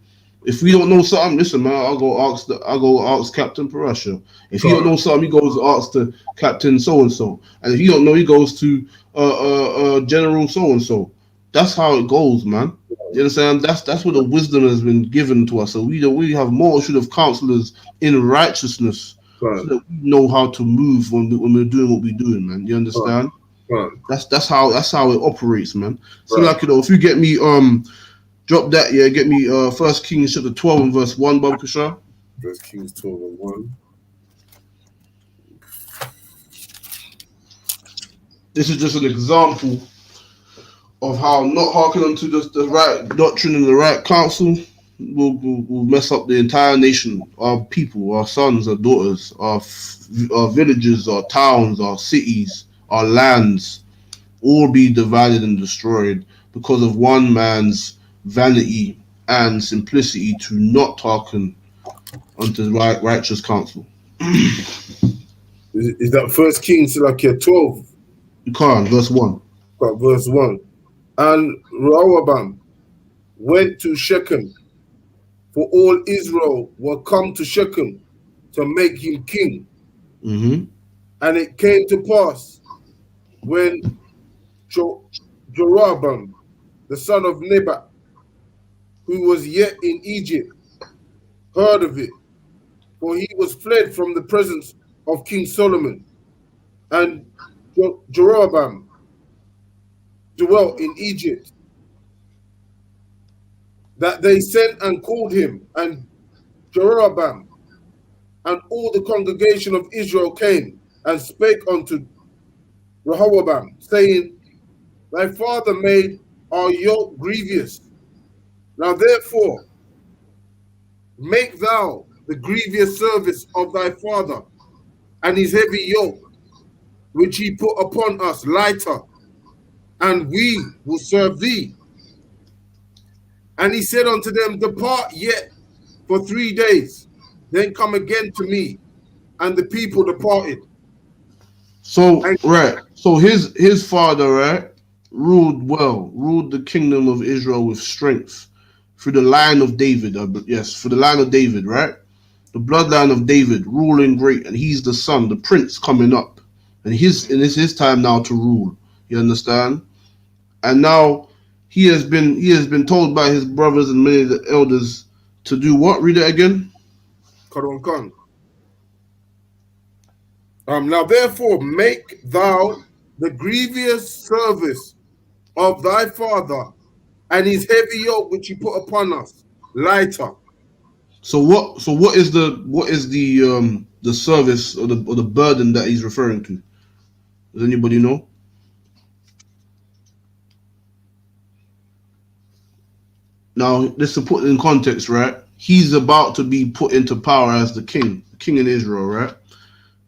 If we don't know something, listen, man, I'll go ask Captain Parasha. If he don't know something, he goes to ask the Captain so and so. And if he don't know, he goes to General so and so. That's how it goes, man. You understand? That's what the wisdom has been given to us. So we have multitude of counselors in righteousness, so that we know how to move when we're doing what we're doing, man. You understand? That's how it operates, man. So like, you know, if you get me drop that, yeah, get me 1 Kings chapter 12 and verse 1, Baba Kashar. 1 Kings 12 and 1. This is just an example of how not hearkening unto the right doctrine and the right counsel will mess up the entire nation, our people, our sons, our daughters, our villages, our towns, our cities, our lands, all be divided and destroyed because of one man's vanity and simplicity to not hearken unto the righteous counsel. Is that 1 Kings like 12? You can't, verse 1. Verse 1. And Rehoboam went to Shechem, for all Israel were come to Shechem to make him king. And it came to pass when Jeroboam, the son of Nebat, who was yet in Egypt, heard of it, for he was fled from the presence of King Solomon, and Jeroboam dwelt in Egypt, that they sent and called him, and Jeroboam and all the congregation of Israel came and spake unto Rehoboam, saying, Thy father made our yoke grievous. Now therefore, make thou the grievous service of thy father and his heavy yoke, which he put upon us, lighter, and we will serve thee. And he said unto them, Depart yet for 3 days, then come again to me. And the people departed. So, so his father, ruled the kingdom of Israel with strength through the line of David. For the line of David, right? The bloodline of David, ruling great, and he's the son, the prince coming up, and it's his time now to rule. You understand? And now he has been told by his brothers and many of the elders to do what? Read it again. Now therefore make thou the grievous service of thy father and his heavy yoke which he put upon us lighter. So what is the service or the burden that he's referring to? Does anybody know? Now, just to put it in context, right? He's about to be put into power as the king in Israel, right?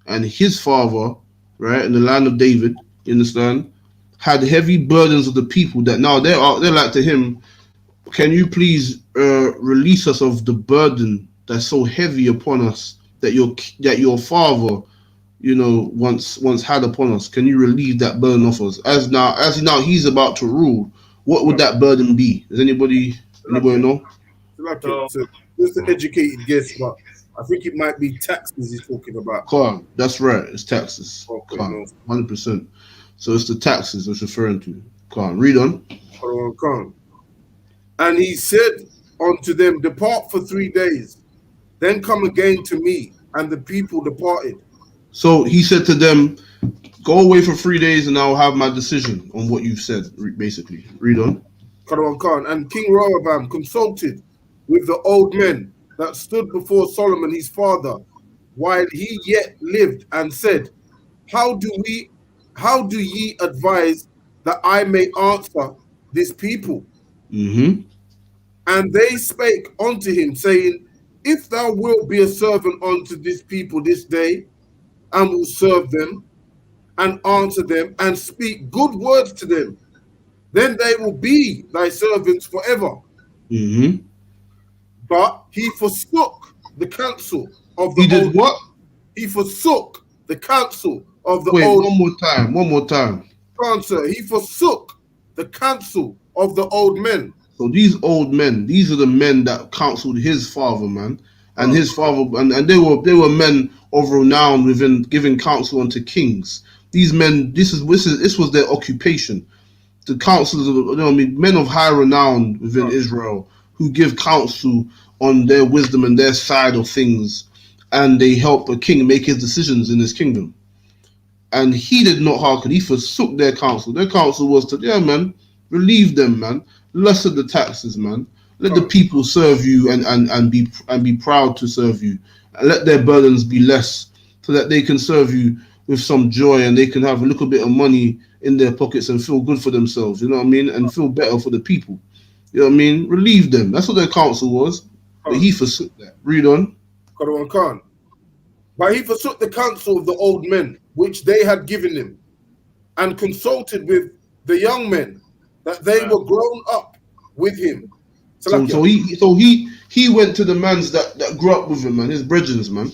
And his father, right, in the land of David, you understand, had heavy burdens of the people that now they're like to him, can you please release us of the burden that's so heavy upon us that your father, you know, once had upon us? Can you relieve that burden off us? As now he's about to rule, what would that burden be? Does anybody know? So just an educated guess, but I think it might be taxes he's talking about. That's right, it's taxes. 100%. So it's the taxes it's referring to. Read on. And he said unto them, Depart for 3 days, then come again to me. And the people departed. So he said to them, go away for 3 days and I'll have my decision on what you've said, basically. Read on. And King Rehoboam consulted with the old men that stood before Solomon his father, while he yet lived, and said, How do ye advise that I may answer this people? And they spake unto him, saying, If thou wilt be a servant unto this people this day, and will serve them, and answer them, and speak good words to them, then they will be thy servants forever. But he forsook the counsel of the He did old. what? He forsook the counsel of the Wait, old. one more time. Answer. He forsook the counsel of the old men. So these old men, these are the men that counseled his father, man. And his father, and they were men of renown within giving counsel unto kings. These men, this was their occupation. The counsels of men of high renown within Israel who give counsel on their wisdom and their side of things, and they help a king make his decisions in his kingdom. And he did not hearken. He forsook their counsel. Their counsel was to, relieve them, man. Lessen the taxes, man. Let the people serve you and be proud to serve you. And let their burdens be less, so that they can serve you with some joy and they can have a little bit of money in their pockets and feel good for themselves. You know what I mean? And feel better for the people. You know what I mean? Relieve them. That's what their counsel was. But he forsook that. Read on. But he forsook the counsel of the old men, which they had given him, and consulted with the young men, that they were grown up with him. So he went to the mans that grew up with him, man, his brethren, man.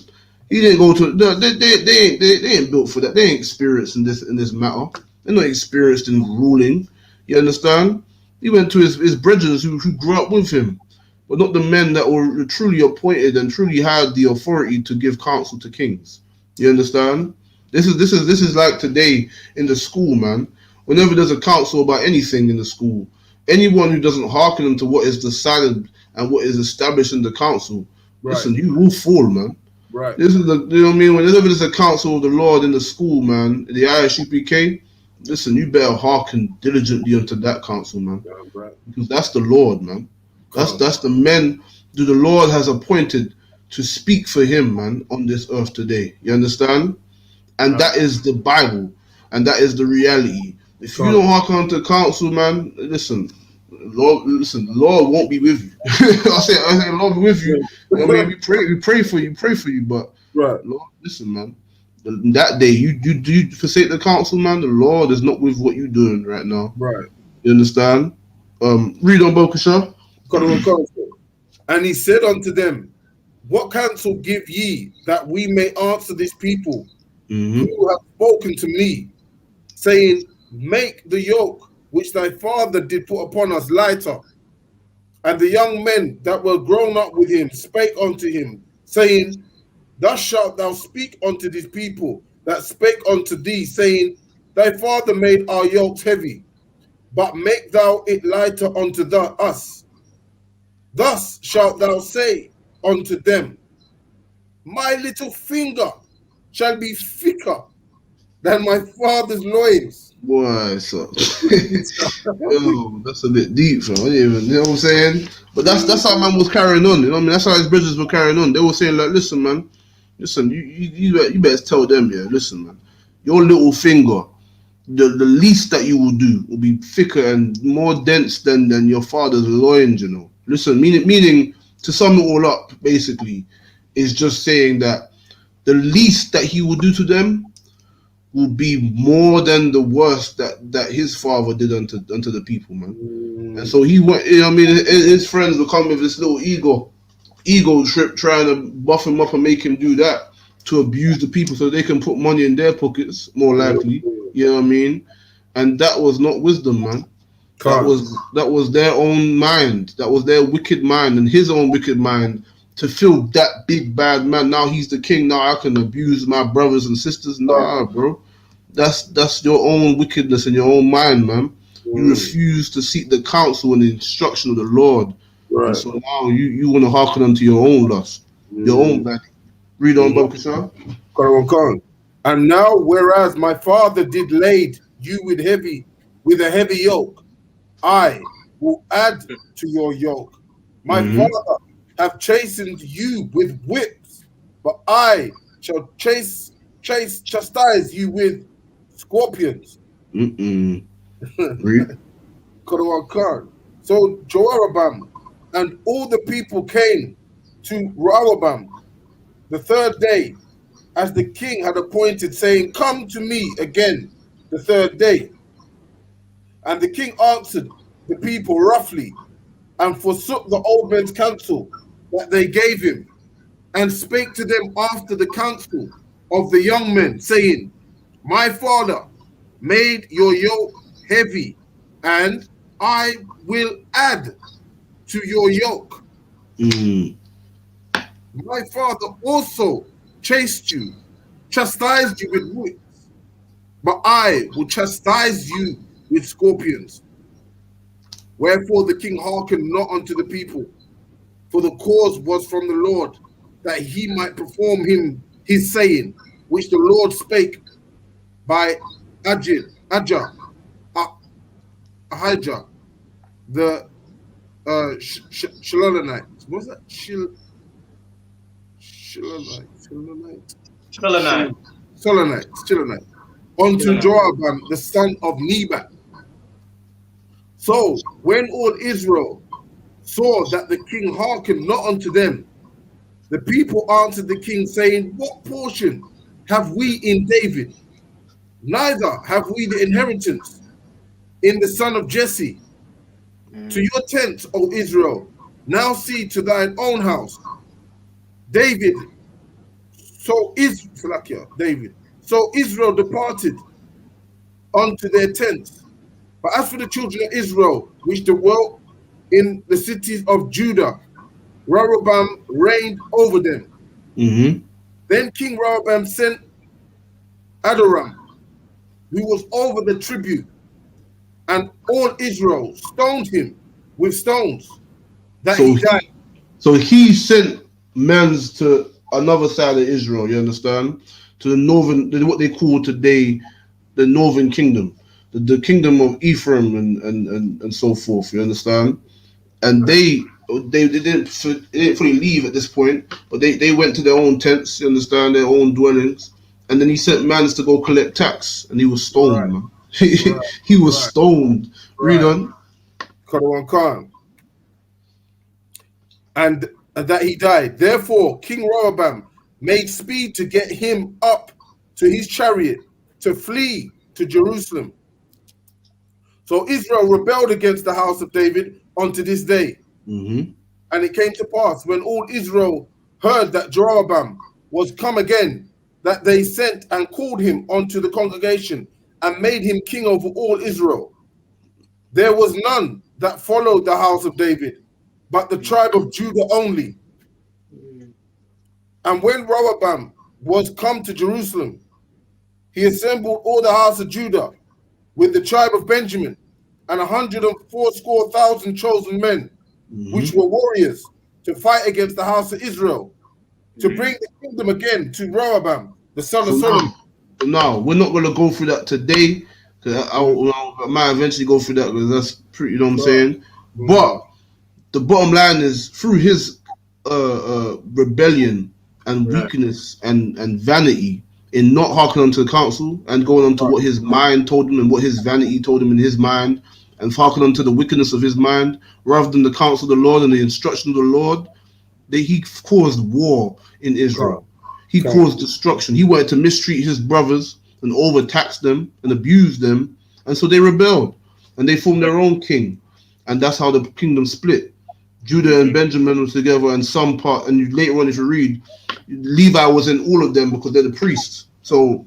He didn't go to they ain't built for that. They ain't experienced in this matter. They're not experienced in ruling. You understand? He went to his brethren who grew up with him, but not the men that were truly appointed and truly had the authority to give counsel to kings. You understand? This is like today in the school, man. Whenever there's a counsel about anything in the school, anyone who doesn't hearken to what is decided and what is established in the council, listen, you will fall, man. Right. This is you know what I mean? Whenever there's a counsel of the Lord in the school, man, the I.S.U.P.K, listen, you better hearken diligently unto that counsel, man. Because that's the Lord, man. That's the men who the Lord has appointed to speak for him, man, on this earth today. You understand? And that is the Bible, and that is the reality. If you don't hearken to counsel, man, listen, Lord, the Lord won't be with you. I say, Lord be with you. You know what I mean? We pray for you, but Lord, listen, man. That day, you forsake the counsel, man. The Lord is not with what you're doing right now. Right. You understand? Read on, Bokasha. And he said unto them, What counsel give ye that we may answer this people who have spoken to me, saying, Make the yoke which thy father did put upon us lighter? And the young men that were grown up with him spake unto him, saying, Thus shalt thou speak unto this people that spake unto thee, saying, Thy father made our yokes heavy, but make thou it lighter unto us. Thus shalt thou say unto them, My little finger shall be thicker than my father's loins. Boy, so yo, that's a bit deep, fam. You know what I'm saying? But that's how man was carrying on. You know what I mean? That's how his brothers were carrying on. They were saying like, listen, man, you better tell them, yeah. Listen, man, your little finger, the least that you will do will be thicker and more dense than your father's loins. You know. Listen, meaning to sum it all up, basically, is just saying that the least that he will do to them will be more than the worst that his father did unto the people, man. And so he went, you know what I mean, his friends will come with this little ego trip trying to buff him up and make him do that to abuse the people so they can put money in their pockets, more likely, you know what I mean? And that was not wisdom, man. That was their own mind. That was their wicked mind and his own wicked mind to feel that big bad man. Now he's the king. Now I can abuse my brothers and sisters. Nah, bro. That's your own wickedness in your own mind, man. You refuse to seek the counsel and the instruction of the Lord. Right. And so now you want to hearken unto your own lust, your own body. Read on, Babakasha. And now, whereas my father did laid you with a heavy yoke, I will add to your yoke. My father have chastened you with whips, but I shall chastise you with scorpions. Read. So Jehoram and all the people came to Rehoboam the third day, as the king had appointed, saying, Come to me again the third day. And the king answered the people roughly, and forsook the old men's counsel that they gave him, and spake to them after the counsel of the young men, saying, My father made your yoke heavy, and I will add to your yoke. My father also chastised you with whips, but I will chastise you with scorpions. Wherefore the king hearkened not unto the people, for the cause was from the Lord, that he might perform him his saying, which the Lord spake by Ahijah, the Shilonite. What's that? Shilonite. Unto Jeroboam, the son of Nebat. So when all Israel saw that the king hearkened not unto them, the people answered the king, saying, What portion have we in David? Neither have we the inheritance in the son of Jesse. To your tent, O Israel, now see to thine own house. So Israel departed unto their tents. But as for the children of Israel, which dwelt in the cities of Judah, Rehoboam reigned over them. Then King Rehoboam sent Adoram, who was over the tribute, and all Israel stoned him with stones, that he died. So he sent men to another side of Israel, you understand? To the northern, what they call today the northern kingdom, the kingdom of Ephraim and so forth, you understand? And they didn't fully leave at this point, but they went to their own tents, you understand, their own dwellings. And then he sent men to go collect tax, and he was stoned, man. He was stoned. Read on. And that he died. Therefore, King Rehoboam made speed to get him up to his chariot to flee to Jerusalem. So Israel rebelled against the house of David unto this day. And it came to pass, when all Israel heard that Jeroboam was come again, that they sent and called him unto the congregation and made him king over all Israel. There was none that followed the house of David, but the tribe of Judah only. And when Rehoboam was come to Jerusalem, he assembled all the house of Judah with the tribe of Benjamin, and 180,000 chosen men, which were warriors, to fight against the house of Israel, to bring the kingdom again to Rehoboam, the son of Solomon. No, we're not going to go through that today, because I might eventually go through that, because that's pretty, you know what I'm saying? But the bottom line is, through his rebellion and weakness and vanity in not hearkening unto the counsel and going on to what his mind told him and what his vanity told him in his mind, and hearkening unto the wickedness of his mind rather than the counsel of the Lord and the instruction of the Lord, he caused war in Israel. He caused destruction. He wanted to mistreat his brothers and overtax them and abuse them, and so they rebelled and they formed their own king, and that's how the kingdom split. Judah and Benjamin was together, and some part, and later on, if you read, Levi was in all of them because they're the priests. So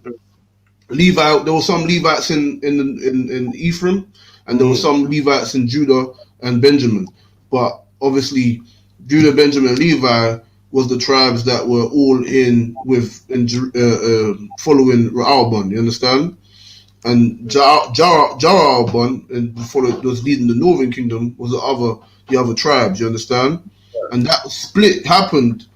Levi, there were some Levites in Ephraim, and there were some Levites in Judah and Benjamin. But obviously, Judah, Benjamin, and Levi was the tribes that were all following Rehoboam. You understand? And Jeroboam, was leading the northern kingdom, was the other tribes. You understand? And that split happened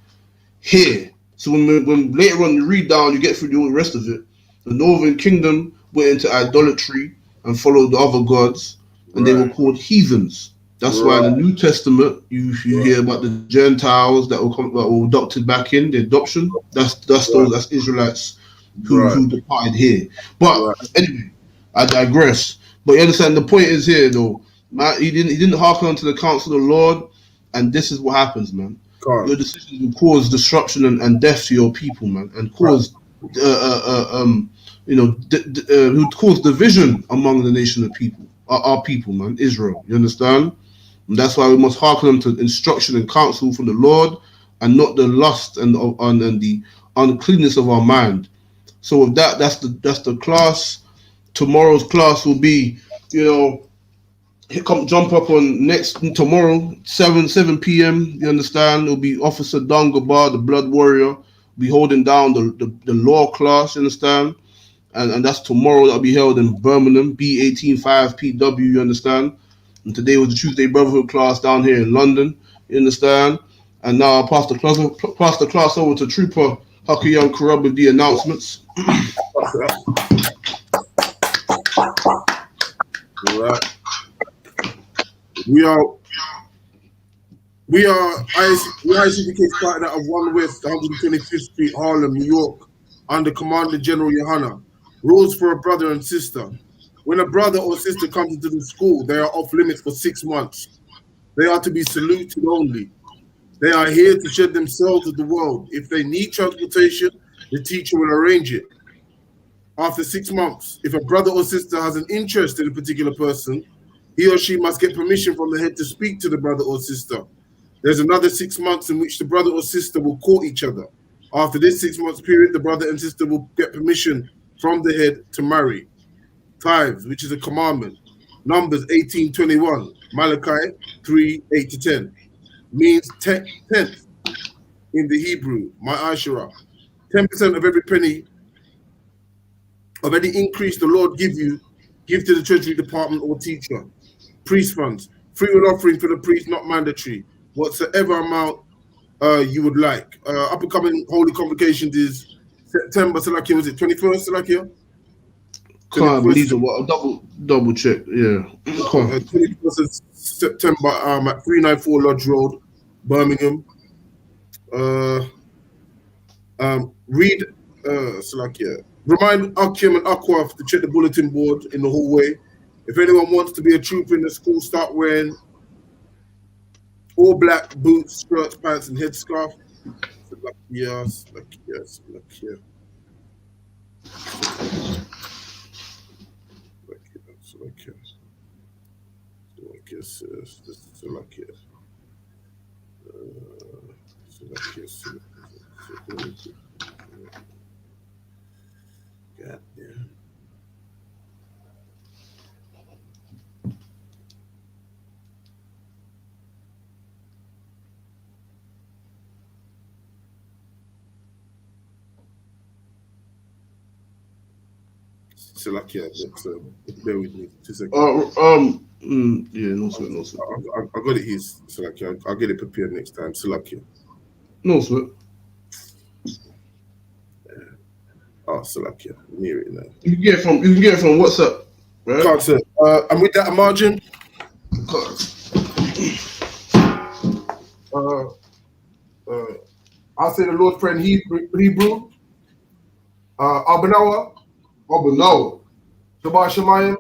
here. So when later on you read down, you get through the rest of it. The northern kingdom went into idolatry and followed the other gods, and they were called heathens. That's why in the New Testament you hear about the Gentiles that were adopted back in the adoption. That's Israelites who departed here. But anyway, I digress. But you understand the point is here though. Man, he didn't hearken unto the counsel of the Lord, and this is what happens, man. Your decisions will cause disruption and death to your people, man, and cause who cause division among the nation of people, our people, man, Israel. You understand? And that's why we must hearken unto instruction and counsel from the Lord, and not the lust and the uncleanness of our mind. So with that, that's the class. Tomorrow's class will be, jump up on tomorrow 7 p.m. You understand? It'll be Officer Dangabar, the Blood Warrior, be holding down the law class. You understand? And that's tomorrow. That'll be held in Birmingham, B185PW. You understand? And today was the Tuesday Brotherhood class down here in London. You understand? And now I'll pass the class over to Trooper Hakiyan Karab with the announcements. All right. We are I.S.U.P.K starting out of 1 West, 125th Street, Harlem, New York, under Commander General YAHANNA. Rules for a brother and sister. When a brother or sister comes into the school, they are off limits for 6 months. They are to be saluted only. They are here to shed themselves with the world. If they need transportation, the teacher will arrange it. After 6 months, if a brother or sister has an interest in a particular person, he or she must get permission from the head to speak to the brother or sister. There's another 6 months in which the brother or sister will court each other. After this 6 months period, the brother and sister will get permission from the head to marry. Tithes, which is a commandment. Numbers 18:21, Malachi 3:8-10, means tenth in the Hebrew, ma'ashara. 10% of every penny of any increase the Lord give to the Treasury Department or teacher. Priest funds, free will offering for the priest, not mandatory. Whatsoever amount you would like. Upcoming Holy Convocations is September, Salakia, was it 21st, Salakia? Can't believe it. Double check. Yeah. 21st of September at 394 Lodge Road, Birmingham. Read Salakia. Remind Akim and Aquaf to check the bulletin board in the hallway. If anyone wants to be a trooper in the school, start wearing all black boots, skirts, pants, and headscarf. Salakia. God damn. Salakia, bear with me 2 seconds. Yeah, no sweat. I got it here, Salakia. I'll get it prepared next time, Salakia. No sweat. Oh, Salakia, near it now. You can get it from WhatsApp, right? Can't say. And with that margin, I'll say the Lord's Prayer in Hebrew. Abanawa, Shabbat Shemayim,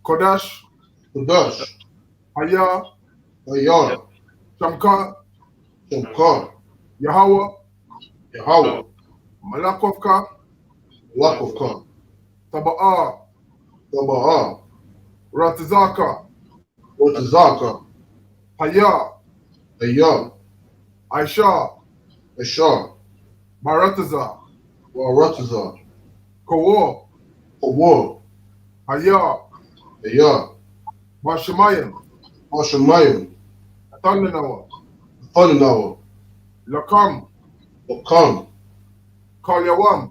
Kodash, Haya, Shamka, Yahweh, Malakovka, Taba'a, Ratazaka, Haya, Aisha, Marataza, Kawo, Haya, Mashamayim, Atananawa, Lakam, Kalyawam,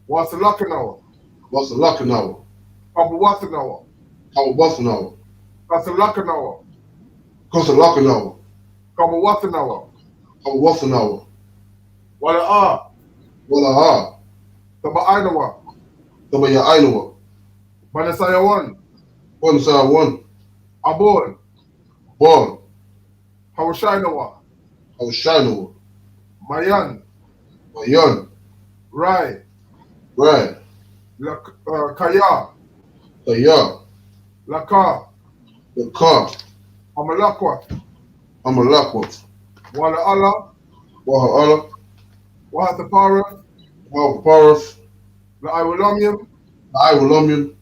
Wasalakanawa, Kabawatanawa, Kasalakanawa, Kabawatanawa, Wala'a, Taba'ainawa, Banasayawan, One side one. Abon. Born. Hawashainawa. Oshano. Mayan. Mayan. Rai. Right. Kaya. Kaya. Laka. The car. Amalakwa. Amalakwa. Wala Allah. Wahala. Wahatapara. Wahaparaf. La'awalamium. Iwilamium.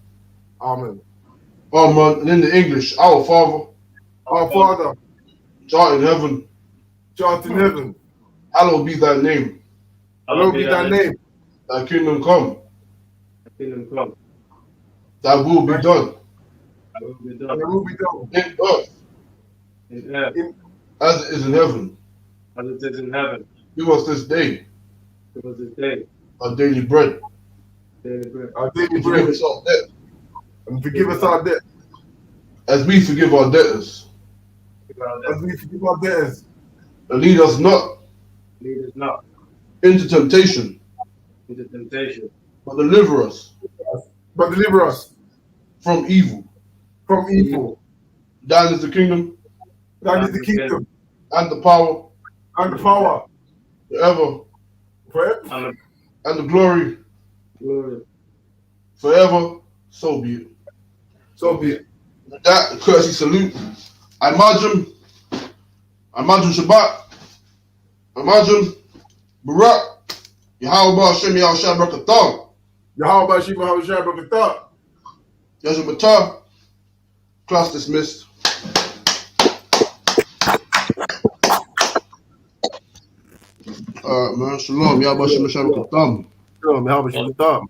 Amen. Amen. And in the English, our Father, Our Father, which art in heaven, which art in heaven, hallowed be thy name. hallowed be thy name. Thy kingdom come. Thy kingdom come. Thy will be done. Thy will be Thy done. will be done. In earth, In earth, as it is in heaven. as it is in heaven. Give us this day Give us this day our daily bread. daily bread. Our daily And forgive bread. us our debt, And forgive us our debt, as we forgive our debtors. as we forgive our debtors. And lead us not Lead us not into temptation, into temptation, but deliver us But deliver us from evil. from evil. Thine is the kingdom Thine is the kingdom and the power and the power forever, forever. and the glory glory. forever. So be it. So be it. With that courtesy salute, I imagine Shabbat, imagine Barak, Yahweh Shem Yahshua Barakatam, Yahweh Shiva Hawashai Barakatah. Yazumata, class dismissed. Man, Shalom, Yahweh Shem Yahshua Barakatam. Yahweh Shiva Barakatah.